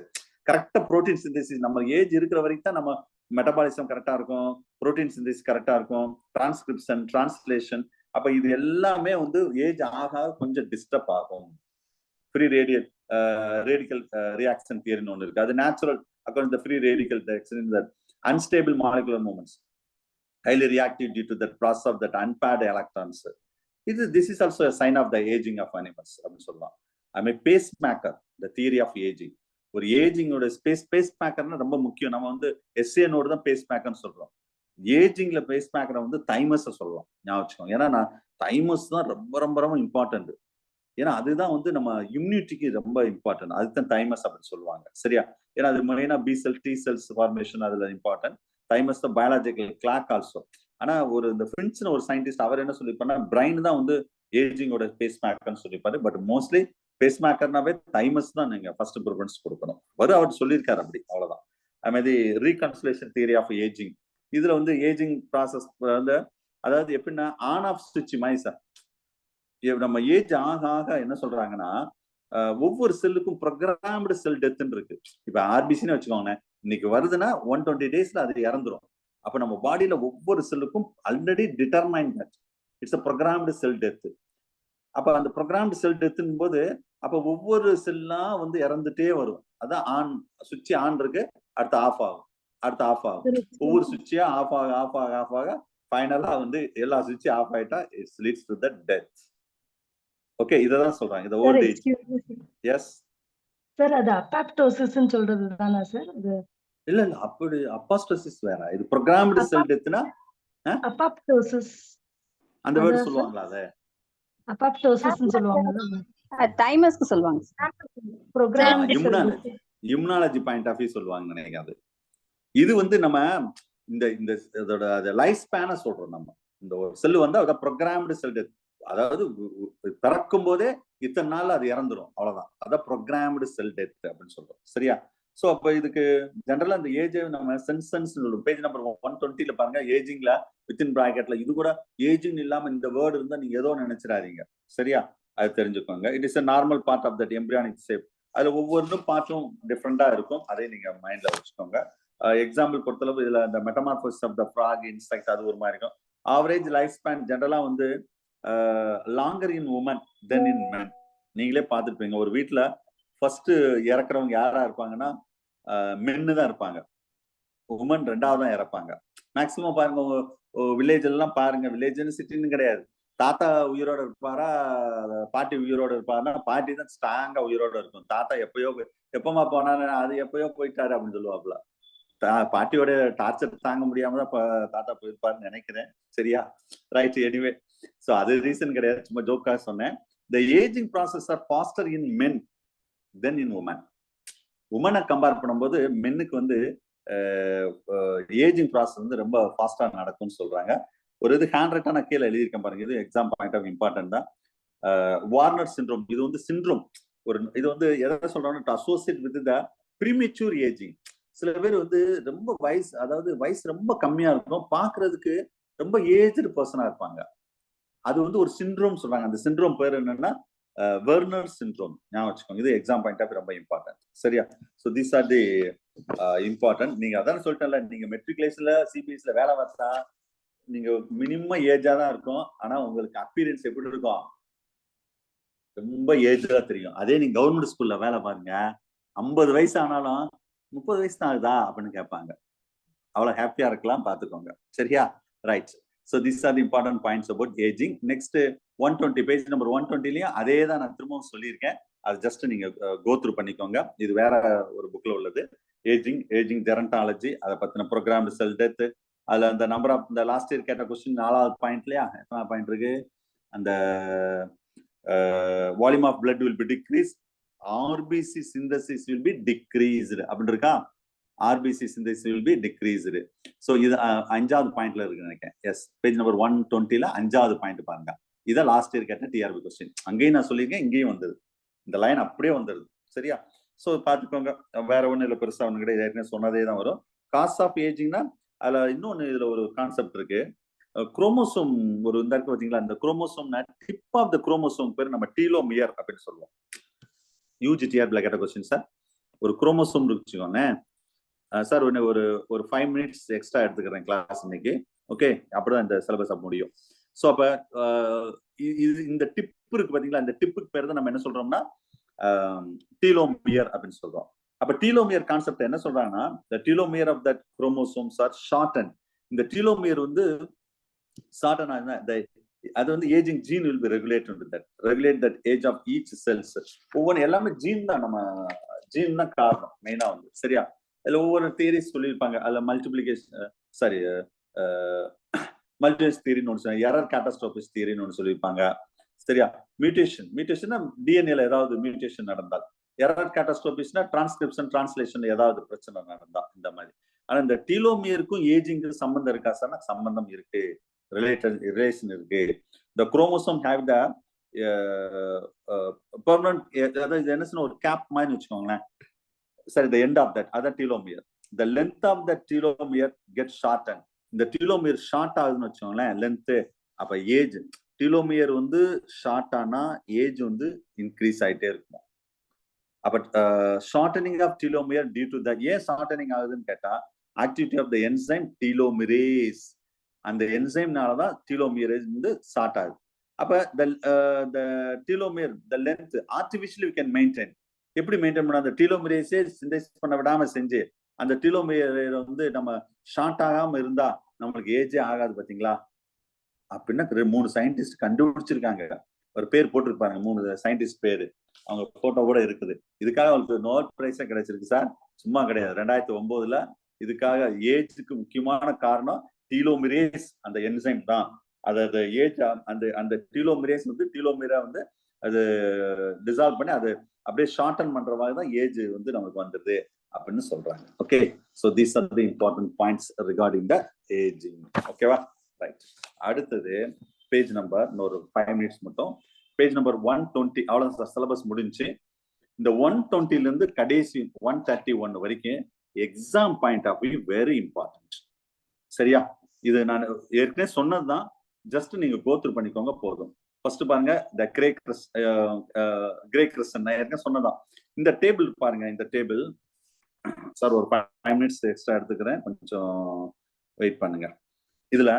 கரெக்டா புரோட்டீன் சிந்தசிஸ் நம்ம ஏஜ் இருக்கிற வரைக்கும் தான் நம்ம மெட்டபாலிசம் கரெக்டா இருக்கும், புரோட்டீன் சிந்தசிஸ் கரெக்டா இருக்கும், டிரான்ஸ்கிரிப்ஷன், டிரான்ஸ்லேஷன். அப்ப இது எல்லாமே வந்து ஏஜ் ஆக கொஞ்சம் டிஸ்டர்ப் ஆகும். ஃப்ரீ ரேடிக்கல் ரியாக்ஷன் தியரின்னு ஒன்று இருக்கு. அது natural according to free radical reaction in the unstable molecular moments, highly reactive due to that process of that unpaired electrons. This is also a sign of the aging of animals. அப்படின்னு சொல்லலாம். I'm a pacemaker, the theory of aging. ஒரு ஏஜிங்கோட பேஸ் மேக்கர்னா ரொம்ப முக்கியம். நம்ம வந்து எஸ்ஏனோட தான் பேஸ் மேக்கர்னு சொல்றோம். ஏஜிங்ல பேஸ் மேக்கரை வந்து தைமஸ் சொல்லலாம். ஞாபகம் வச்சுக்கோங்க. ஏன்னா தைமஸ் தான் ரொம்ப ரொம்ப ரொம்ப இம்பார்ட்டன்ட். ஏன்னா அதுதான் வந்து நம்ம இம்யூனிட்டிக்கு ரொம்ப இம்பார்ட்டன்ட். அதுதான் தைமஸ் அப்படின்னு சொல்லுவாங்க. சரியா? ஏன்னா அது மெயினா பி செல், டி செல்ஸ் ஃபார்மேஷன் அதுல இம்பார்ட்டன்ட். தைமஸ் தான் பயாலஜிக்கல் கிளாக் ஆல்சோ. ஆனா இந்த ஃபின்ச்னு ஒரு சயின்டிஸ்ட் அவர் என்ன சொல்லியிருப்பாருன்னா, பிரைன் தான் வந்து ஏஜிங்கோட பேஸ் மேக்கர்னு சொல்லியிருப்பாரு. பட் மோஸ்ட்லி பேஸ் மேக்கர்னாவே தைமஸ் தான் நீங்க ஃபர்ஸ்ட் ப்ரிஃபரன்ஸ் கொடுக்கணும். அவர் சொல்லியிருக்காரு அப்படி, அவ்வளவுதான். அது மாதிரி ரீகன்சலேஷன் தியரி ஆஃப் ஏஜிங். இதுல வந்து ஏஜிங் ப்ராசஸ் வந்து அதாவது எப்படின்னா ஆன் ஆஃப் ஸ்விட்ச் மாதிரி சார். நம்ம ஏஜ் ஆக ஆக என்ன சொல்றாங்கன்னா, ஒவ்வொரு செல்லுக்கும் ப்ரோக்ராம்டு செல் டெத்ன்னு இருக்கு. இப்ப ஆர்பிசின்னு வச்சுக்கோங்க, இன்னைக்கு வருதுன்னா 120 daysல அது இறந்துரும். அப்ப நம்ம பாடியில ஒவ்வொரு செல்லுக்கும் already determine that it's a programmed cell death. அப்ப அந்த ப்ரோக்ராம்டு செல் டெத்துன்னு போது அப்ப ஒவ்வொரு செல்லாம் வந்து இறந்துட்டே வரும். அதான் ஆன் சுவிட்ச் ஆன் இருக்கு, அடுத்து ஆஃப் ஆகும், அடுத்து ஆஃப் ஆகும். ஒவ்வொரு சுவிட்சியா ஆஃப் ஆக ஆஃப் ஆக ஆஃப் ஆக ஃபைனலா வந்து எல்லா சுவிட்சும் ஆஃப் ஆயிட்டா it's leads to the death. Okay, இததான் சொல்றாங்க இந்த ஓல்ட் ஏஜ். எஸ் சார், அது அப்பாப்டோசிஸ்ன்னு சொல்றது தானா சார்? அது இல்ல அப்படி அப்பாஸ்டோசிஸ் வேற, இது ப்ரோக்ராம்டு செல் டெத்னா அப்பாப்டோசிஸ் அந்த வேர்ட் சொல்லுவாங்களா? அத அப்பாப்டோசிஸ்ன்னு சொல்லுவாங்கல்ல. டைமர்ஸ்க்கு சொல்லுவாங்க. Program immunology point of view சொல்லுவாங்க நினைக்காது. இது வந்து நம்ம இந்த இந்த இதோட லைஃப் ஸ்பேனை சொல்றோம். நம்ம இந்த ஒரு செல் வந்து அத ப்ரோக்ராம்டு செல் டெத், அதாவது பிறக்கும் போதே இத்தனை நாள் அது இறந்துரும், அவ்வளவுதான். அதான் ப்ரோக்ராம்டு செல் டெத் அப்படின்னு சொல்றோம். சரியா? சோ அப்ப இதுக்கு ஜெனரலா இந்த ஏஜ் நம்ம சென்சன்ஸ் பேஜ் நம்பர் 120ல பாருங்க, ஏஜிங்ல வித்தின் பிராக்கெட்ல இது கூட ஏஜிங் இல்லாம இந்த வேர்டு இருந்தா நீங்க ஏதோ நினைச்சிடாதீங்க. சரியா? அது தெரிஞ்சுக்கோங்க. It is a normal part of that embryonic shape. அதுல ஒவ்வொன்றும் பார்ட்டும் டிஃப்ரெண்டா இருக்கும், அதை நீங்க மைண்ட்ல வச்சுக்கோங்க. எக்ஸாம்பிள் பொறுத்தளவு இதுல இந்த மெட்டமார்போசிஸ் ஆஃப் த ஃப்ராக், இன்செக்ட் அது ஒரு மாதிரி இருக்கும். ஆவரேஜ் லைஃப் ஸ்பேன் ஜெனரலா வந்து லாங்கர் இன் உமன் தென் இன் மென். நீங்களே பார்த்துருப்பீங்க, ஒரு வீட்டுல ஃபர்ஸ்ட் இறக்குறவங்க யாரா இருப்பாங்கன்னா மென்னு தான் இருப்பாங்க, உமன் ரெண்டாவது தான் இறப்பாங்க. மேக்சிமம் பாருங்க வில்லேஜ் எல்லாம் பாருங்க, வில்லேஜ்னு சிட்டின்னு கிடையாது, தாத்தா உயிரோட இருப்பாரா பாட்டி உயிரோட இருப்பாருன்னா பாட்டி தான் ஸ்ட்ராங்கா உயிரோட இருக்கும். தாத்தா எப்பமா போனாரு, அது எப்பயோ போயிட்டாரு அப்படின்னு சொல்லுவாப்புல. பாட்டியோட டார்ச்சர் தாங்க முடியாம தான் தாத்தா போயிருப்பாருன்னு நினைக்கிறேன். சரியா? ரைட். எனிவே, சோ அது ரீசன் கிடையாது, சும்மா ஜோக்கா சொன்னேன். The aging process are faster in men than in women. உமனை கம்பேர் பண்ணும்போது மென்னுக்கு வந்து ஏஜிங் ப்ராசஸ் வந்து ரொம்ப ஃபாஸ்டா நடக்கும்னு சொல்றாங்க. ஒரு இது ஹேண்ட் ரைட்டா நான் கீழே எழுதியிருக்கேன் பாருங்க, இது எக்ஸாம் பாயிண்ட் ஆஃப் இம்பார்ட்டன்ட் தான். வார்னர் சிண்ட்ரோம், இது வந்து சிண்ட்ரோம். இது வந்து எதை சொல்றாங்கன்னா associate with the premature ageing. சில பேர் வந்து ரொம்ப வயசு, அதாவது வயசு ரொம்ப கம்மியா இருக்கும், பாக்குறதுக்கு ரொம்ப ஏஜ்டு பர்சனா இருப்பாங்க. அது வந்து ஒரு சிண்ட்ரோம் சொல்றாங்க. அந்த சிண்ட்ரோம் பேர் என்னன்னா வெர்னர் சிண்ட்ரோம். ஞாபகம் வச்சுக்கோங்க, இது எக்ஸாம் பாயிண்ட் ஆஃப் ரொம்ப இம்பார்ட்டன்ட். சரியா? So these are the important. நீங்க அதான் சொல்லிட்டேன்ல, நீங்க மெட்ரிகுலேஷன்ல சிபிஎஸ்ல வேலை பார்த்தா நீங்க மினிமம் ஏஜா தான் இருக்கும், ஆனா உங்களுக்கு அப்பீரியன்ஸ் எப்படி இருக்கும், ரொம்ப ஏஜா தெரியும். அதே நீங்க கவர்மெண்ட் ஸ்கூல்ல வேலை பாருங்க, 50 வயசு ஆனாலும் 30 வயசு தான் ஆகுதா அப்படின்னு கேட்பாங்க. அவ்வளவு ஹாப்பியா இருக்கலாம், பாத்துக்கோங்க. சரியா? Right. So these are the important points about aging. Next 120 page number 120லயும் அதே தான் நான் திரும்பவும் சொல்லியிருக்கேன், அது ஜஸ்ட் நீங்க கோ த்ரூ பண்ணிக்கோங்க. இது வேற ஒரு புக்ல உள்ளது. ஏஜிங் ஜெரண்டாலஜி, அதை பத்தின ப்ரோக்ராம்டு செல் டெத். அதுல அந்த நம்பர் ஆஃப் இந்த லாஸ்ட் இயர் கேட்ட கொஸ்டின் 4வது பாயிண்ட்லயா எத்தனை பாயிண்ட் இருக்கு, அந்த volume of blood will be decrease, RBC synthesis will be decreased அப்படின்னு இருக்கா. RBC synthesis will be decreased. So இது 5வது பாயிண்ட்ல இருக்கு நினைக்கிறேன். எஸ், பேஜ் நம்பர் 120ல 5வது பாயிண்ட் பாருங்க. இதை லாஸ்ட் இயர் கேட்ட டிஆர்பி கொஸ்டின். அங்கேயும் நான் சொல்லியிருக்கேன், இங்கேயும் வந்தது, இந்த லைன் அப்படியே வந்துருது. சரியா? ஸோ பார்த்துக்கோங்க, வேற ஒன்றும் இல்லை, பெருசா ஒன்று கிடையாது, ஏற்கனவே சொன்னதே தான் வரும். காஸ் ஆஃப் ஏஜிங்னா அதுல இன்னொன்னு இதுல ஒரு கான்செப்ட் இருக்கு. குரோமோசோம் ஒரு இந்த இருக்கு பார்த்தீங்களா, இந்த குரோமோசோம்னா டிப் ஆஃப் த குரோமோசோம் பேர் நம்ம டீலோமியர் அப்படின்னு சொல்லுவோம். யூஜிடிஆர்பில கேட்ட கொஸ்டின் சார். ஒரு குரோமோசோம் இருக்குச்சுக்கோங்க சார், ஒரு 5 மினிட்ஸ் எக்ஸ்ட்ரா எடுத்துக்கிறேன் கிளாஸ் இன்னைக்கு. ஓகே, அப்படிதான் இந்த சிலபஸ் அப்ப முடியும். ஸோ அப்ப இந்த டிப் இருக்கு பாத்தீங்களா, இந்த டிப்புக்கு பேர் தான் நம்ம என்ன சொல்றோம்னா டீலோமியர் அப்படின்னு சொல்றோம். அப்ப டீலோமியர் கான்செப்ட் என்ன சொல்றாங்கன்னா, the telomere of that chromosomes are shortened. இந்த டீலோமியர் வந்து ஷார்டன் ஆகுதுன்னா அது வந்து ageing gene will be regulated with that, regulate that age of each cells. ஒவ்வொன்று எல்லாமே ஜீன் தான், நம்ம ஜீன் தான் காரணம் மெயினா வந்து. சரியா? அதுல ஒவ்வொரு தியரிஸ் சொல்லியிருப்பாங்க. அதுல மல்டிபிளஸ் தியரின்னு ஒன்று, எரர் கேட்டாஸ்ட்ரோபிஸ் தியரின்னு ஒன்று சொல்லியிருப்பாங்க. சரியா? மியூட்டேஷன் டிஎன்ஏல ஏதாவது மியூட்டேஷன் நடந்தால், எரர் கேட்டாஸ்ட்ரோபிஸ்னா டிரான்ஸ்கிரிப்ஷன் டிரான்ஸ்லேஷன் ஏதாவது பிரச்சனை நடந்தா இந்த மாதிரி. ஆனா இந்த டீலோமியருக்கும் ஏஜிங்க்கு சம்பந்தம் இருக்கா சார்? சம்பந்தம் இருக்கு, ரிலேஷன் இருக்கு. இந்த குரோமோசோம் ஹேவ் த பெர்மனன்ட், அதாவது என்ன சொன்ன ஒரு கேப் மாதிரி வச்சுக்கோங்களேன். Sorry, the end of that other telomere, the length of the telomere gets shortened. இந்த telomere ஷார்ட் ஆகுதுன்னு வச்சுக்கோங்களேன், லென்த். அப்ப ஏஜ் telomere வந்து ஷார்ட் ஆனா ஏஜ் வந்து இன்க்ரீஸ் ஆயிட்டே இருக்கும். அப்ப shortening of telomere due to the, ஏன் ஷார்டனிங் ஆகுதுன்னு கேட்டா activity of the enzyme telomerase. அந்த என்சைம்னால தான் டீலோமிரேஸ் வந்து ஸ்டார்ட் ஆகுது. அப்ப the telomere, the length artificially we can maintain. எப்படி மெயின்டைன் பண்ண, அந்த டீலோமிரேஸே சிந்தசிஸ் பண்ண விடாம செஞ்சு அந்த டீலோமியர் வந்து நம்ம ஷார்ட் ஆகாம இருந்தா நம்மளுக்கு ஏஜே ஆகாது பாத்தீங்களா அப்படின்னா 3 சயின்டிஸ்ட் கண்டுபிடிச்சிருக்காங்க. ஒரு பேர் போட்டிருப்பாங்க, 3 சயின்டிஸ்ட் பேரு, அவங்க போட்டோ கூட இருக்குது. இதுக்காக அவங்களுக்கு நோபல் பிரைஸே கிடைச்சிருக்கு சார், சும்மா கிடையாது. 2009 இதுக்காக ஏஜுக்கு முக்கியமான காரணம் டீலோமிரேஸ் அந்த என்சைம் தான். அதாவது ஏஜ் அந்த டீலோமிரேஸ் வந்து டீலோமிரா வந்து அது டிசால்வ் பண்ணி அது அப்படியே ஷார்டன் பண்ற மாதிரி தான் ஏஜ் வந்து நமக்கு வந்துடுது அப்படின்னு சொல்றாங்க. Okay, so these are the important points regarding the ageing. ஓகேவா, ரைட். அடுத்தது பேஜ் நம்பர், இன்னொரு 5 மினிட்ஸ் மட்டும். பேஜ் நம்பர் 120, அவ்வளவு சிலபஸ் முடிஞ்சு. இந்த 120ல இருந்து கடைசி 131 வரைக்கும் exam point of view very important. சரியா, இது நான் ஏற்கனவே சொன்னதுதான், ஜஸ்ட் நீங்க கோத்ரூ பண்ணிக்கோங்க போதும். ஃபர்ஸ்ட் பாருங்க, த கிரே கிறிஸ்டன் நான் ஏற்கனவே சொன்னதான். இந்த டேபிள் பாருங்க, இந்த டேபிள் சார் ஒரு 5 மினிட்ஸ் எக்ஸ்ட்ரா எடுத்துக்கிறேன், கொஞ்சம் வெயிட் பண்ணுங்க. இதுல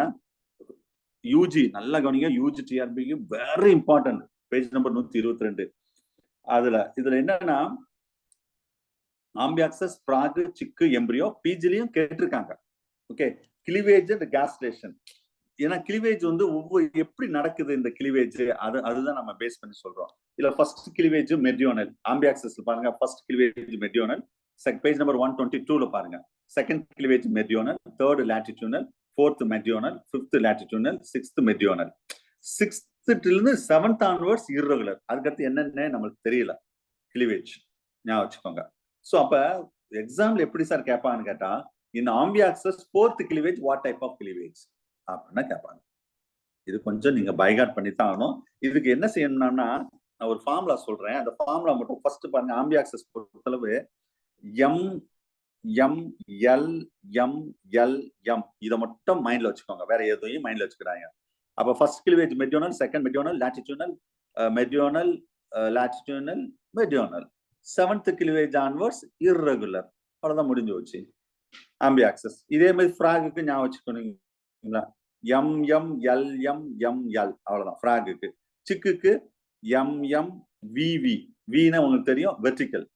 யூஜி நல்லா கவனிங்க, யூஜி டிஆர்பிக்கு வெரி இம்பார்ட்டன்ட். Page number 122. இதுல என்னன்னா ஆம்பியாக்சஸ், பிராக், சிக்கு, எம்பிரியோ, பிஜிலையும் கேட்டிருக்காங்க. Okay, cleavage and gastrulation. ஏன்னா கிளிவேஜ் வந்து எப்படி நடக்குது இந்த கிளிவேஜ், அதுதான் நம்ம பேஸ் பண்ணி சொல்றோம். இதுல ஃபர்ஸ்ட் கிளிவேஜ் மெரிடியோனல், ஆம்பியாக்சஸ்ல பாருங்க, first cleavage meridional. Page number 122ல பாருங்க, second cleavage meridional, third latitudinal, fourth meridional, fifth latitudinal, sixth meridional. 6th இருந்து 7th ஆன்வர்ட்ஸ் இர்ரெகுலர். அதுக்கடுத்து என்னன்னு நம்மளுக்கு தெரியல, கிளிவேஜ் ஞாபகம் வச்சுக்கோங்க. ஸோ அப்ப எக்ஸாம்ல எப்படி சார் கேட்பான்னு கேட்டா, இந்த amphioxus 4th cleavage what type of cleavage அப்படின்னா கேட்பாங்க. இது கொஞ்சம் நீங்க பைகாட் பண்ணி தான் ஆகணும். இதுக்கு என்ன செய்யணும்னா, நான் ஒரு ஃபார்முலா சொல்றேன், அந்த ஃபார்முலா மட்டும் ஃபர்ஸ்ட் பாருங்க. ஆம்பியாக்சஸ் பொறுத்தளவு M M L M L M இதை மட்டும் மைண்ட்ல வச்சுக்கோங்க, வேற எதையும் மைண்ட்ல வச்சுக்கிறாங்க. அப்ப first cleavage meridional, second meridional, latitudinal, meridional, latitudinal, meridional. 7th cleavage onwards irregular. அவ்வளவுதான், முடிஞ்சு வச்சு ஆம்பியாக்சஸ். இதே மாதிரி ஃப்ராகுக்கு ஞாபகம் வச்சுக்கணுங்களா, M M L M M L, அவ்வளவுதான் ஃப்ராகுக்கு. சிக்குக்கு எம் எம் விவி, வினா உங்களுக்கு தெரியும் வெர்டிக்கல்.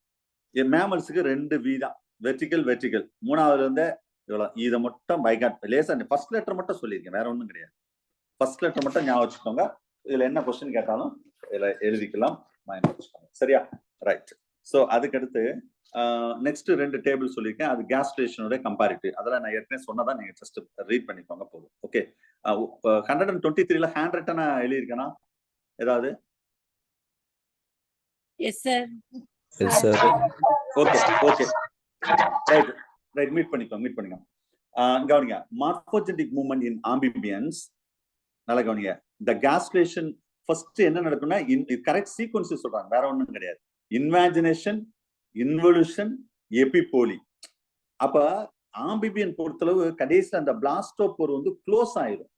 மேமல்ஸுக்கு 2 வி தான், வெர்டிக்கல் வெர்டிக்கல். 3ஆவதுல இருந்து இவ்வளவு. இதை மட்டும் பைகாட் லேசா ஃபர்ஸ்ட் லெட்டர் மட்டும் சொல்லியிருக்கேன், வேற ஒன்றும் கிடையாது. ஃபர்ஸ்ட் லெட்டர் மட்டும் ஞாபகம் வச்சுக்கோங்க. இதுல என்ன கொஸ்டின் கேட்டாலும் இதுல எழுதிக்கலாம், மைண்ட் வச்சுக்கோங்க. சரியா, ரைட். ஸோ அதுக்கடுத்து நெக்ஸ்ட் 2 டேபிள் சொல்லியிருக்கேன், அது கேஸ்ட்ரேஷனோட கம்பேரிட்டிவ். அதெல்லாம் நான் ஏற்கனவே சொன்னதான், நீங்க ஜஸ்ட் ரீட் பண்ணிக்கோங்க போதும். ஓகே, 123ல ஹேண்ட் ரிட்டனா எழுதியிருக்கேனா ஏதாவது? Yes sir. Yes sir. Okay okay, right right, meet பண்ணிக்கோங்க. கவனிங்க, மார்போஜெனிக் மூவ்மெண்ட் இன் ஆம்பிபியன்ஸ். நல்லா கவனிங்க, இந்த கேஸ்ட்ரேஷன் ஃபர்ஸ்ட் என்ன நடக்கும்னா, கரெக்ட் சீக்வன்ஸ் சொல்றாங்க, வேற ஒன்றும் கிடையாது. இன்வாஜினேஷன், இன்வல்யூஷன், எபிபோலி. அப்ப ஆம்பிபியன் பொறுத்தளவு கடைசியில் அந்த பிளாஸ்டோபோர் வந்து க்ளோஸ் ஆயிடும்.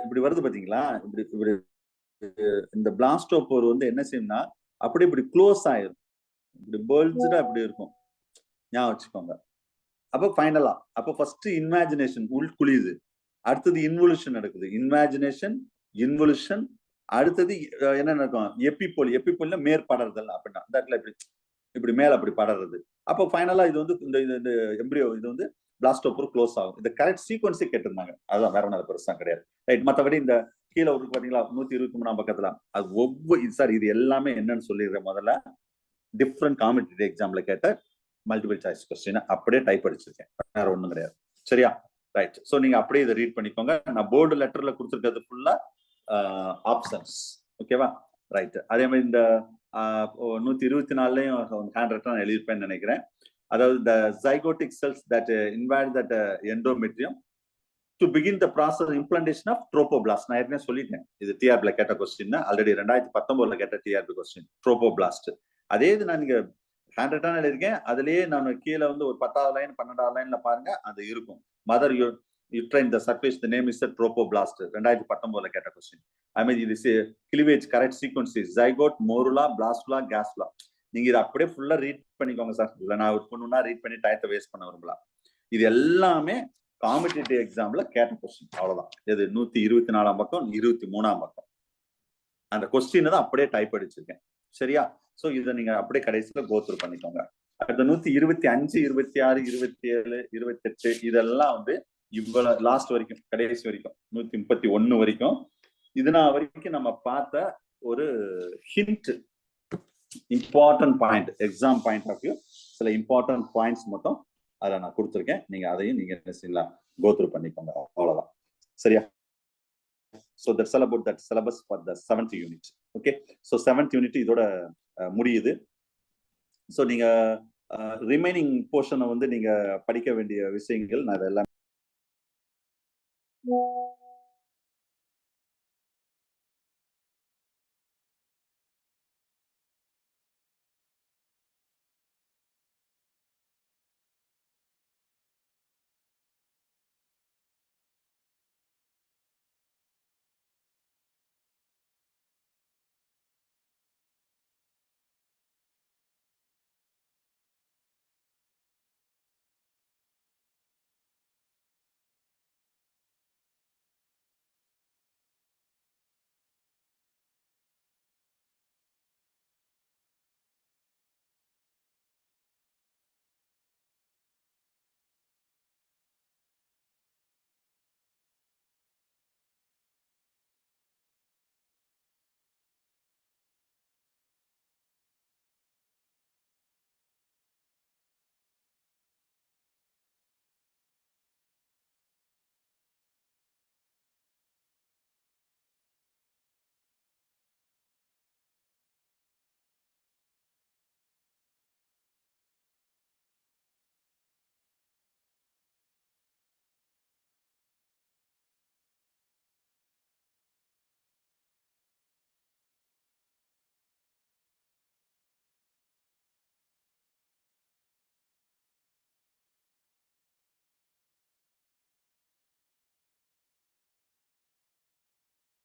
இப்படி வருது பாத்தீங்களா, இப்படி இந்த பிளாஸ்டோபோர் வந்து என்ன செய்யும்னா அப்படி இப்படி க்ளோஸ் ஆயிடும், இப்படி பேர்ல்ஸ்டா இப்படி இருக்கும், ஞாபகம் வச்சுக்கோங்க. அப்ப ஃபைனலா அப்ப ஃபர்ஸ்ட் இன்வாஜினேஷன் உள்குழியுது, அடுத்தது இன்வல்யூஷன் நடக்குது, இன்வாஜினேஷன், இன்வல்யூஷன், அடுத்தது என்ன நடக்கும், எப்பிபோலினா மேற்படர்தல் அப்படின்னா இந்த இடத்துல இப்படி மேல அப்படி படறது. அப்போ ஃபைனலா இது வந்து இந்த எம்பிரியோ இது வந்து பிளாஸ்டோபோர் க்ளோஸ் ஆகும். இந்த கரெக்ட் சீக்வன்ஸே கேட்டிருந்தாங்க, அதுதான், வேற ஒன்றும் பெருசா கிடையாது. ரைட். மற்றபடி இந்த கீழே ஒரு பாத்தீங்களா 123ஆம் பக்கத்துல அது ஒவ்வொரு சார் இது எல்லாமே என்னன்னு சொல்லிடுறேன். முதல்ல டிஃப்ரெண்ட் காம்படிட்டிவ் எக்ஸாம்ல கேட்ட மல்டிபிள் சாய்ஸ் கொஸ்டின் அப்படியே டைப் அடிச்சிருக்கேன், வேற ஒன்றும் கிடையாது. சரியா, ரைட். ஸோ நீங்க அப்படியே இதை ரீட் பண்ணிக்கோங்க. நான் போர்டு லெட்டர்ல கொடுத்துருக்கிறது ஃபுல்லா ஆப்ஷன்ஸ். ஓகேவா, ரைட். அதே மாதிரி இந்த 124லயும் ஹேண்ட் ரைட்டர் எழுதியிருப்பேன்னு நினைக்கிறேன். அதாவது the zygotic cells that invade that endometrium to begin the process of implantation of trophoblast. நான் ஏற்கனவே சொல்லிட்டேன், இது டிஆர்பில கேட்ட கொஸ்டின், ஆல்ரெடி 2019ல கேட்ட டிஆர்பி கொஸ்டின், ட்ரோபோபிளாஸ்ட். அதே இது நான் நீங்க ஹேண்ட் ரைட்டர் எழுதியிருக்கேன், அதுலயே நான் கீழே வந்து ஒரு 10வது லைன் 12வது லைன்ல பாருங்க, அது இருக்கும். Mother uterine the surface, the name is the trophoblast. 2019ல கேட்ட கொஸ்டின். ஐ மீன் இது cleavage correct sequence zygote, morula, blastula, gastrula. நீங்க இதை அப்படியே ஃபுல்லா ரீட் பண்ணிக்கோங்க சார். இல்ல நான் பண்ணணும்னா ரீட் பண்ணி டயத்தை வேஸ்ட் பண்ண விரும்பலாம். இது எல்லாமே காம்படிட்டிவ் எக்ஸாம்ல கேட்ட கொஸ்டின். அவ்வளவுதான். இது 124ஆம் பக்கம் 23ஆம் பக்கம் அந்த கொஸ்டின் தான் அப்படியே டைப் அடிச்சிருக்கேன். சரியா? சோ இதை நீங்க அப்படியே கடைசியில கோத்ரூ பண்ணிக்கோங்க. அடுத்த 125, 26, 27, 28 இதெல்லாம் வந்து இவ்வளவு லாஸ்ட் வரைக்கும் கடைசி வரைக்கும் 131 வரைக்கும் இதுனா வரைக்கும் நம்ம பார்த்த ஒரு hint, important point, exam point of view சில இம்பார்ட்டன்ட் பாயிண்ட்ஸ் மட்டும் அதை நான் கொடுத்துருக்கேன். நீங்க அதையும் நீங்க என்ன செய்யலாம், கோத்ரூ பண்ணிக்கோங்க. அவ்வளவுதான். சரியா? So that's all about that syllabus for the 7th unit. Okay, so 7th unit இதோட முடியுது. So நீங்க ரிமைனிங் போர்ஷனை வந்து நீங்க படிக்க வேண்டிய விஷயங்கள் நான் அதெல்லாம்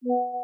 Yeah.